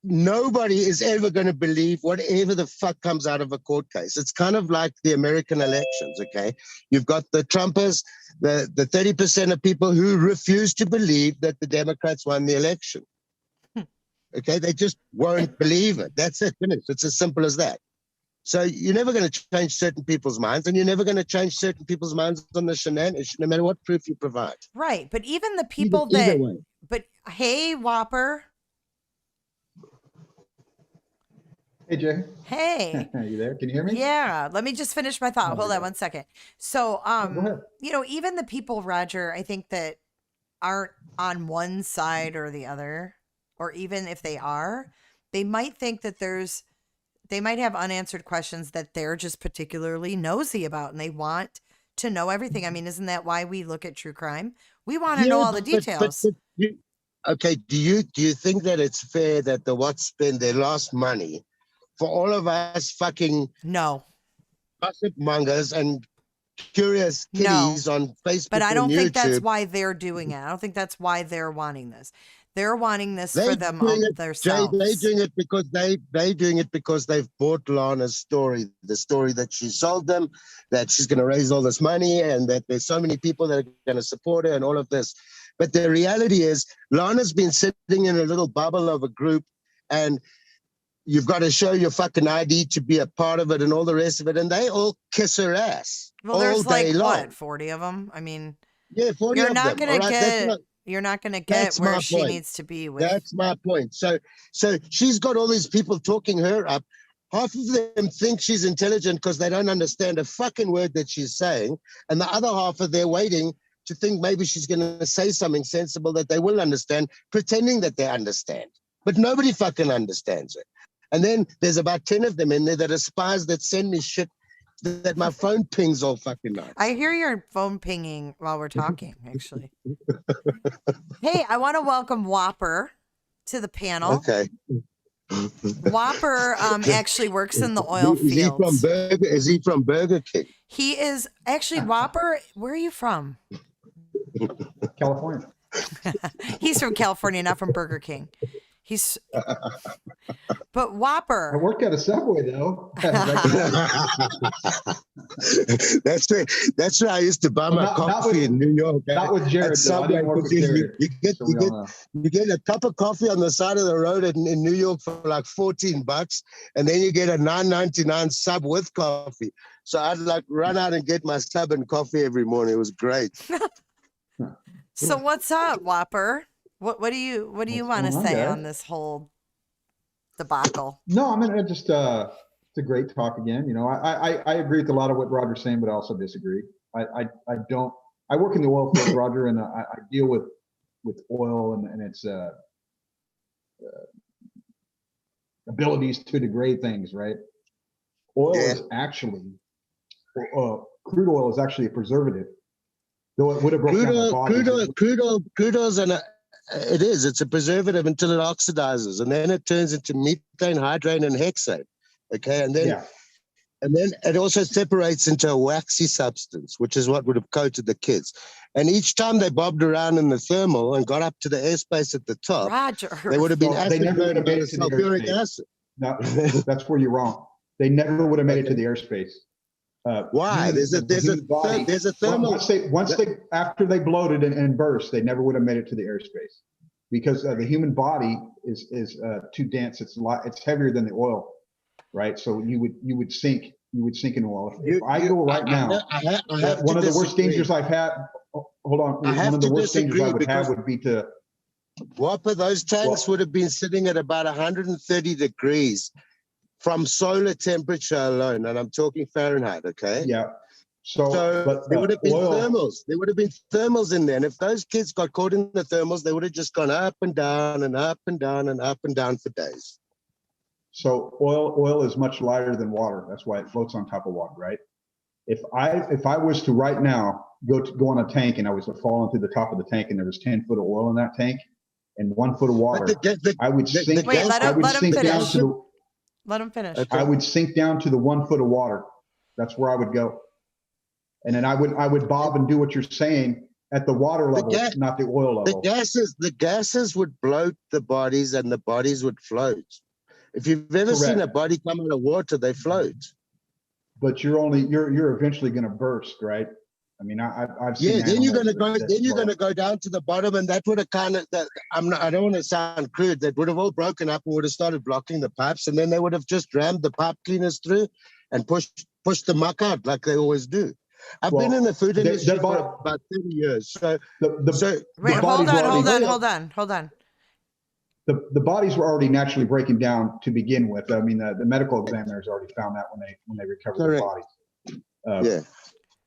nobody is ever going to believe whatever the fuck comes out of a court case. It's kind of like the American elections, okay? You've got the Trumpers, the 30% of people who refuse to believe that the Democrats won the election. Okay, they just won't believe it. That's it, finished. It's as simple as that. So you're never going to change certain people's minds, and you're never going to change certain people's minds on the Shanann issue, no matter what proof you provide. Right, but even the people either way. But hey, Whopper. Hey, Jay. Hey. Are you there? Can you hear me? Yeah. Let me just finish my thought. Hold on 1 second. So, go ahead. you know, even the people, Roger, I think that aren't on one side or the other, or even if they are, they might think that they might have unanswered questions that they're just particularly nosy about, and they want to know everything. I mean, isn't that why we look at true crime? We want to know all the details. Okay, do you think that it's fair that the Watts spend their last money for all of us fucking No. gossip mongers and curious kitties on Facebook But I and don't think that's YouTube? why they're doing it. I don't think that's why they're wanting this. They're wanting this They for them doing it, Jay. themselves. They doing it because they doing it because they've bought Lana's story, the story that she sold them, that she's going to raise all this money, and that there's so many people that are going to support her, and all of this. But the reality is, Lana's been sitting in a little bubble of a group, and you've got to show your fucking ID to be a part of it, and all the rest of it, and they all kiss her ass Well, all there's day like long. what, 40 of them? I mean, Yeah, 40 you're of not them. gonna All right, get you're not gonna get that's where my she point. needs to be with. That's my point. So she's got all these people talking her up. Half of them think she's intelligent because they don't understand a fucking word that she's saying, and the other half are there waiting to think maybe she's going to say something sensible that they will understand, pretending that they understand. But nobody fucking understands it. And then there's about 10 of them in there that are spies that send me shit that my phone pings all fucking nights. I hear your phone pinging while we're talking, actually. Hey, I want to welcome Whopper to the panel. Okay. Whopper actually works in the oil Is he from fields. Burger? Is he from Burger King? He is actually Whopper. Where are you from? California. He's from California, not from Burger King. He's, but I Whopper. worked at a Subway though. That's where I used to buy my not coffee with- in New York. Not with Jared though. I didn't work with Jared. You get a cup of coffee on the side of the road in New York for like $14, and then you get a $9.99 sub with coffee. So I'd like run out and get my sub and coffee every morning. It was great. So what's up, Whopper? What do you want to going on, say guys? on this whole debacle? No, I mean, it's just it's a great talk again. You know, I agree with a lot of what Roger's saying, but I also disagree. I don't. I work in the oil field, Roger, and I deal with oil and its abilities to degrade things. Right? Oil is actually crude oil is actually a preservative. Though it would have broken down the bodies. Crude oil's it is. It's a preservative until it oxidizes, and then it turns into methane, hydrate, and hexane. Okay, and then it also separates into a waxy substance, which is what would have coated the kids. And each time they bobbed around in the thermal and got up to the airspace at the top, Roger, they would have been They never would have made it to the sulfuric airspace. acid. No, that's where you're wrong. They never would have made it to the airspace. Why? There's a thermal. Once they after they bloated and burst, they never would have made it to the airspace because the human body is too dense. It's heavier than the oil, right? So you would sink in oil. If I go right now, one of the worst dangers I've had. Hold on, one of the worst dangers I would have would be to. Whopper, those tanks would have been sitting at about 130 degrees. From solar temperature alone, and I'm talking Fahrenheit, okay? Yeah. So but, there would have been oil, thermals. There would have been thermals in there. And if those kids got caught in the thermals, they would have just gone up and down and up and down and up and down for days. So oil is much lighter than water. That's why it floats on top of water, right? If I was to right now go on a tank and I was to fall into the top of the tank and there was 10 foot of oil in that tank and 1 foot of water, I would sink. Wait, let him down finish. to the. Let him finish. I would sink down to the 1 foot of water. That's where I would go. And then I would bob and do what you're saying at the water level, not the oil level. The gases would bloat the bodies and the bodies would float. If you've ever seen a body come out of water, they float. But you're eventually going to burst, right? I mean, I've seen. Yeah, then you're gonna go down to the bottom, and that would have kind of. I don't want to sound crude. That would have all broken up and would have started blocking the pipes, and then they would have just rammed the pipe cleaners through, and pushed the muck out like they always do. I've been in the food industry for about 30 years. So wait, hold on. The bodies were already naturally breaking down to begin with. I mean, the medical examiners already found that when they recovered the bodies.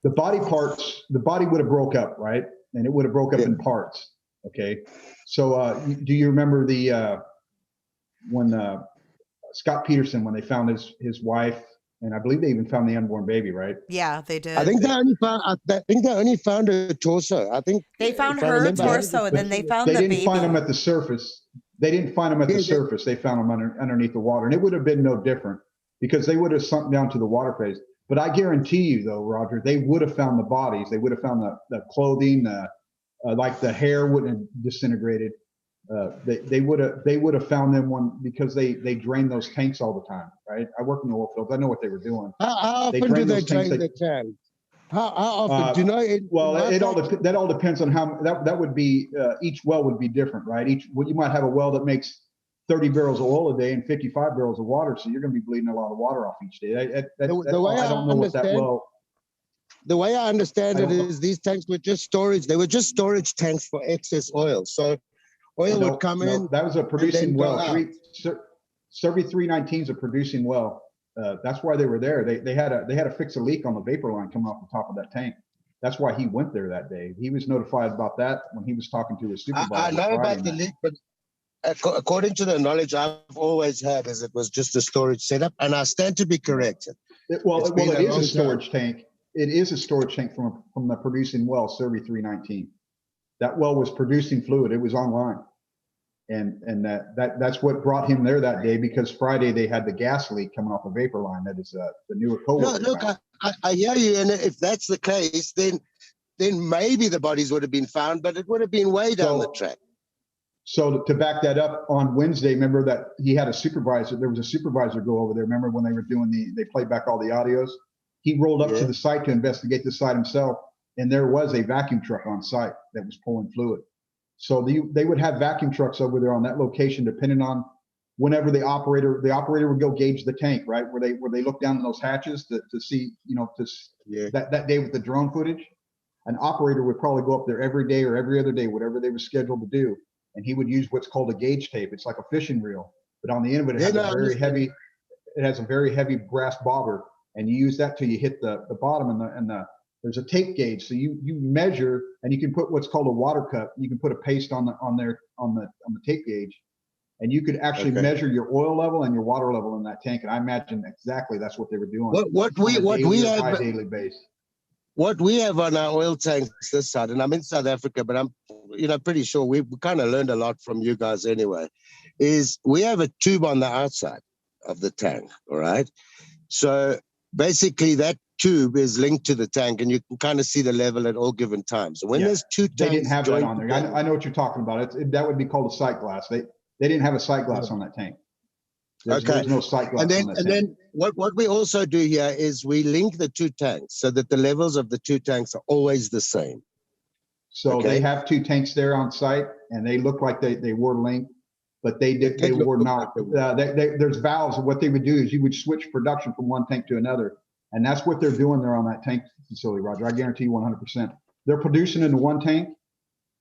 The body parts, the body would have broke up, right? And it would have broke up in parts. Okay. So do you remember when Scott Peterson, when they found his wife And I believe they even found the unborn baby, right? Yeah, they did. I think they only found. I think they only found her torso. I think they found if I her remember, torso, and then they found They the didn't baby. find them at the surface. They didn't find them at the surface. They found them underneath the water. And it would have been no different because they would have sunk down to the water phase. But I guarantee you, though, Roger, they would have found the bodies. They would have found the clothing, like the hair wouldn't have disintegrated. They would have found them because they drain those tanks all the time, right? I work in the oil fields. I know what they were doing. How often do they drain the tank? How often? Do you know? That all depends on how that would be. Each well would be different, right? You might have a well that makes 30 barrels of oil a day and 55 barrels of water, so you're going to be bleeding a lot of water off each day. I don't know what that well. The way I understand it is these tanks were just storage. They were just storage tanks for excess oil. So oil would come in. That was a producing well. Survey 319 is a producing well. That's why they were there. They had to fix a leak on the vapor line coming off the top of that tank. That's why he went there that day. He was notified about that when he was talking to his supervisor. I know about the leak, but according to the knowledge I've always had, is it was just a storage setup, and I stand to be corrected. It is a storage tank. It is a storage tank from the producing well, Survey 319. That well was producing fluid. It was online. And that's what brought him there that day, because Friday they had the gas leak coming off a vapor line. That is the newer co-worker. No, look, I hear you, and if that's the case, then maybe the bodies would have been found, but it would have been way down the track. So to back that up, on Wednesday, remember that he had a supervisor. There was a supervisor go over there. Remember when they were they played back all the audios? He rolled up to the site to investigate the site himself, and there was a vacuum truck on site that was pulling fluid. So they would have vacuum trucks over there on that location, depending on whenever the operator would go gauge the tank, right? Where they look down in those hatches to see, that day with the drone footage. An operator would probably go up there every day or every other day, whatever they were scheduled to do. And he would use what's called a gauge tape. It's like a fishing reel, but on the end of it, it has a very heavy brass bobber, and you use that till you hit the bottom, and there's a tape gauge. So you measure, and you can put what's called a water cup. You can put a paste on the tape gauge, and you could actually measure your oil level and your water level in that tank. And I imagine exactly that's what they were doing. What we have daily base. What we have on our oil tanks this side, and I'm in South Africa, but I'm pretty sure we kind of learned a lot from you guys anyway, is we have a tube on the outside of the tank, all right? So basically that tube is linked to the tank, and you can kind of see the level at all given times. So when there's two tanks, they didn't have that on there. I know what you're talking about. That would be called a sight glass. They didn't have a sight glass on that tank. There's no sight glass on that tank. Then what we also do here is we link the two tanks so that the levels of the two tanks are always the same. So they have two tanks there on site, and they look like they were linked, but they were not. There's valves. What they would do is you would switch production from one tank to another, and that's what they're doing there on that tank facility, Roger. I guarantee you 100%. They're producing in one tank,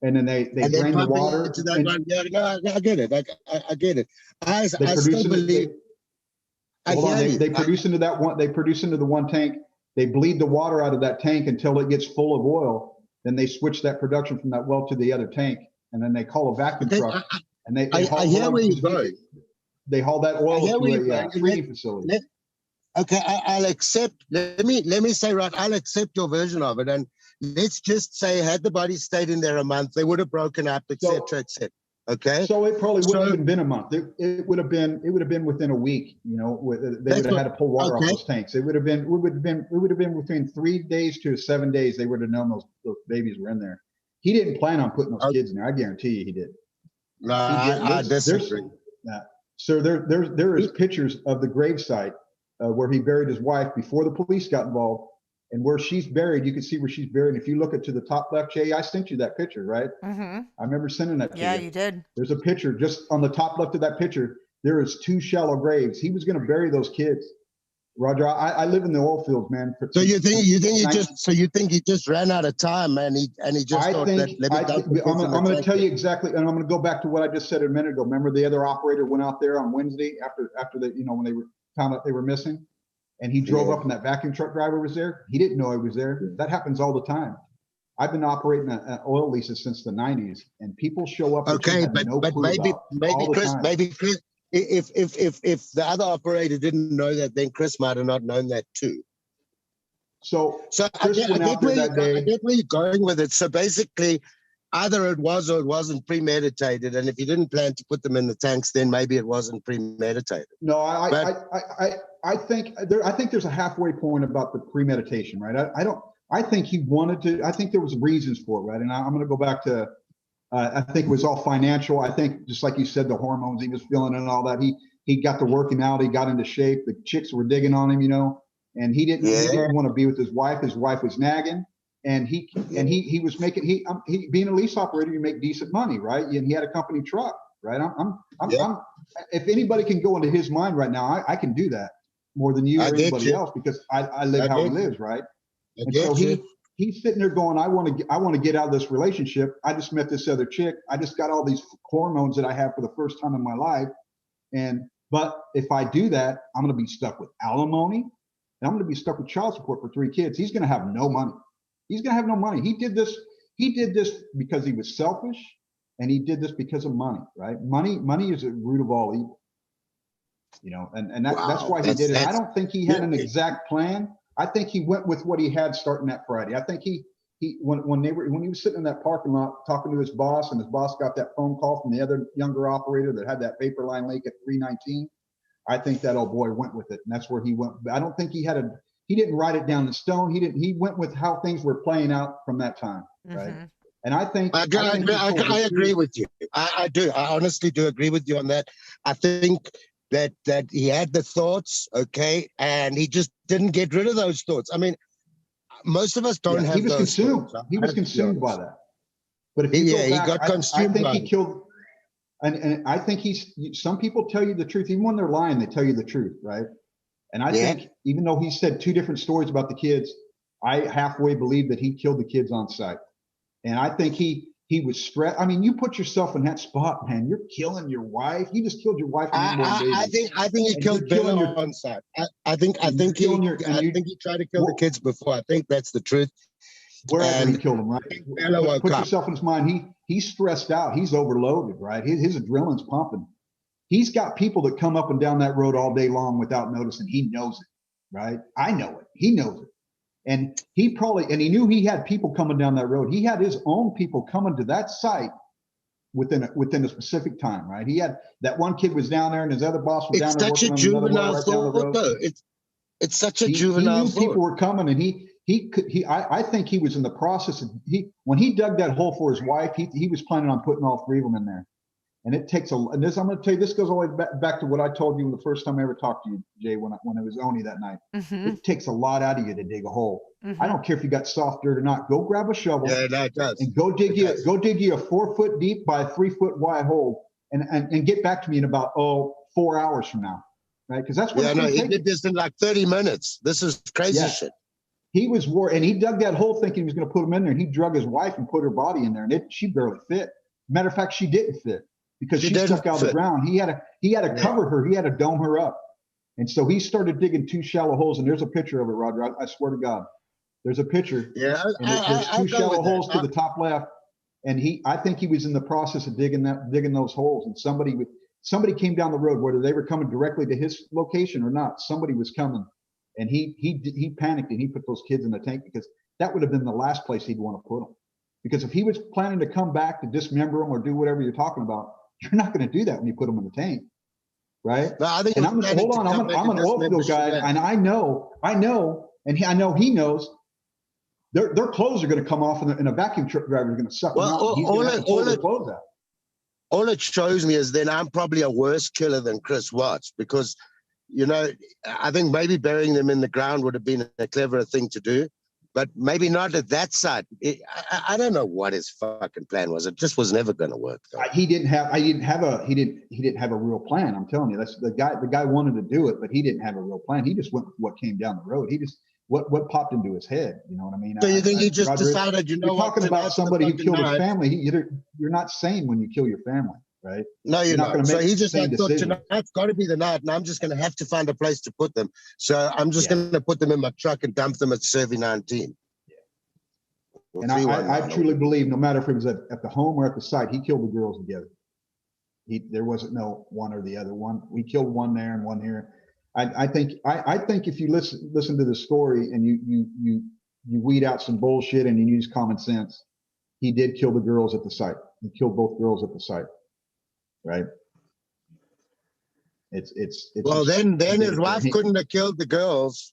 and then they drain the water. Into that one. Yeah, no, I get it. I get it. I still believe. They produce into that one. They produce into the one tank. They bleed the water out of that tank until it gets full of oil. Then they switch that production from that well to the other tank, and then they call a vacuum truck. And they I hear where you're going. They haul that oil to a treating facility. Okay, I'll accept. Let me say, right, I'll accept your version of it, and let's just say, had the body stayed in there a month, they would have broken up, etc., etc. Okay. So it probably wouldn't have even been a month. It would have been within a week. They would have had to pull water off those tanks. It would have been between 3 days to 7 days. They would have known those babies were in there. He didn't plan on putting those kids in there. I guarantee you, he did. No, I disagree. So there is pictures of the gravesite where he buried his wife before the police got involved. And where she's buried, you can see where she's buried. If you look to the top left, Jay, I sent you that picture, right? Mm-hmm. I remember sending that to you. Yeah, you did. There's a picture just on the top left of that picture. There is 2 shallow graves. He was going to bury those kids. Roger, I live in the oil fields, man. So you think he just ran out of time, and he just thought that. I'm going to tell you exactly, and I'm going to go back to what I just said a minute ago. Remember, the other operator went out there on Wednesday after when they found out they were missing. And he drove up, and that vacuum truck driver was there. He didn't know he was there. That happens all the time. I've been operating at oil leases since the 90s, and people show up. Okay, but maybe if the other operator didn't know that, then Chris might have not known that too. So I Chris went out there that I day. get where you're going with it. So basically, either it was or it wasn't premeditated. And if you didn't plan to put them in the tanks, then maybe it wasn't premeditated. No, I think there's a halfway point about the premeditation, right? I think he wanted to. I think there was reasons for it, right? And I'm going to go back to. I think it was all financial. I think just like you said, the hormones he was feeling and all that. He got to working out. He got into shape. The chicks were digging on him, and he didn't want to be with his wife. His wife was nagging, and he was making he being a lease operator, you make decent money, right? And he had a company truck, right? I'm if anybody can go into his mind right now, I can do that more than you or anybody else because I live how he lives, right? And so he's sitting there going, I want to get out of this relationship. I just met this other chick. I just got all these hormones that I have for the first time in my life. But if I do that, I'm going to be stuck with alimony. And I'm going to be stuck with child support for 3 kids. He's going to have no money. He did this because he was selfish, and he did this because of money, right? Money is the root of all evil. That's why he did it. I don't think he had an exact plan. I think he went with what he had starting that Friday. I think when he was sitting in that parking lot talking to his boss, and his boss got that phone call from the other younger operator that had that paper line leak at 319. I think that old boy went with it, and that's where he went. I don't think he didn't write it down in stone. He went with how things were playing out from that time, right? Mm-hmm. And I agree with you. I do. I honestly do agree with you on that. I think that he had the thoughts, okay, and he just didn't get rid of those thoughts. I mean, most of us don't have. He was those consumed. Thoughts. He was consumed by that. But if you go back, he got consumed. I think he killed. And I think some people tell you the truth, even when they're lying, they tell you the truth, right? And I think even though he said 2 different stories about the kids, I halfway believe that he killed the kids on site. And I think he was stressed. I mean, you put yourself in that spot, man. You're killing your wife. You just killed your wife. I think he killed Bella on site. I think he tried to kill the kids before. I think that's the truth. Wherever he killed him, right? Put yourself in his mind. He's stressed out. He's overloaded, right? His adrenaline's pumping. He's got people that come up and down that road all day long without noticing. He knows it, right? I know it. He knows it. And he knew he had people coming down that road. He had his own people coming to that site within a specific time, right? He had that one kid was down there, and his other boss was down there working on another one right down the road. It's such a juvenile. He knew people were coming, and I think he was in the process of when he dug that hole for his wife, he was planning on putting all 3 of them in there. And it takes I'm going to tell you, this goes all the way back to what I told you the first time I ever talked to you, Jay, when it was Oni that night. Mm-hmm. It takes a lot out of you to dig a hole. Mm-hmm. I don't care if you got soft dirt or not. Go grab a shovel. Yeah, that does. And go dig you a 4 foot deep by 3 foot wide hole, and get back to me in about 4 hours from now, right? Because that's what. He did this in like 30 minutes. This is crazy shit. He was and he dug that hole thinking he was going to put him in there, and he drug his wife and put her body in there, and she barely fit. Matter of fact, she didn't fit. Because she stuck out of the ground. He had to cover her. He had to dome her up. And so he started digging 2 shallow holes. And there's a picture of it, Roger. I swear to God. There's a picture. Yeah. There's 2 shallow holes to the top left. And I think he was in the process of digging those holes. And somebody came down the road, whether they were coming directly to his location or not. Somebody was coming. And he panicked, and he put those kids in the tank, because that would have been the last place he'd want to put them. Because if he was planning to come back to dismember them or do whatever you're talking about, you're not going to do that when you put them in the tank, right? No, I think. And I'm an oil field guy, and I know, and I know he knows. Their clothes are going to come off, and a vacuum truck driver is going to suck them out. He's going to have to pull their clothes out. All it shows me is then I'm probably a worse killer than Chris Watts, because, I think maybe burying them in the ground would have been a cleverer thing to do. But maybe not at that site. I don't know what his fucking plan was. It just was never going to work. He didn't have a real plan. I'm telling you, that's the guy wanted to do it, but he didn't have a real plan. He just went with what came down the road. He just what popped into his head. You know what I mean? So you think he just decided? You're talking about somebody who killed his family. You're not sane when you kill your family, right? No, you're not. So he just thought tonight's got to be the night, and I'm just going to have to find a place to put them. So I'm just going to put them in my truck and dump them at Survey 19. And I truly believe, no matter if it was at the home or at the site, he killed the girls together. There wasn't no one or the other. One, we killed one there and one here. I think if you listen to the story and you weed out some bullshit and you use common sense, he did kill the girls at the site. He killed both girls at the site, right? It's well, then his wife couldn't have killed the girls.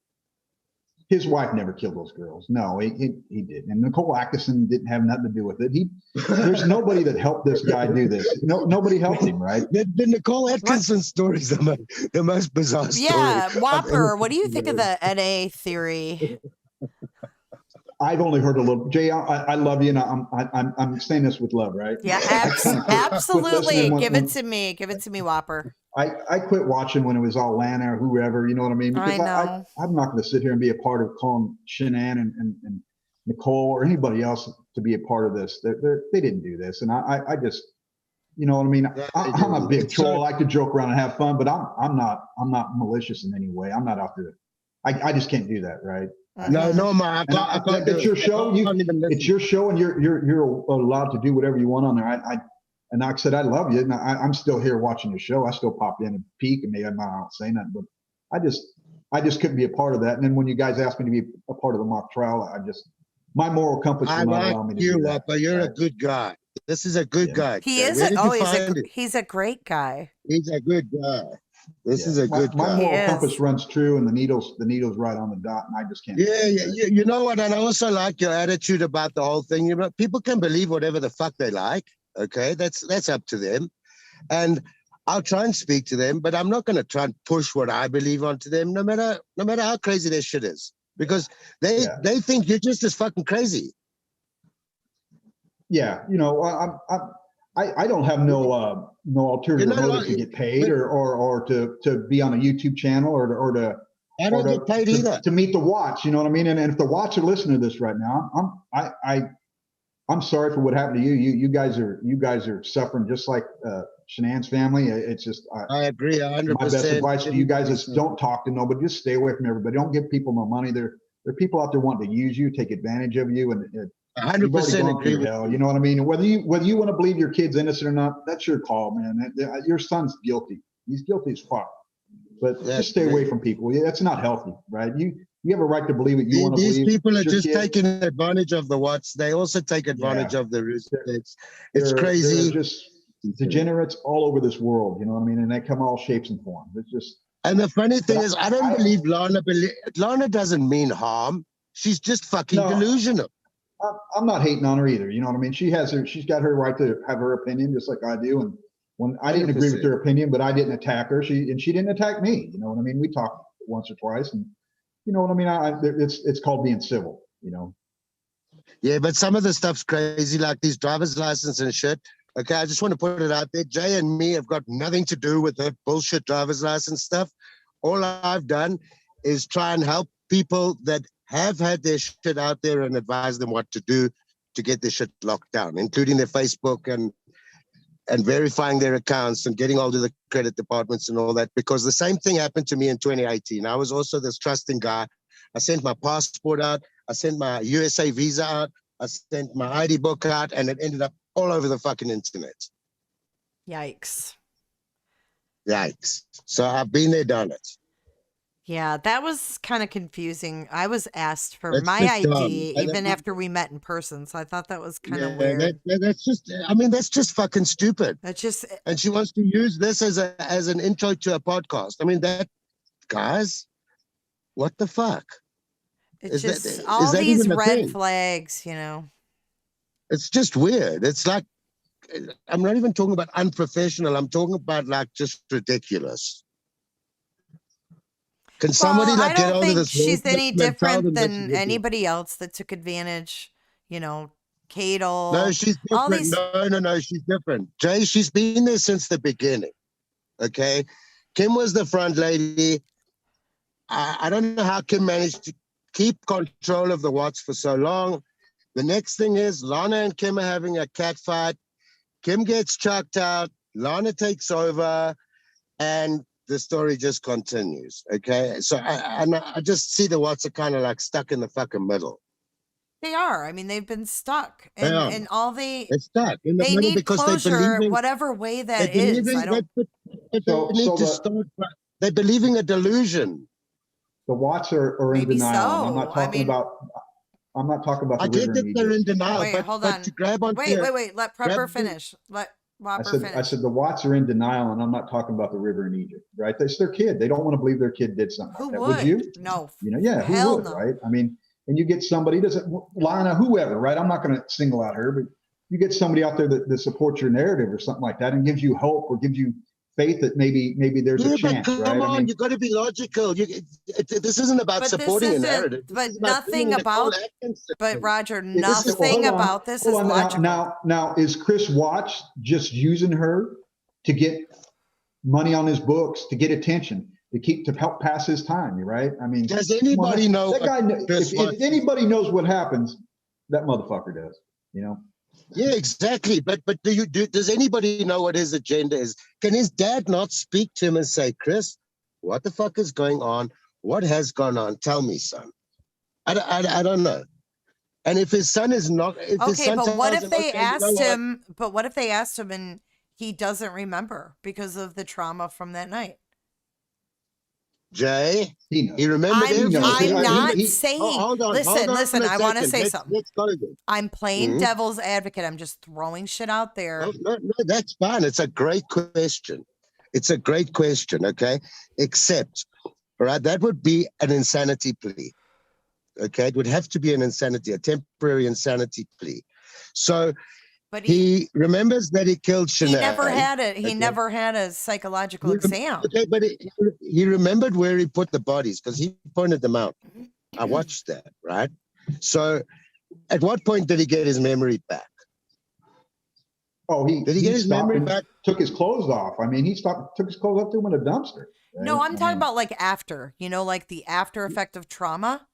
His wife never killed those girls. No, he didn't. And Nicole Atkinson didn't have nothing to do with it. There's nobody that helped this guy do this. Nobody helped him, right? The Nicole Atkinson stories are the most bizarre story. Yeah, Whopper, what do you think of the NA theory? I've only heard a little. Jay, I love you, and I'm saying this with love, right? Yeah, absolutely. Give it to me. Give it to me, Whopper. I quit watching when it was all Lana or whoever, you know what I mean? Because I'm not going to sit here and be a part of calling Shanann and Nicole or anybody else to be a part of this. They didn't do this, and I just, you know what I mean? I'm a big troll. I like to joke around and have fun, but I'm not malicious in any way. I'm not out there. I just can't do that, right? No, I can't. It's your show. It's your show, and you're allowed to do whatever you want on there. And like I said, I love you, and I'm still here watching your show. I still pop in and peek, and maybe I'm not saying that, but I just couldn't be a part of that. And then when you guys asked me to be a part of the mock trial, my moral compass will not allow me to do that. But you're a good guy. This is a good guy. He is. He's a great guy. He's a good guy. This is a good guy. My moral compass runs true, and the needle's right on the dot, and I just can't. Yeah. You know what? And I also like your attitude about the whole thing. You know, people can believe whatever the fuck they like. Okay, that's up to them, and I'll try and speak to them, but I'm not going to try and push what I believe onto them, no matter how crazy their shit is, because they think you're just as fucking crazy. Yeah, you know, I don't have no ulterior motive to get paid or to be on a YouTube channel or to. I don't get paid either. To meet the watch, you know what I mean? And if the watch are listening to this right now, I'm sorry for what happened to you. You guys are suffering just like Shanann's family. It's just I agree 100%. My best advice to you guys is don't talk to nobody. Just stay away from everybody. Don't give people no money. There are people out there wanting to use you, take advantage of you, and 100% agree with hell, you know what I mean? And whether you want to believe your kid's innocent or not, that's your call, man. Your son's guilty. He's guilty as fuck. But just stay away from people. That's not healthy, right? You have a right to believe what you want to believe. These people are just taking advantage of the watts. They also take advantage of the roots. It's crazy. They're just degenerates all over this world, you know what I mean? And they come all shapes and forms. It's just. And the funny thing is, I don't believe Lana doesn't mean harm. She's just fucking delusional. I'm not hating on her either. You know what I mean? She's got her right to have her opinion, just like I do. And when I didn't agree with her opinion, but I didn't attack her, she didn't attack me. You know what I mean? We talked once or twice, and you know what I mean? It's called being civil, you know? Yeah, but some of the stuff's crazy, like these driver's license and shit. Okay, I just want to put it out there. Jay and me have got nothing to do with that bullshit driver's license stuff. All I've done is try and help people that have had their shit out there and advise them what to do to get their shit locked down, including their Facebook and verifying their accounts and getting all to the credit departments and all that, because the same thing happened to me in 2018. I was also this trusting guy. I sent my passport out. I sent my USA visa out. I sent my ID book out, and it ended up all over the fucking internet. Yikes. So I've been there, done it. Yeah, that was kind of confusing. I was asked for my ID even after we met in person, so I thought that was kind of weird. That's just fucking stupid. And she wants to use this as an intro to a podcast. I mean, guys, what the fuck? It's all these red flags, you know. It's just weird. It's like, I'm not even talking about unprofessional. I'm talking about like just ridiculous. Can somebody I get don't out of this? She's any different than anybody else that took advantage. You know, Cadle. No, she's different. No, she's different. Jay, she's been there since the beginning. Okay, Kim was the front lady. I don't know how Kim managed to keep control of the watch for so long. The next thing is Lana and Kim are having a cat fight. Kim gets chucked out. Lana takes over, and the story just continues. Okay, so I just see the watts are kind of like stuck in the fucking middle. They are. I mean, they've been stuck, They are. and all they It's stuck in the they middle need because they closure, believe in, whatever way they that is. believing I don't. they So need to the start. They're believing a delusion. the Watts are in Maybe denial, and so. I'm not I talking mean, about I the get river that in they're in Egypt. denial, wait, hold but to on. grab onto Wait. Let Prepper finish. Let Whopper I finish. said the Watts are in denial, and I'm not talking about the river in Egypt, right? That's their kid. They don't want to believe their kid did something Who like that. would? Would you? No. You know, yeah, who Hell would, no. right? I mean, and you get somebody, doesn't Lana, whoever, right? I'm not going to single out her, but you get somebody out there that supports your narrative or something like that and gives you hope or gives you faith that maybe there's a chance, come right? on, I mean, you got to be logical. This isn't about But this supporting a isn't. narrative. This But is about nothing bringing the whole about. action But system. Roger, This is well, nothing hold on, about this is hold on. logical. Now, is Chris Watts just using her to get money on his books, to get attention, to help pass his time? You right? I mean, Does anybody know that guy? Chris Watts If anybody knows what happens, that motherfucker does. You know. Yeah, exactly. But does anybody know what his agenda is? Can his dad not speak to him and say, Chris, what the fuck is going on? What has gone on? Tell me, son. I don't know. And if his son is not, if his Okay, son but what tells if him, they okay, you know asked what? him? But what if they asked him and he doesn't remember because of the trauma from that night? Jay, He knows. he remembered I'm everything. not He- saying. Hold on, Listen. a I want to second. say something. Let's go there. I'm playing Mhm. devil's advocate. I'm just throwing shit out there. Oh, no, that's fine. It's a great question. It's a great question, okay? Except, all right, that would be an insanity plea. Okay, it would have to be a temporary insanity plea. So But he remembers that he killed Sinead. he never had it. He okay? never had a psychological exam. Okay, but he remembered where he put the bodies because he pointed them out. I watched that, right? So at what point did he get his memory back? Oh, Did he get his stopped memory and back? took his clothes off. I mean, took his clothes off, threw them in a dumpster. Right? No, I'm I talking mean, about like after, like the after effect of trauma.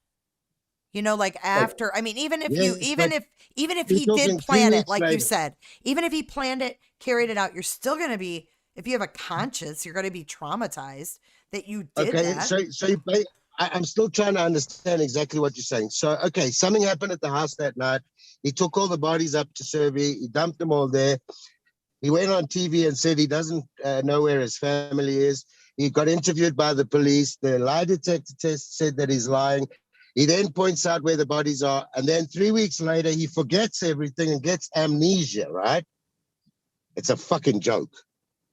Like after, I mean, even if Yes, even but if you're he talking did plan 3 it, weeks like you later. said, even if he planned it, carried it out, you're still going to be, if you have a conscience, you're going to be traumatized that you did Okay, that. I'm still trying to understand exactly what you're saying. So, okay, something happened at the house that night. He took all the bodies up to Serbia. He dumped them all there. He went on TV and said he doesn't know where his family is. He got interviewed by the police. The lie detector test said that he's lying. He then points out where the bodies are. And then 3 weeks later, he forgets everything and gets amnesia, right? It's a fucking joke.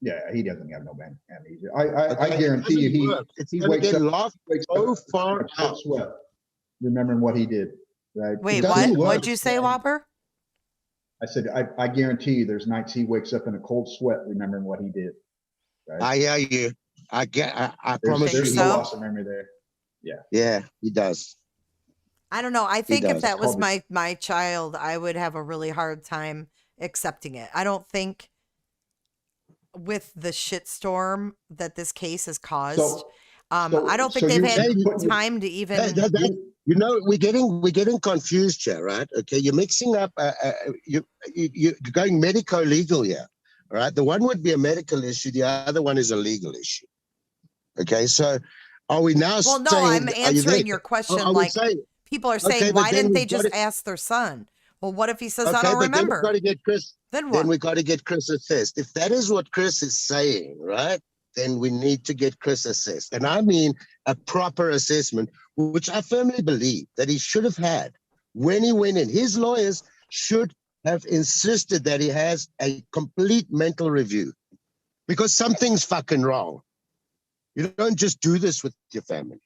Yeah, he doesn't have no amnesia. Okay, I guarantee you, he going to wakes get up lost so far out. sweat, remembering what he did. Right? Wait, doesn't what? work. What'd you say, Whopper? I said, I guarantee you, there's nights he wakes up in a cold sweat, remembering what he did. Right? I hear you. I promise Think you. There's so? no loss of memory there. Yeah, he does. I don't know. I think if does. that was Probably. my child, I would have a really hard time accepting it. I don't think with the shitstorm that this case has caused, I don't think so they've you- had you put- time to even. We're getting confused here, right? Okay, you're mixing up. You're going medico legal here, right? The one would be a medical issue. The other one is a legal issue. Okay, so are we now? Well, no, saying, I'm answering your question. Are we like saying, people are okay, saying, but why then didn't they we've got just to- ask their son? Well, what if he says, I okay, don't but then remember? we've got to get Chris. Then what? Then we got to get Chris assessed. If that is what Chris is saying, right? Then we need to get Chris assessed. And I mean a proper assessment, which I firmly believe that he should have had when he went in. His lawyers should have insisted that he has a complete mental review because something's fucking wrong. You don't just do this with your family.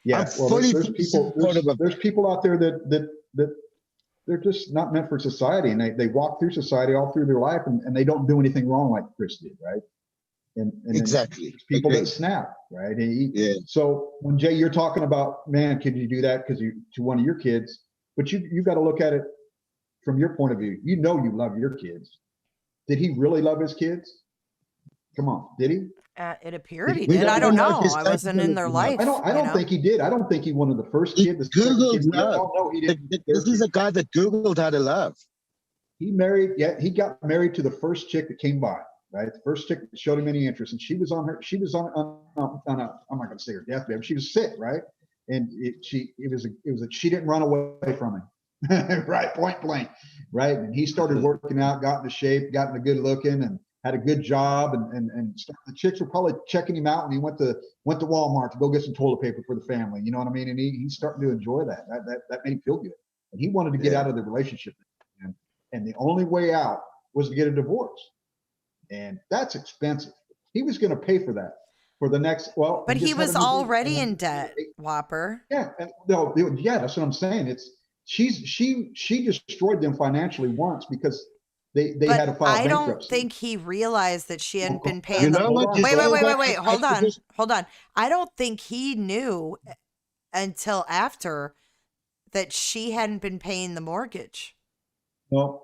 Yeah, I'm well, fully there's people out there that they're just not meant for society, and they walk through society all through their life, and they don't do anything wrong like Chris did, right? And exactly. People Agreed. that snap, right? Yeah. So when Jay, you're talking about, man, could you do that because to one of your kids? But you got to look at it from your point of view. You know you love your kids. Did he really love his kids? Come on, did he? It appeared he We did. I don't don't know if know. he's I wasn't in their capable of- life. I don't think he did. I don't think he wanted the first He kid. The second Googled kid. love. Oh, no, he didn't. This is a guy that Googled how to love. He married. Yeah, he got married to the first chick that came by. Right, the first chick that showed him any interest, and she was on her. She was on a. I'm not going to say her deathbed. But she was sick, right? and she didn't run away from him. Right, point blank, right? And he started working out, got into shape, got into good looking, and had a good job, and the chicks were probably checking him out when he went to Walmart to go get some toilet paper for the family. You know what I mean? And he's starting to enjoy that. That made him feel good, and he wanted to get out of the relationship, and the only way out was to get a divorce, and that's expensive. He was going to pay for that for the next. Well, but he was already in debt, Whopper. Yeah, and no, yeah, that's what I'm saying. She destroyed them financially once because they had to file bankruptcy. I don't think he realized that she hadn't been paying You know what? Wait. Hold on. I don't think he knew until after that she hadn't been paying the mortgage. No.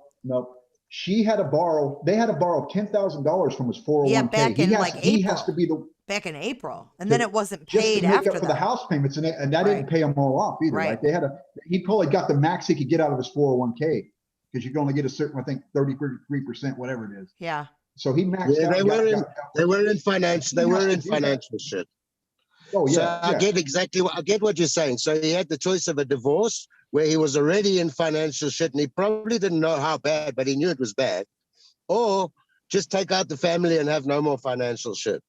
She had to borrow. They had to borrow $10,000 from his 401k. Yeah, back in April. He has to be back in April, and then it wasn't just paid to make after up for that. the house payments, and that didn't pay them all off either. Right? They had he probably got the max he could get out of his 401k because you can only get a certain, I think, 33%, whatever it is. Yeah. So he maxed out. They were in financial shit. Oh yeah. So I get what you're saying. So he had the choice of a divorce where he was already in financial shit and he probably didn't know how bad, but he knew it was bad, or just take out the family and have no more financial shit.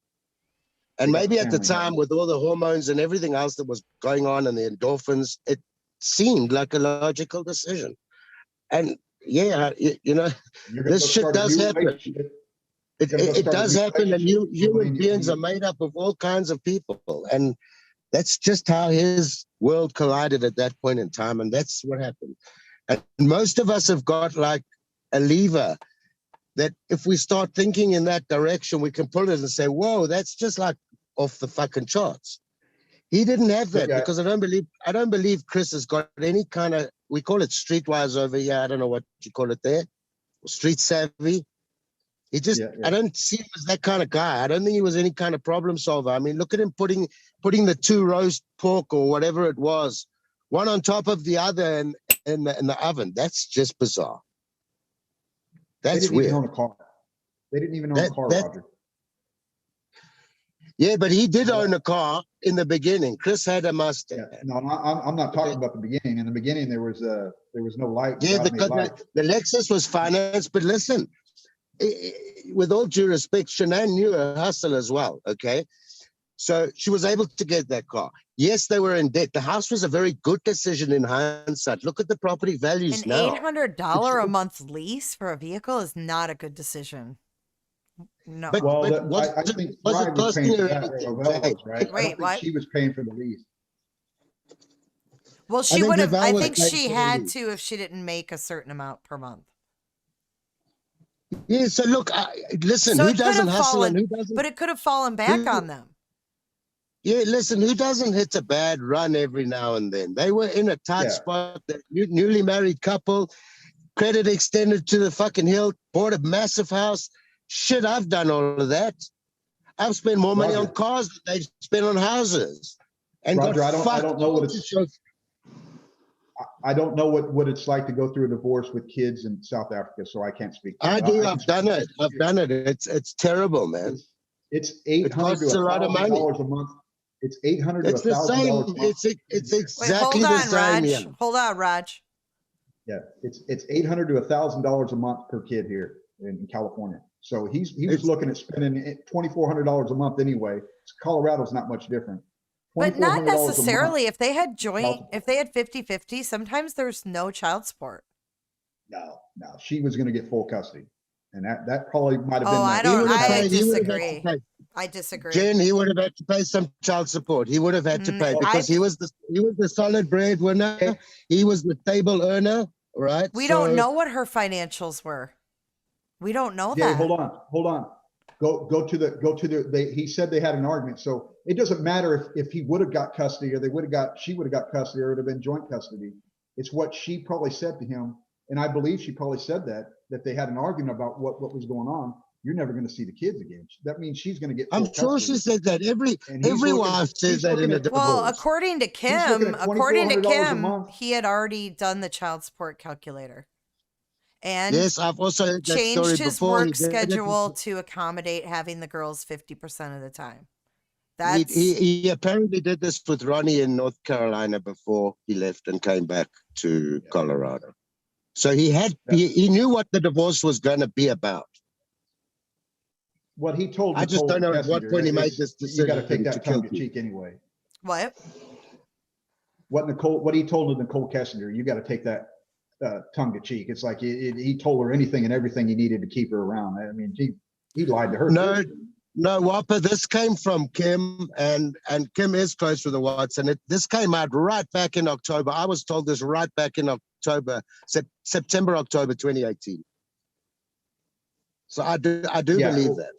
And maybe at the time, with all the hormones and everything else that was going on and the endorphins, it seemed like a logical decision. And yeah, you know, this shit does happen. It does happen, and human beings are made up of all kinds of people, and that's just how his world collided at that point in time, and that's what happened. And most of us have got like a lever that if we start thinking in that direction, we can pull it and say, whoa, that's just like off the fucking charts. He didn't have that because I don't believe Chris has got any kind of, we call it streetwise over here. I don't know what you call it there. Street savvy. He just, I don't see him as that kind of guy. I don't think he was any kind of problem solver. I mean, look at him putting the two roast pork or whatever it was, one on top of the other in the oven. That's just bizarre. That's weird. They didn't even own a car, Roger. Yeah, but he did own a car in the beginning. Chris had a Mustang. Yeah, no, I'm not talking about the beginning. In the beginning, there was no light. Yeah, because the Lexus was financed. But listen, with all due respect, Shanann knew her hustle as well. Okay, so she was able to get that car. Yes, they were in debt. The house was a very good decision in hindsight. Look at the property values now. An $800 a month lease for a vehicle is not a good decision. No. I think Bride was paying for that, right? Wait, what? She was paying for the lease. Well, she would have. I think she had to if she didn't make a certain amount per month. Yeah. So look, listen. Who doesn't hustle and who doesn't? But it could have fallen back on them. Yeah, listen, who doesn't hit a bad run every now and then? They were in a tight spot, the newly married couple, credit extended to the fucking hilt, bought a massive house. Shit, I've done all of that. I've spent more money on cars than they've spent on houses. And Roger, I don't know what it's. I don't know what it's like to go through a divorce with kids in South Africa, so I can't speak. I do. I've done it. It's terrible, man. It's $800 to $1,000 a month. It's $800 to $1,000 a month. It's exactly the same. Raj. Hold on, Raj. Yeah, it's $800 to $1,000 a month per kid here in California. So he was looking at spending $2,400 a month anyway. Colorado's not much different. But not necessarily. If they had 50-50, sometimes there's no child support. No. She was going to get full custody. And that probably might have been. I disagree. I disagree. Jen, he would have had to pay some child support. He would have had to pay because he was the solid breadwinner. He was the stable earner, right? We don't know what her financials were. We don't know that. Hold on. Go to the. He said they had an argument, so it doesn't matter if he would have got custody or she would have got custody or it would have been joint custody. It's what she probably said to him, and I believe she probably said that they had an argument about what was going on. You're never going to see the kids again. That means she's going to get. I'm sure she said that. Every wife says that in a divorce. Well, according to Kim, he had already done the child support calculator. And yes, I've also heard that changed story his before. work schedule to accommodate having the girls 50% of the time. That's He apparently did this with Ronnie in North Carolina before he left and came back to Colorado. So he knew what the divorce was going to be about. What he told I just don't know at what Kessinger point he made is this you got to decision take to that kill tongue in people. cheek anyway. what? What he told Nicole Kessinger, you got to take that tongue in cheek. It's like he told her anything and everything he needed to keep her around. I mean, he lied to her. No, too. no, Whopper, this came from Kim, and Kim is close with the Watts, and this came out right back in October. I was told this right back in October, September, October 2018. So I do believe that.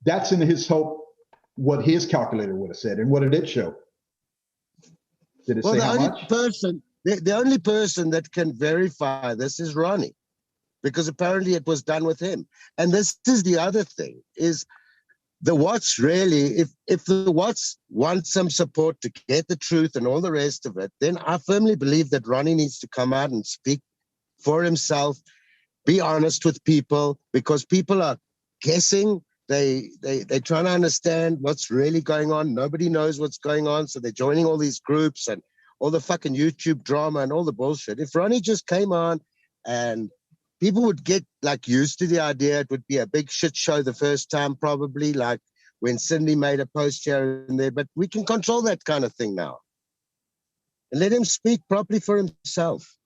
That's in his hope, what his calculator would have said. And what did it show? Did it say how much? The only person that can verify this is Ronnie, because apparently it was done with him. And this is the other thing, is the Watts really, if the Watts want some support to get the truth and all the rest of it, then I firmly believe that Ronnie needs to come out and speak for himself, be honest with people, because people are guessing. They're trying to understand what's really going on. Nobody knows what's going on, so they're joining all these groups and all the fucking YouTube drama and all the bullshit. If Ronnie just came on and people would get like used to the idea, it would be a big shit show the first time, probably, like when Cindy made a post here and there. But we can control that kind of thing now. And let him speak properly for himself.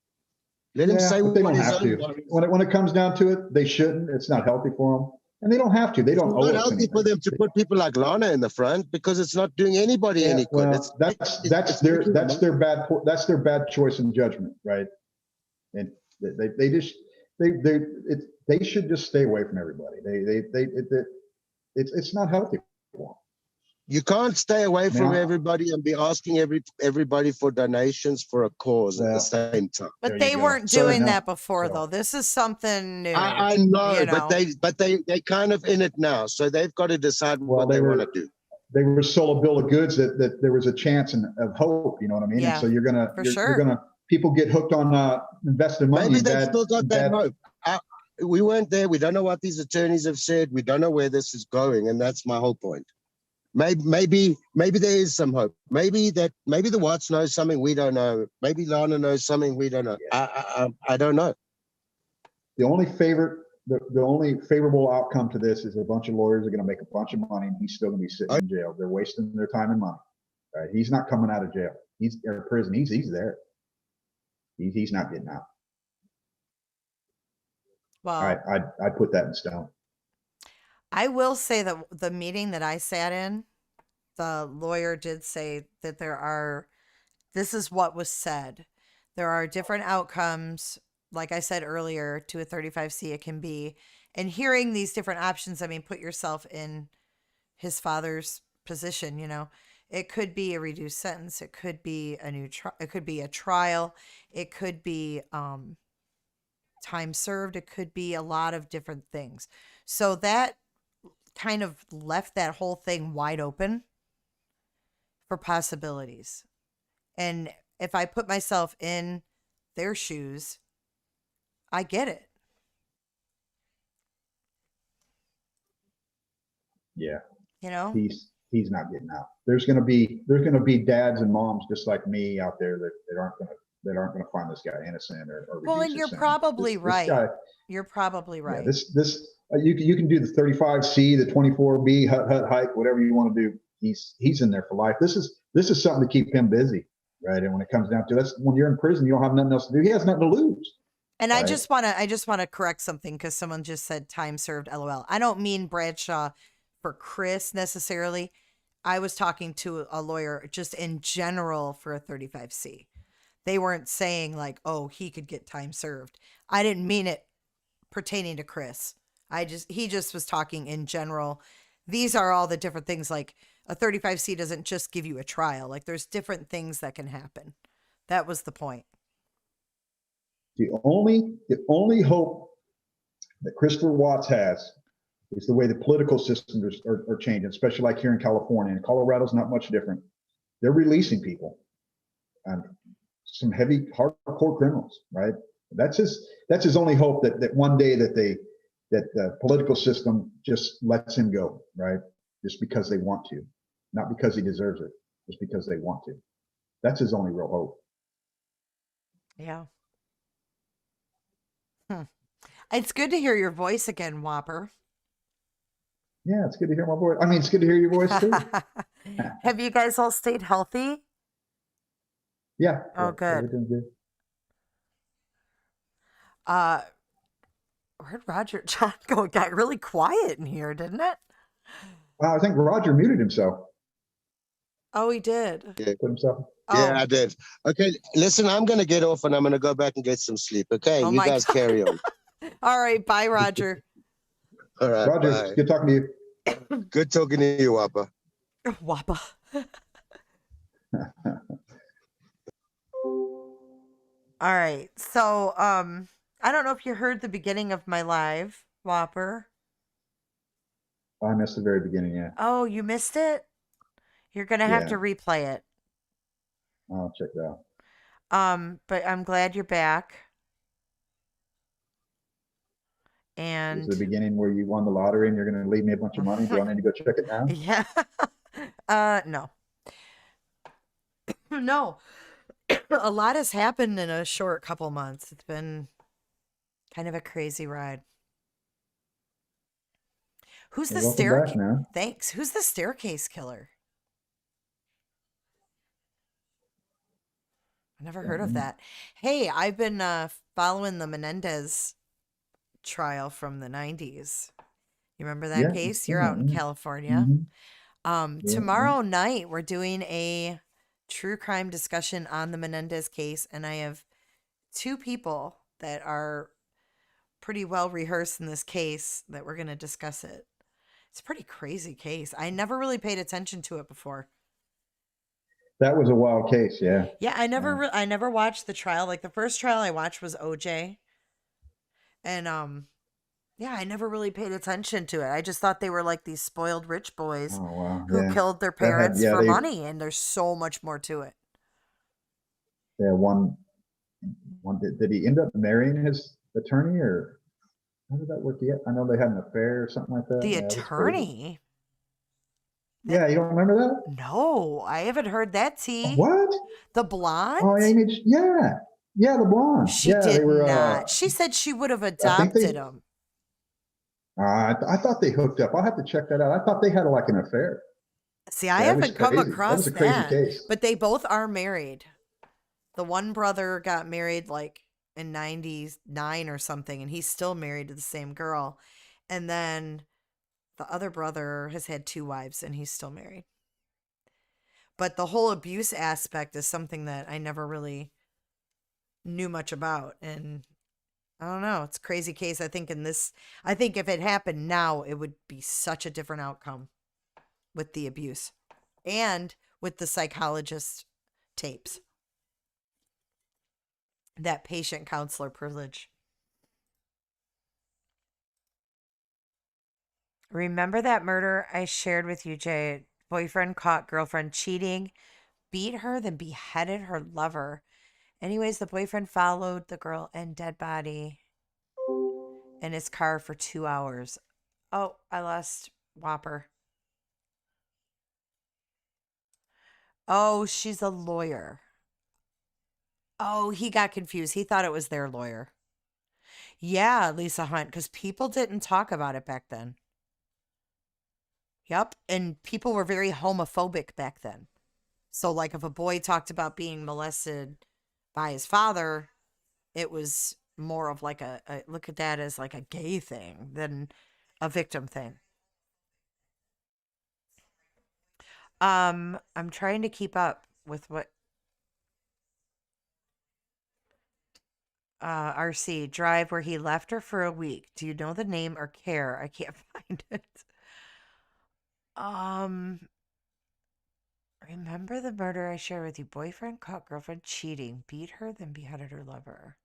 Let him say but they what don't his have own to. When it comes down to it, they shouldn't. It's not healthy for them. And they don't have to. They don't owe It's not us healthy anything. for them to put people like Lana in the front, because it's not doing anybody any good. Well, that's their bad choice in judgment, right? And they should just stay away from everybody. It's not healthy for them. You can't stay away from everybody and be asking everybody for donations for a cause at the same time. But they weren't doing that before, though. This is something new. I know, you but they kind of in it now, so they've got to decide what they want to do. They were sold a bill of goods that there was a chance of hope. You know what I mean? Yeah, and so you're gonna people get hooked on invested money. Maybe they've still got that hope. We weren't there. We don't know what these attorneys have said. We don't know where this is going, and that's my whole point. Maybe there is some hope. Maybe the Watts knows something we don't know. Maybe Lana knows something we don't know. I don't know. The only favorable outcome to this is a bunch of lawyers are going to make a bunch of money, and he's still going to be sitting in jail. They're wasting their time and money. Right? He's not coming out of jail. He's in prison. He's there. He's not getting out. Well, I'd put that in stone. I will say that the meeting that I sat in, the lawyer did say that this is what was said. There are different outcomes, like I said earlier, to a 35C it can be. And hearing these different options, I mean, put yourself in his father's position, It could be a reduced sentence. It could be it could be a trial. It could be time served. It could be a lot of different things. So that kind of left that whole thing wide open for possibilities. And if I put myself in their shoes, I get it. Yeah. He's not getting out. There's gonna be dads and moms just like me out there that aren't gonna find this guy innocent or well, and you're probably right. You're probably right. Yeah, you can do the 35C, the 24B, hike, whatever you want to do. He's in there for life. This is something to keep him busy, right? And when it comes down to that's when you're in prison, you don't have nothing else to do. He has nothing to lose. And right? I just want to correct something because someone just said time served. LOL. I don't mean Bradshaw for Chris necessarily. I was talking to a lawyer just in general for a 35C. They weren't saying like, oh, he could get time served. I didn't mean it pertaining to Chris. He just was talking in general. These are all the different things. Like a 35C doesn't just give you a trial. Like there's different things that can happen. That was the point. The only hope that Christopher Watts has is the way the political systems are changing, especially like here in California. And Colorado's not much different. They're releasing people, some heavy, hardcore criminals, right? That's his only hope that one day that the political system just lets him go, right? Just because they want to. not because he deserves it, just because they want to. That's his only real hope. Yeah. It's good to hear your voice again, Whopper. Yeah, it's good to hear my voice. I mean, it's good to hear your voice too. Have you guys all stayed healthy? Yeah. Oh, Yeah, good. we're doing good. Where'd Roger John go? It got really quiet in here, didn't it? I think Roger muted himself. Oh, he did. Yeah. Put himself. Yeah, Oh, I did. Okay, listen, I'm going to get off and I'm going to go back and get some sleep. Okay, Oh you my guys God. carry on. all right. Bye, Roger. All right, Roger, bye. good talking to you. Good talking to you, Wappa. Wappa. All right. So, I don't know if you heard the beginning of my live, Whopper. I missed the very beginning. Yeah, Oh, you missed it? You're gonna have Yeah. to replay it. I'll check it out. But I'm glad you're back. Is And the beginning where you won the lottery and you're going to leave me a bunch of money? Do I need to go check it now? yeah. No. No. A lot has happened in a short couple months. It's been kind of a crazy ride. Who's Well, the welcome back, man. Thanks. Who's the staircase killer? I never heard of that. Hey, I've been following the Menendez trial from the 90s. You remember that Yeah, case? yeah, You're out in yeah. California. Yeah, Tomorrow night, we're doing a true crime discussion on the Menendez case, and I have two people that are pretty well rehearsed in this case that we're going to discuss it. It's a pretty crazy case. I never really paid attention to it before. That was a wild case. Yeah. Yeah, I never watched the trial. Like the first trial I watched was OJ. And yeah, I never really paid attention to it. I just thought they were like these spoiled rich boys Oh wow. who Yeah. killed their That had parents yeah for they money, and there's so much more to it. yeah one did he end up marrying his attorney or how did that work yet? I know they had an affair or something like that. The Yeah, it was crazy. attorney? Yeah, you don't remember that? No, I haven't heard that tea. What? The blonde? Oh, Amy, yeah, yeah, the blonde. She Yeah, did they were. not. She said she would have I think they. adopted him. I thought they hooked up. I'll have to check that out. I thought they had like an affair. See, I Yeah, it was haven't come crazy. That across was a crazy that. case. But they both are married. The one brother got married like in 99 or something, and he's still married to the same girl. And then the other brother has had two wives, and he's still married. But the whole abuse aspect is something that I never really knew much about. And I don't know. It's a crazy case. I think if it happened now, it would be such a different outcome with the abuse and with the psychologist tapes. That patient counselor privilege. Remember that murder I shared with you, Jay? Boyfriend caught girlfriend cheating, beat her, then beheaded her lover. Anyways, the boyfriend followed the girl and dead body in his car for 2 hours. Oh, I lost Whopper. Oh, she's a lawyer. Oh, he got confused. He thought it was their lawyer. Yeah, Lisa Hunt, because people didn't talk about it back then. Yep. And people were very homophobic back then. So, like, if a boy talked about being molested by his father, it was more of like a look at that as like a gay thing than a victim thing. I'm trying to keep up with what RC drive where he left her for a week. Do you know the name or care? I can't find it. Remember the murder I shared with you? Boyfriend caught girlfriend cheating, beat her, then beheaded her lover.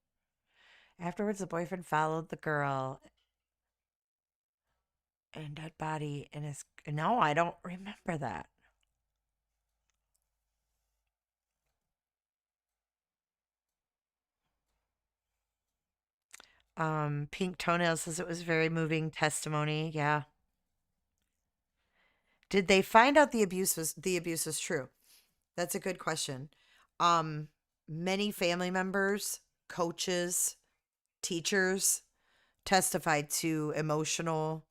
Afterwards, the boyfriend followed the girl and dead body in his. No, I don't remember that. Pink Toenail says it was very moving testimony. Yeah. Did they find out the abuse was true? That's a good question. Many family members, coaches, teachers testified to emotional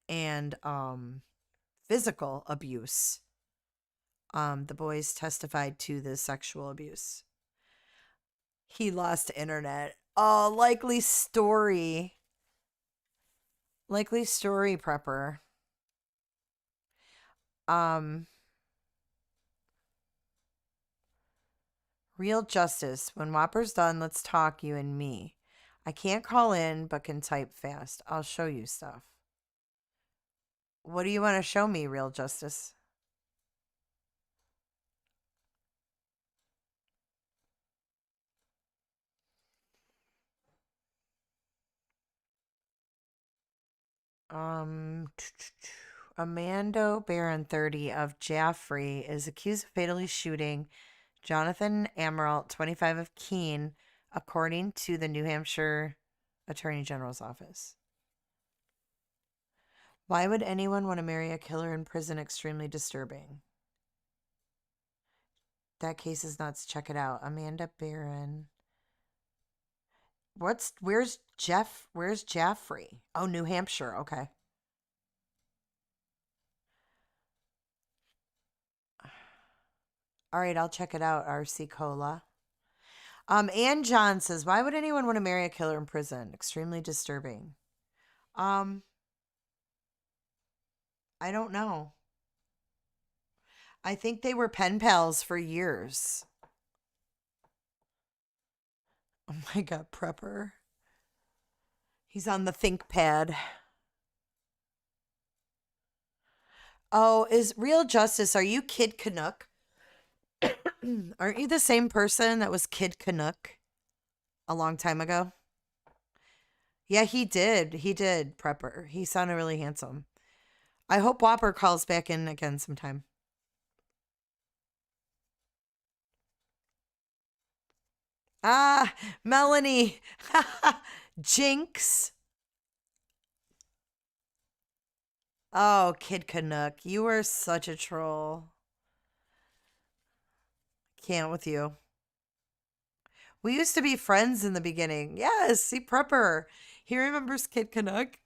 and physical abuse. The boys testified to the sexual abuse. He lost internet. Oh, likely story. Likely story, prepper. Real justice. When Whopper's done, let's talk, you and me. I can't call in, but can type fast. I'll show you stuff. What do you want to show me, real justice? Amando Barron, 30, of Jaffrey, is accused of fatally shooting Jonathan Amaral, 25, of Keene, according to the New Hampshire Attorney General's office. Why would anyone want to marry a killer in prison? Extremely disturbing. That case is nuts. Check it out. Amanda Barron. Where's Jaffrey? Oh, New Hampshire. Okay. All right, I'll check it out, RC Cola. Ann John says, why would anyone want to marry a killer in prison? Extremely disturbing. I don't know. I think they were pen pals for years. Oh my God, prepper. He's on the ThinkPad. Oh, is Real Justice, are you Kid Canuck? Aren't you the same person that was Kid Canuck a long time ago? Yeah, he did. He did, prepper. He sounded really handsome. I hope Whopper calls back in again sometime. Ah, Melanie. Jinx. Oh, Kid Canuck. You were such a troll. Can't with you. We used to be friends in the beginning. Yes, see, prepper. He remembers Kid Canuck.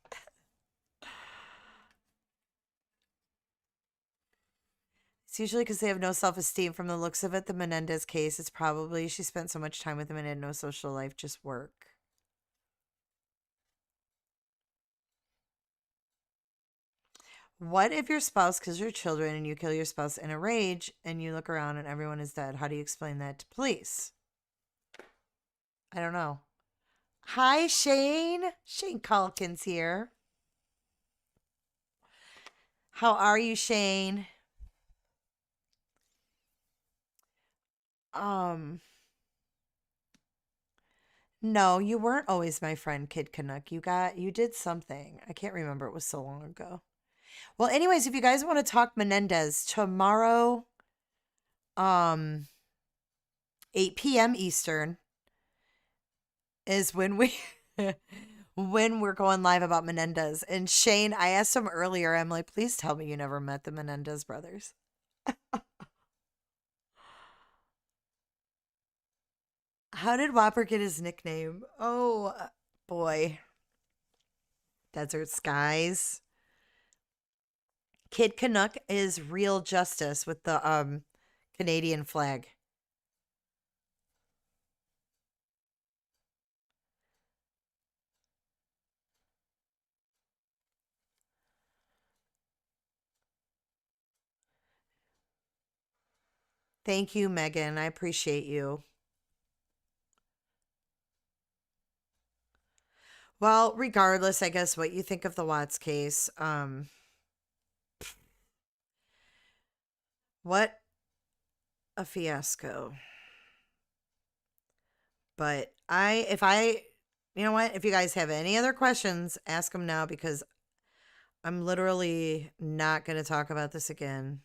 It's usually because they have no self-esteem. From the looks of it, the Menendez case, it's probably she spent so much time with him and had no social life, just work. What if your spouse kills your children and you kill your spouse in a rage and you look around and everyone is dead? How do you explain that to police? I don't know. Hi, Shane. Shane Calkins here. How are you, Shane? No, you weren't always my friend, Kid Canuck. You did something. I can't remember. It was so long ago. Well, anyways, if you guys want to talk Menendez, tomorrow, 8 p.m. Eastern is when we're going live about Menendez. And Shane, I asked him earlier, I'm like, please tell me you never met the Menendez brothers. How did Whopper get his nickname? Oh, boy. Desert Skies. Kid Canuck is Real Justice with the Canadian flag. Thank you, Megan. I appreciate you. Well, regardless, I guess what you think of the Watts case, what a fiasco. But you know what? If you guys have any other questions, ask them now because I'm literally not going to talk about this again.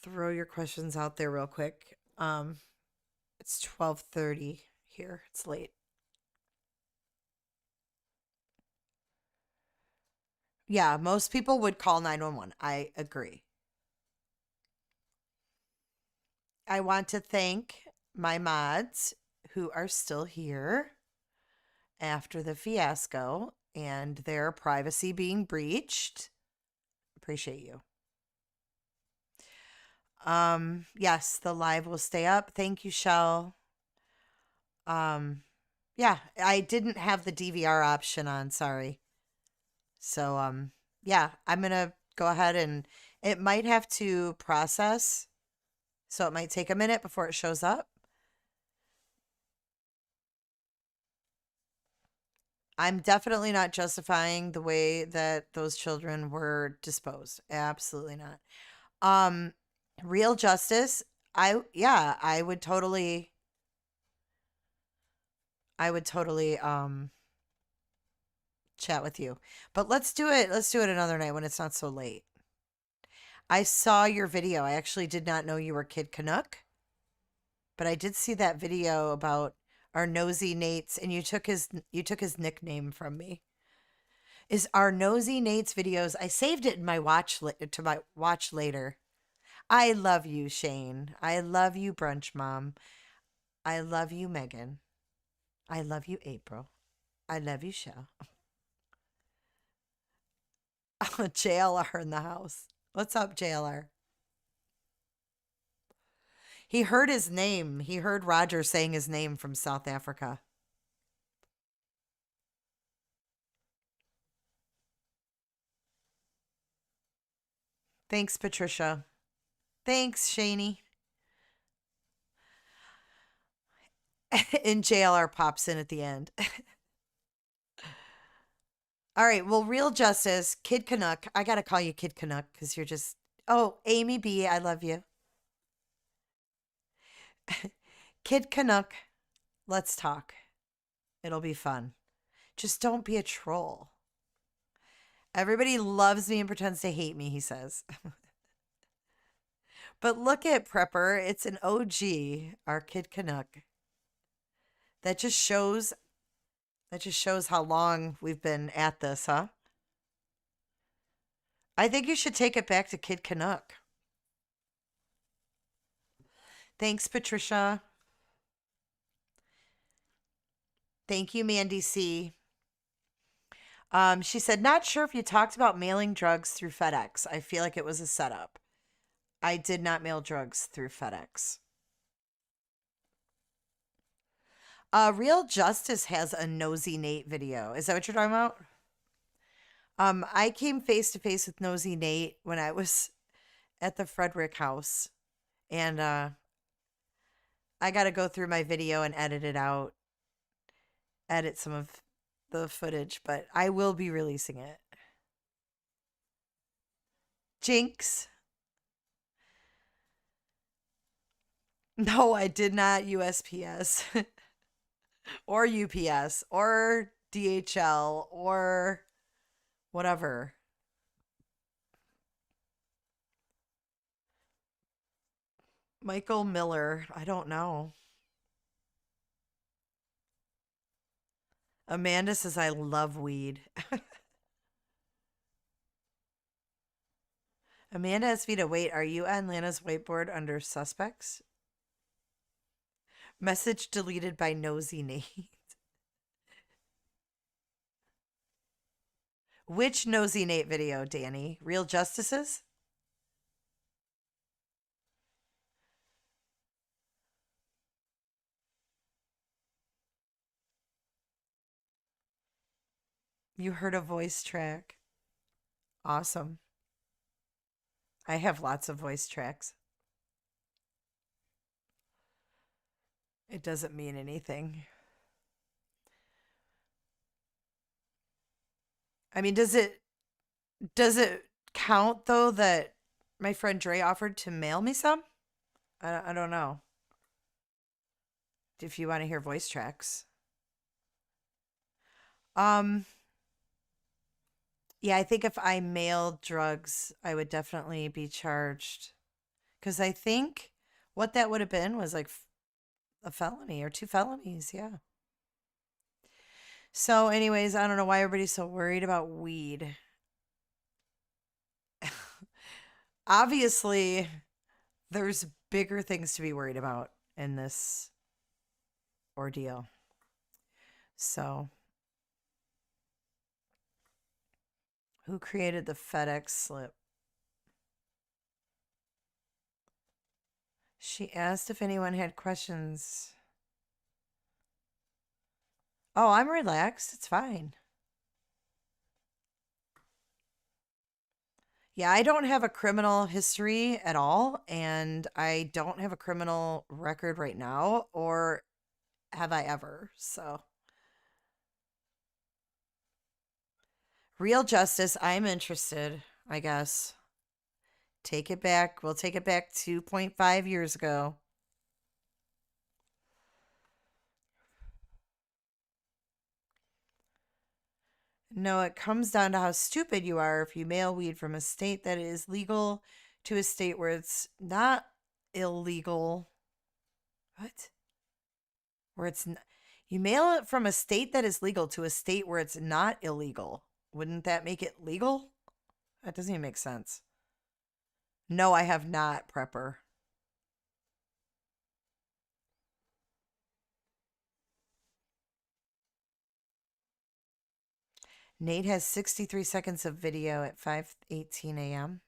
Throw your questions out there real quick. It's 12:30 here. It's late. Yeah, most people would call 911. I agree. I want to thank my mods who are still here after the fiasco and their privacy being breached. Appreciate you. Yes, the live will stay up. Thank you, Shell. Yeah, I didn't have the DVR option on, sorry. So, yeah, I'm gonna go ahead and it might have to process, so it might take a minute before it shows up. I'm definitely not justifying the way that those children were disposed. Absolutely not. Um, real justice, I would totally chat with you. But let's do it another night when it's not so late. I saw your video. I actually did not know you were Kid Canuck, but I did see that video about our nosy Nate's, and you took his nickname from me. Is our nosy Nate's videos? I saved it in my watch later. I love you, Shane. I love you, Brunch Mom. I love you, Megan. I love you, April. I love you, Shell. JLR in the house. What's up, JLR? He heard his name. He heard Roger saying his name from South Africa. Thanks, Patricia. Thanks, Shaney. And JLR pops in at the end. All right. Well, real justice, Kid Canuck. I got to call you Kid Canuck because you're just. Oh, Amy B. I love you. Kid Canuck. Let's talk. It'll be fun. Just don't be a troll. Everybody loves me and pretends to hate me, he says. But look at Prepper. It's an OG, our Kid Canuck. That just shows how long we've been at this, huh? I think you should take it back to Kid Canuck. Thanks, Patricia. Thank you, Mandy C. She said, not sure if you talked about mailing drugs through FedEx. I feel like it was a setup. I did not mail drugs through FedEx. Real Justice has a Nosy Nate video. Is that what you're talking about? I came face to face with Nosy Nate when I was at the Frederick house. And I got to go through my video and edit it out. Edit some of the footage, but I will be releasing it. Jinx. No, I did not USPS or UPS or DHL or whatever. Michael Miller. I don't know. Amanda says, I love weed. Amanda Esvita, wait, are you on Lana's whiteboard under suspects? Message deleted by Nosy Nate. Which Nosy Nate video, Danny? Real Justices? You heard a voice track. Awesome. I have lots of voice tracks. It doesn't mean anything. I mean, does it count though that my friend Dre offered to mail me some? I don't know. If you want to hear voice tracks. Yeah, I think if I mailed drugs, I would definitely be charged. Because I think what that would have been was like a felony or 2 felonies. Yeah. So anyways, I don't know why everybody's so worried about weed. Obviously, there's bigger things to be worried about in this ordeal. So, who created the FedEx slip? She asked if anyone had questions. Oh, I'm relaxed. It's fine. Yeah, I don't have a criminal history at all, and I don't have a criminal record right now, or have I ever. So, real justice, I'm interested, I guess. Take it back. We'll take it back 2.5 years ago. No, it comes down to how stupid you are if you mail weed from a state that is legal to a state where it's not illegal. What? Where it's you mail it from a state that is legal to a state where it's not illegal. Wouldn't that make it legal? That doesn't even make sense. No, I have not, Prepper. Nate has 63 seconds of video at 5:18 a.m.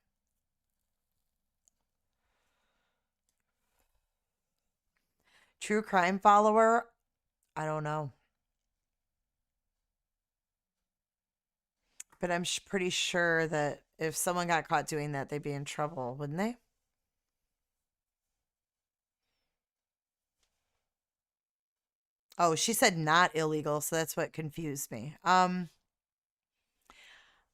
True crime follower? I don't know. But I'm pretty sure that if someone got caught doing that, they'd be in trouble, wouldn't they? Oh, she said not illegal, so that's what confused me.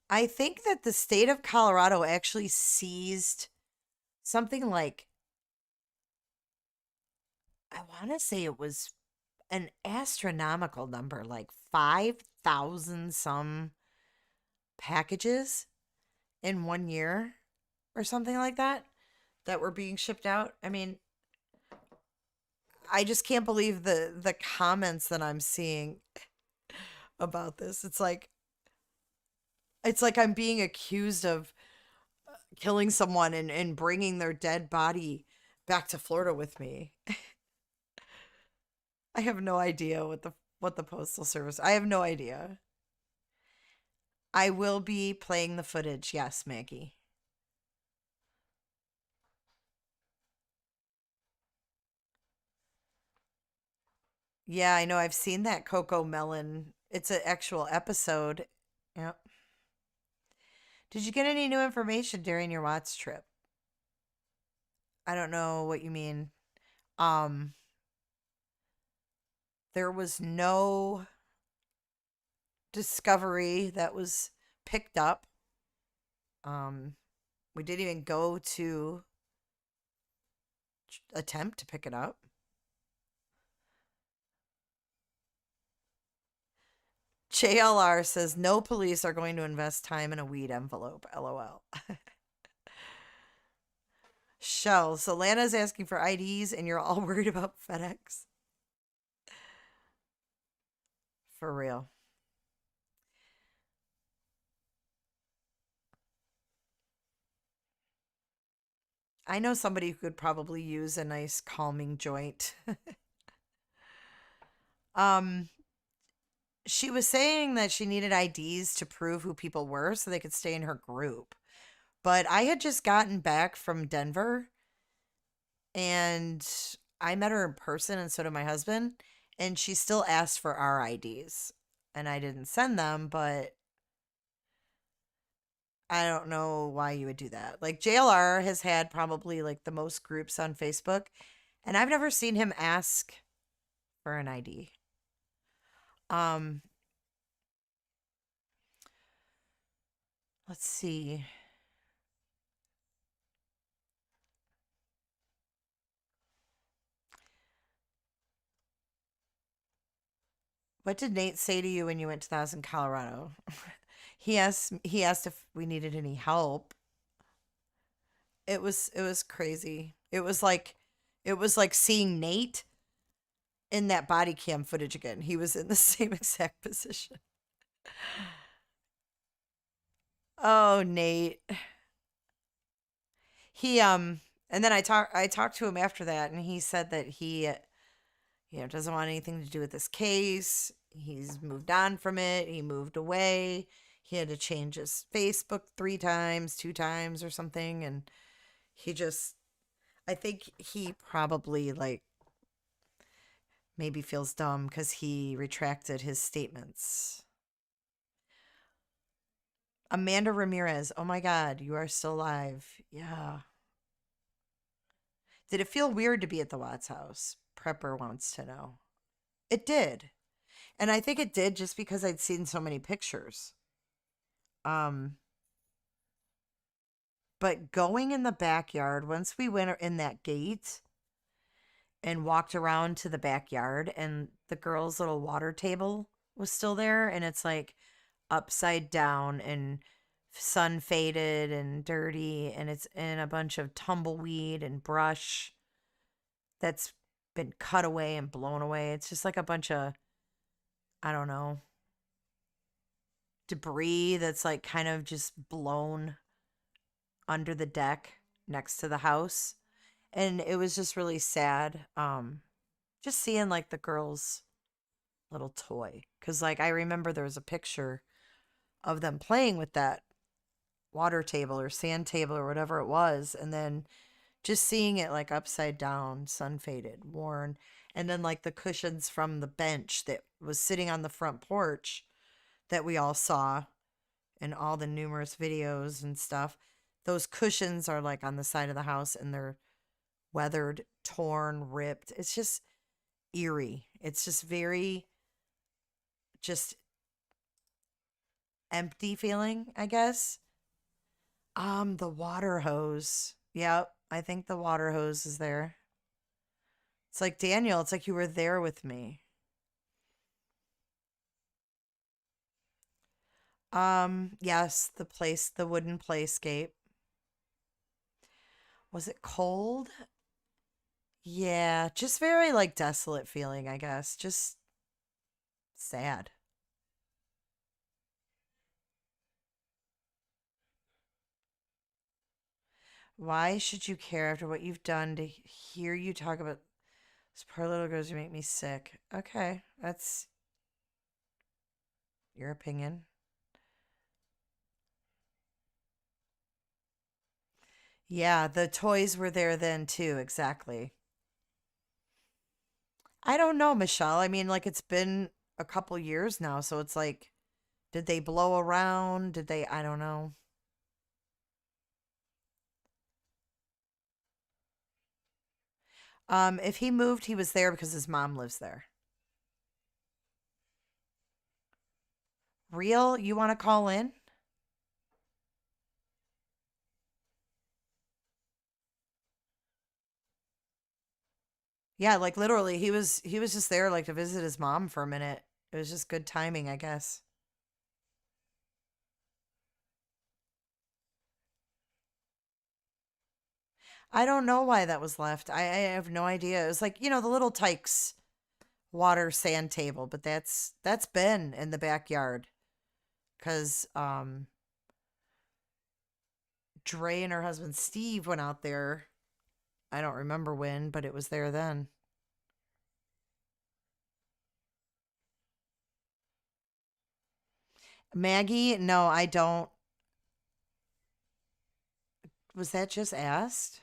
I think that the state of Colorado actually seized something like, I want to say it was an astronomical number, like 5,000 some packages in 1 year or something like that that were being shipped out. I mean, I just can't believe the comments that I'm seeing about this. It's like I'm being accused of killing someone and bringing their dead body back to Florida with me. I have no idea what the postal service. I have no idea. I will be playing the footage. Yes, Maggie. Yeah, I know. I've seen that Coco Melon. It's an actual episode. Yep. Did you get any new information during your Watts trip? I don't know what you mean. Um, there was no discovery that was picked up. We didn't even go to attempt to pick it up. JLR says no police are going to invest time in a weed envelope. LOL. Shell. So Lana's asking for IDs and you're all worried about FedEx. For real. I know somebody who could probably use a nice calming joint. She was saying that she needed IDs to prove who people were so they could stay in her group. But I had just gotten back from Denver and I met her in person and so did my husband. And she still asked for our IDs. And I didn't send them, but I don't know why you would do that. Like JLR has had probably like the most groups on Facebook, and I've never seen him ask for an ID. Let's see. What did Nate say to you when you went to the house in Colorado? He asked if we needed any help. It was crazy. It was like seeing Nate in that body cam footage again. He was in the same exact position. Oh, Nate. And then I talked to him after that, and he said that he, doesn't want anything to do with this case. He's moved on from it. He moved away. He had to change his Facebook 3 times, 2 times or something, and he just, I think he probably like maybe feels dumb because he retracted his statements. Amanda Ramirez, oh my God, you are still alive. Yeah. Did it feel weird to be at the Watts house? Prepper wants to know. It did. And I think it did just because I'd seen so many pictures. But going in the backyard, once we went in that gate and walked around to the backyard, and the girls' little water table was still there, and it's like upside down and sun faded and dirty, and it's in a bunch of tumbleweed and brush that's been cut away and blown away. It's just like a bunch of, I don't know, debris that's like kind of just blown under the deck next to the house. And it was just really sad. Just seeing like the girls' little toy. Cause like I remember there was a picture of them playing with that water table or sand table or whatever it was. And then just seeing it like upside down, sun faded, worn. And then like the cushions from the bench that was sitting on the front porch that we all saw in all the numerous videos and stuff. Those cushions are like on the side of the house, and they're weathered, torn, ripped. It's just eerie. It's just very just empty feeling, I guess. The water hose. Yep, I think the water hose is there. It's like, Daniel, it's like you were there with me. Yes, the wooden playscape. Was it cold? Yeah, just very like desolate feeling, I guess. Just sad. Why should you care after what you've done to hear you talk about this poor little girls? You make me sick. Okay, that's your opinion. Yeah, the toys were there then too, exactly. I don't know, Michelle. I mean, like it's been a couple years now, so it's like, did they blow around? Did they? I don't know. If he moved, he was there because his mom lives there. Real? You want to call in? Yeah, like literally, he was just there like to visit his mom for a minute. It was just good timing, I guess. I don't know why that was left. I have no idea. It was like, the little Tykes water sand table, but that's been in the backyard because Dre and her husband Steve went out there. I don't remember when, but it was there then. Maggie, no, I don't. Was that just asked?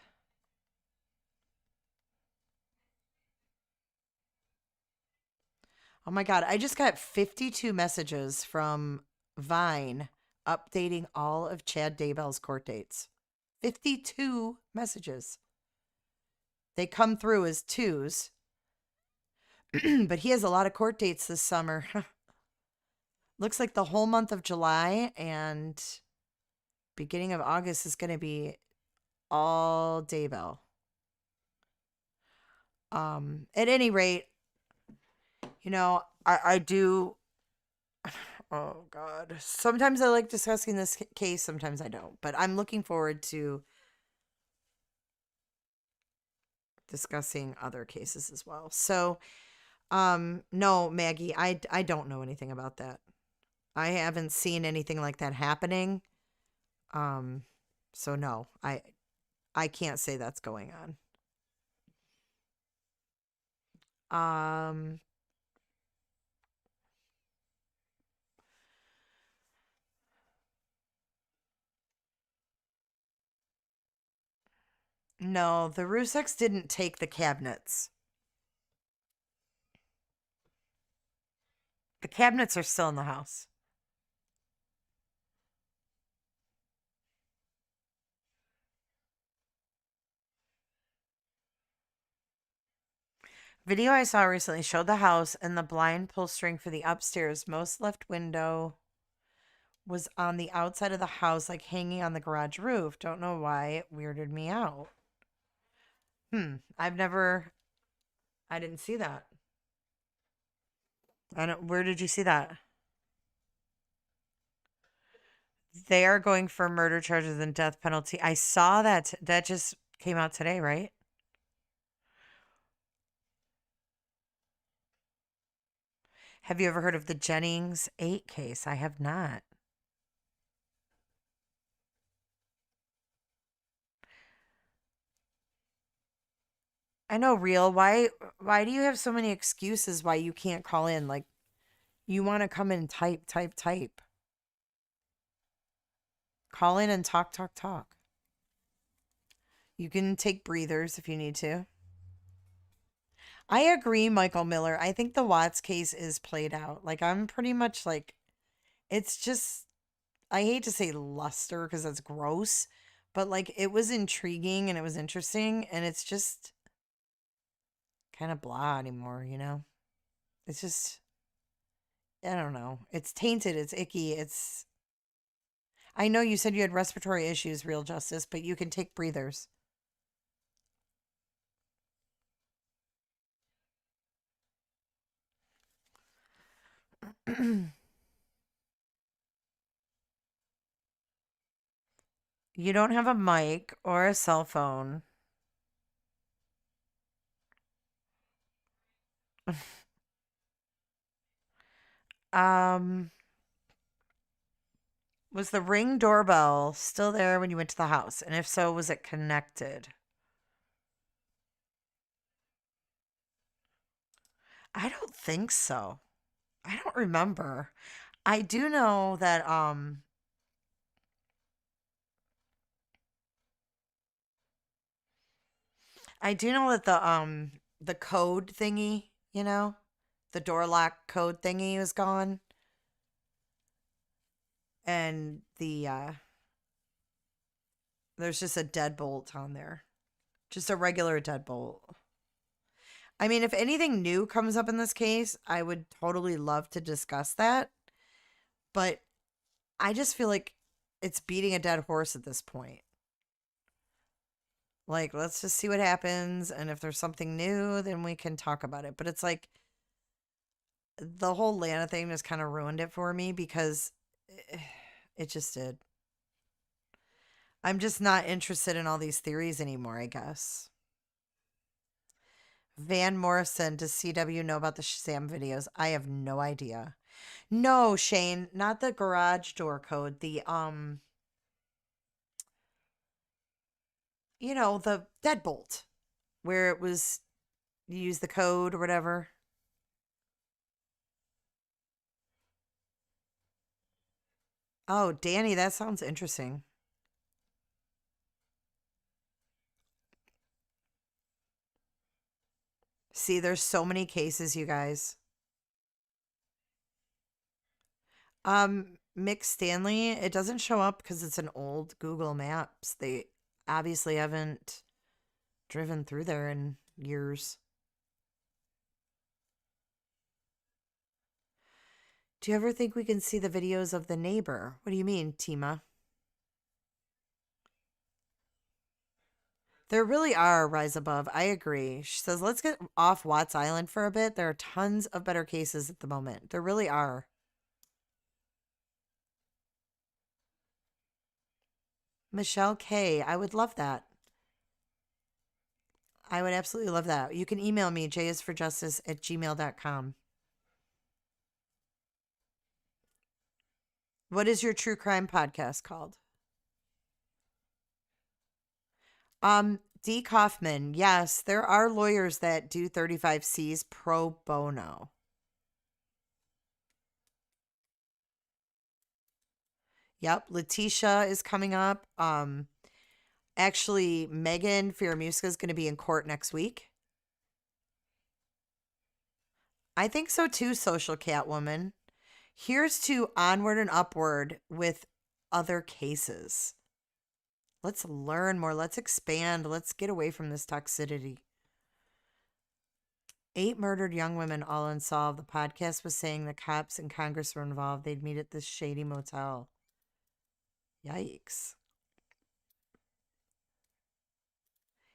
Oh my God, I just got 52 messages from Vine updating all of Chad Daybell's court dates. 52 messages. They come through as twos, but he has a lot of court dates this summer. Looks like the whole month of July and beginning of August is going to be all Daybell. At any rate, I do. Oh God. Sometimes I like discussing this case, sometimes I don't. But I'm looking forward to discussing other cases as well. So, no, Maggie, I don't know anything about that. I haven't seen anything like that happening. So no, I can't say that's going on. No, the Ruseks didn't take the cabinets. The cabinets are still in the house. Video I saw recently showed the house and the blind pull string for the upstairs most left window was on the outside of the house, like hanging on the garage roof. Don't know why it weirded me out. I didn't see that. Where did you see that? They are going for murder charges and death penalty. I saw that. That just came out today, right? Have you ever heard of the Jennings 8 case? I have not. I know, real. Why do you have so many excuses why you can't call in? Like, you want to come in and type. Call in and talk. You can take breathers if you need to. I agree, Michael Miller. I think the Watts case is played out. Like, I'm pretty much like, it's just, I hate to say luster because that's gross, but like, it was intriguing and it was interesting, and it's just kind of blah anymore, you know? It's just, I don't know. It's tainted, it's icky, it's. I know you said you had respiratory issues, Real Justice, but you can take breathers. You don't have a mic or a cell phone. um, was the Ring doorbell still there when you went to the house? And if so, was it connected? I don't think so. I don't remember. I do know that the code thingy, you know, the door lock code thingy was gone. And there's just a deadbolt on there. Just a regular deadbolt. I mean, if anything new comes up in this case, I would totally love to discuss that. But I just feel like it's beating a dead horse at this point. Like, let's just see what happens. And if there's something new, then we can talk about it. But it's like the whole Lana thing just kind of ruined it for me because it just did. I'm just not interested in all these theories anymore, I guess. Van Morrison, does CW know about the Shazam videos? I have no idea. No, Shane, not the garage door code. The the deadbolt where it was you use the code or whatever. Oh, Danny, that sounds interesting. See, there's so many cases, you guys. Mick Stanley, it doesn't show up because it's an old Google Maps. They obviously haven't driven through there in years. Do you ever think we can see the videos of the neighbor? What do you mean, Tima? There really are Rise Above. I agree. She says, let's get off Watts Island for a bit. There are tons of better cases at the moment. There really are. Michelle K. I would love that. I would absolutely love that. You can email me, jisforjustice@gmail.com. What is your true crime podcast called? D. Kaufman, yes, there are lawyers that do 35Cs pro bono. Yep, Letitia is coming up. Actually, Megan Firamuska is going to be in court next week. I think so too, Social Catwoman. Here's to onward and upward with other cases. Let's learn more. Let's expand. Let's get away from this toxicity. 8 murdered young women, all unsolved. The podcast was saying the cops and Congress were involved. They'd meet at this shady motel. Yikes.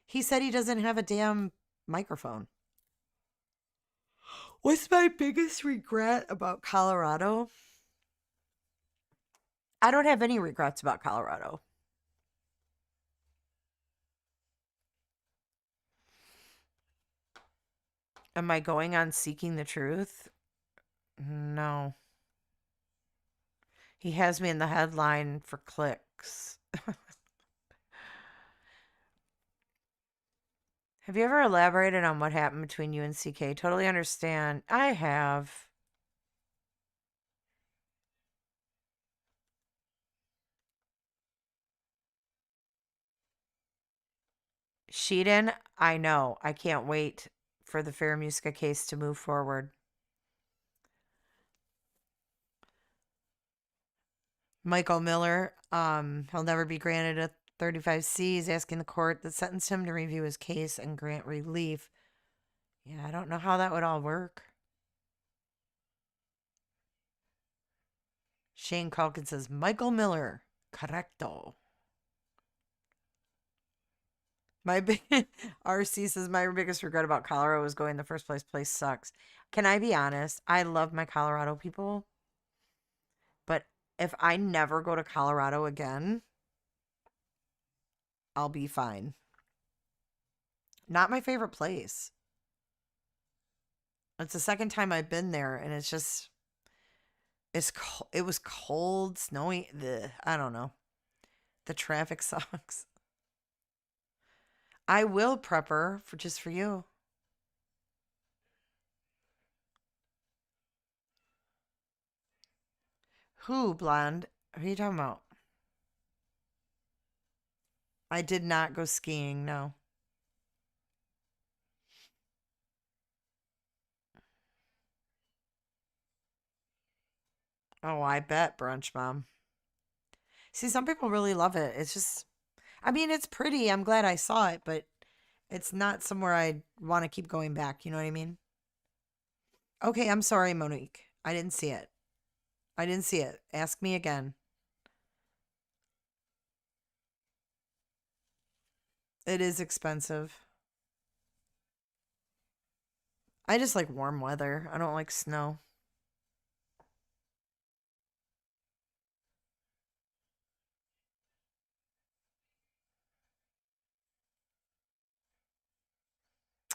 He said he doesn't have a damn microphone. What's my biggest regret about Colorado? I don't have any regrets about Colorado. Am I going on Seeking the Truth? No. He has me in the headline for clicks. Have you ever elaborated on what happened between you and CK? Totally understand. I have. Sheeden, I know. I can't wait for the Firamuska case to move forward. Michael Miller, he'll never be granted a 35C. He's asking the court that sentenced him to review his case and grant relief. Yeah, I don't know how that would all work. Shane Calkin says, Michael Miller, correcto. My big RC says, my biggest regret about Colorado was going the first place. Place sucks. Can I be honest? I love my Colorado people. But if I never go to Colorado again, I'll be fine. Not my favorite place. It's the second time I've been there, and it's just, it was cold, snowy. I don't know. The traffic sucks. I will, Prepper, just for you. Who, Blonde? Who are you talking about? I did not go skiing, no. Oh, I bet, Brunch Mom. See, some people really love it. It's just, I mean, it's pretty. I'm glad I saw it, but it's not somewhere I want to keep going back. You know what I mean? Okay, I'm sorry, Monique. I didn't see it. I didn't see it. Ask me again. It is expensive. I just like warm weather. I don't like snow.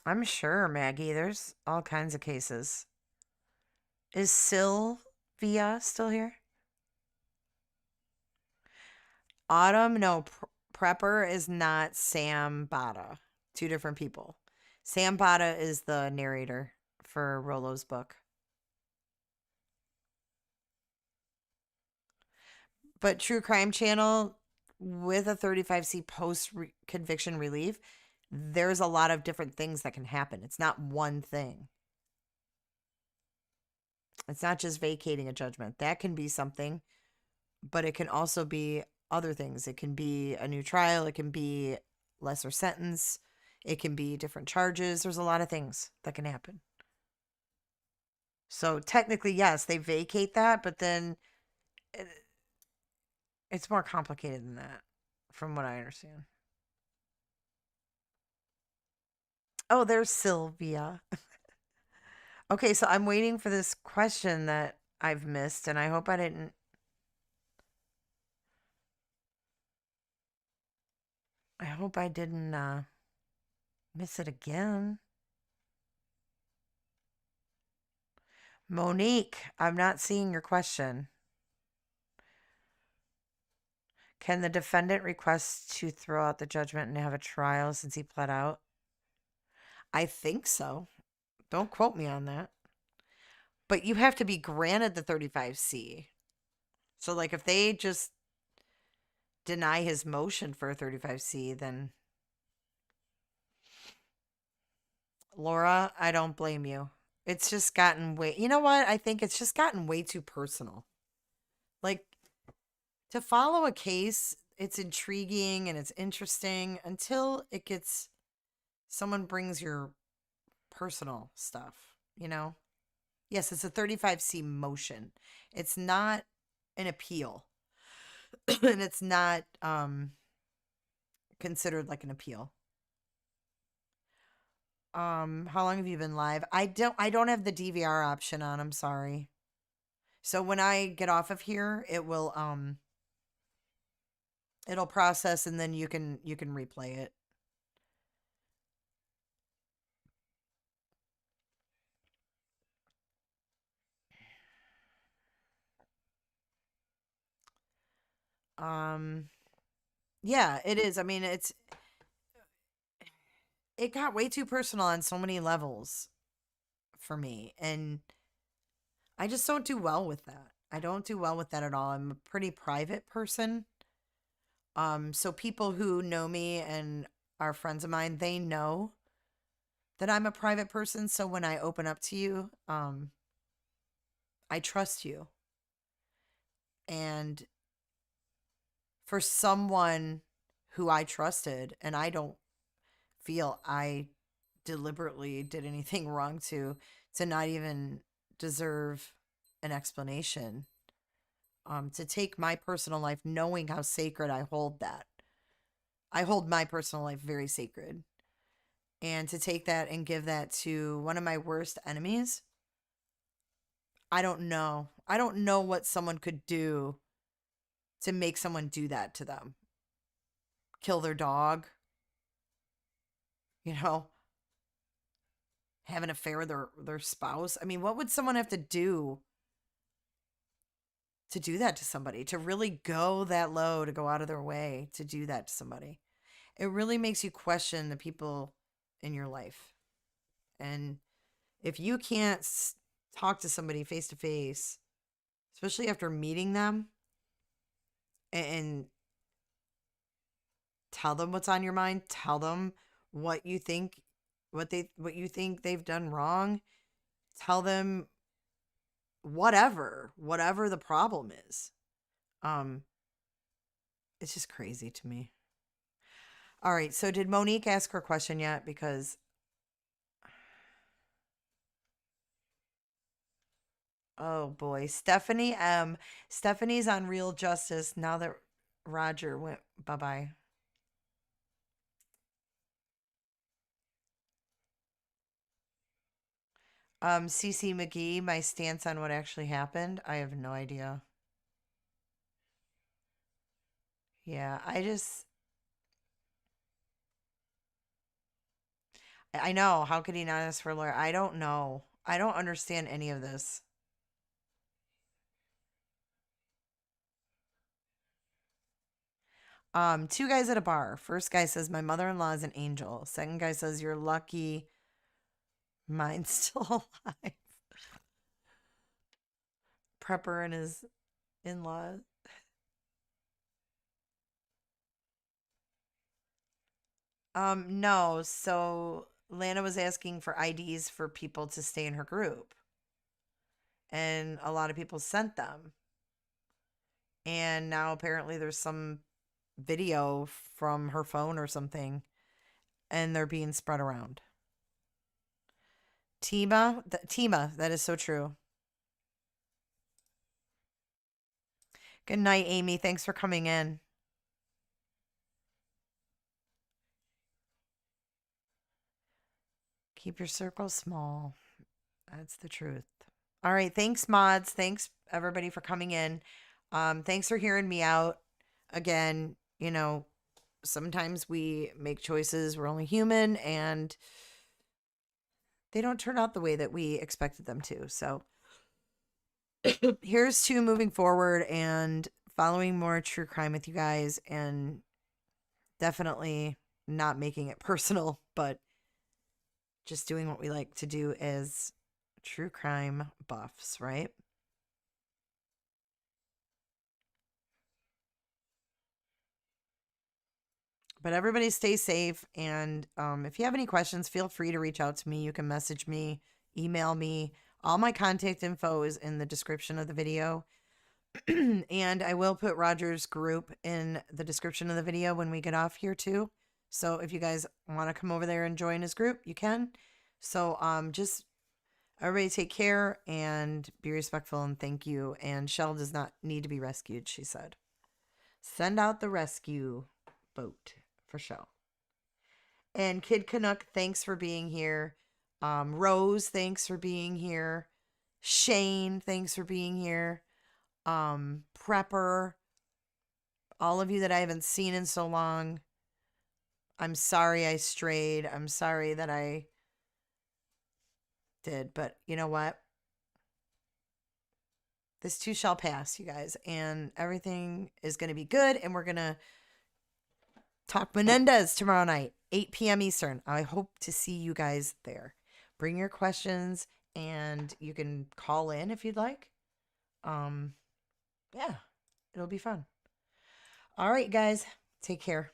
I'm sure, Maggie. There's all kinds of cases. Is Sylvia still here? Autumn? No, Prepper is not Sam Bada. Two different people. Sam Bada is the narrator for Rollo's book. But True Crime Channel, with a 35C post-conviction relief, there's a lot of different things that can happen. It's not one thing. It's not just vacating a judgment. That can be something, but it can also be other things. It can be a new trial. It can be lesser sentence. It can be different charges. There's a lot of things that can happen. So technically, yes, they vacate that, but then it's more complicated than that, from what I understand. Oh, there's Sylvia. Okay, so I'm waiting for this question that I've missed, and I hope I didn't. I hope I didn't miss it again. Monique, I'm not seeing your question. Can the defendant request to throw out the judgment and have a trial since he pled out? I think so. Don't quote me on that. But you have to be granted the 35C. So, like, if they just deny his motion for a 35C, then Laura, I don't blame you. It's just gotten way, you know what? I think it's just gotten way too personal. Like, to follow a case, it's intriguing and it's interesting until it gets, someone brings your personal stuff, you know? Yes, it's a 35C motion. It's not an appeal. And it's not considered like an appeal. How long have you been live? I don't have the DVR option on, I'm sorry. So when I get off of here, it will it'll process and then you can replay it. Yeah, it is. I mean, it got way too personal on so many levels for me, and I just don't do well with that. I don't do well with that at all. I'm a pretty private person. So people who know me and are friends of mine, they know that I'm a private person. So when I open up to you, I trust you. And for someone who I trusted, and I don't feel I deliberately did anything wrong to not even deserve an explanation, to take my personal life, knowing how sacred I hold that. I hold my personal life very sacred. And to take that and give that to one of my worst enemies, I don't know. I don't know what someone could do to make someone do that to them. Kill their dog. You know, have an affair with their spouse. I mean, what would someone have to do that to somebody? To really go that low, to go out of their way to do that to somebody? It really makes you question the people in your life. And if you can't talk to somebody face to face, especially after meeting them, and tell them what's on your mind, tell them what you think, what you think they've done wrong, tell them whatever the problem is. It's just crazy to me. All right, so did Monique ask her question yet? Because oh boy, Stephanie's on Real Justice now that Roger went bye-bye. CC McGee, my stance on what actually happened. I have no idea. Yeah, I know. How could he not ask for a lawyer? I don't know. I don't understand any of this. Two guys at a bar. First guy says, my mother-in-law is an angel. Second guy says, you're lucky mine's still alive. Prepper and his in-laws. No. So Lana was asking for IDs for people to stay in her group. And a lot of people sent them. And now apparently there's some video from her phone or something, and they're being spread around. Tima, that is so true. Good night, Amy. Thanks for coming in. Keep your circle small. That's the truth. All right. Thanks, mods. Thanks, everybody, for coming in. Thanks for hearing me out. Again, you know, sometimes we make choices. We're only human, and they don't turn out the way that we expected them to. So here's to moving forward and following more true crime with you guys, and definitely not making it personal, but just doing what we like to do as true crime buffs, right? But everybody stay safe. And if you have any questions, feel free to reach out to me. You can message me, email me. All my contact info is in the description of the video. And I will put Roger's group in the description of the video when we get off here too. So if you guys want to come over there and join his group, you can. So just everybody take care and be respectful, and thank you. And Shell does not need to be rescued, she said. Send out the rescue boat for Shell. And Kid Canuck, thanks for being here. Rose, thanks for being here. Shane, thanks for being here. Prepper, all of you that I haven't seen in so long. I'm sorry I strayed. I'm sorry that I did, but you know what? This too shall pass, you guys, and everything is going to be good, and we're going to talk Menendez tomorrow night, 8 p.m. Eastern. I hope to see you guys there. Bring your questions, and you can call in if you'd like. Yeah, it'll be fun. All right, guys, take care.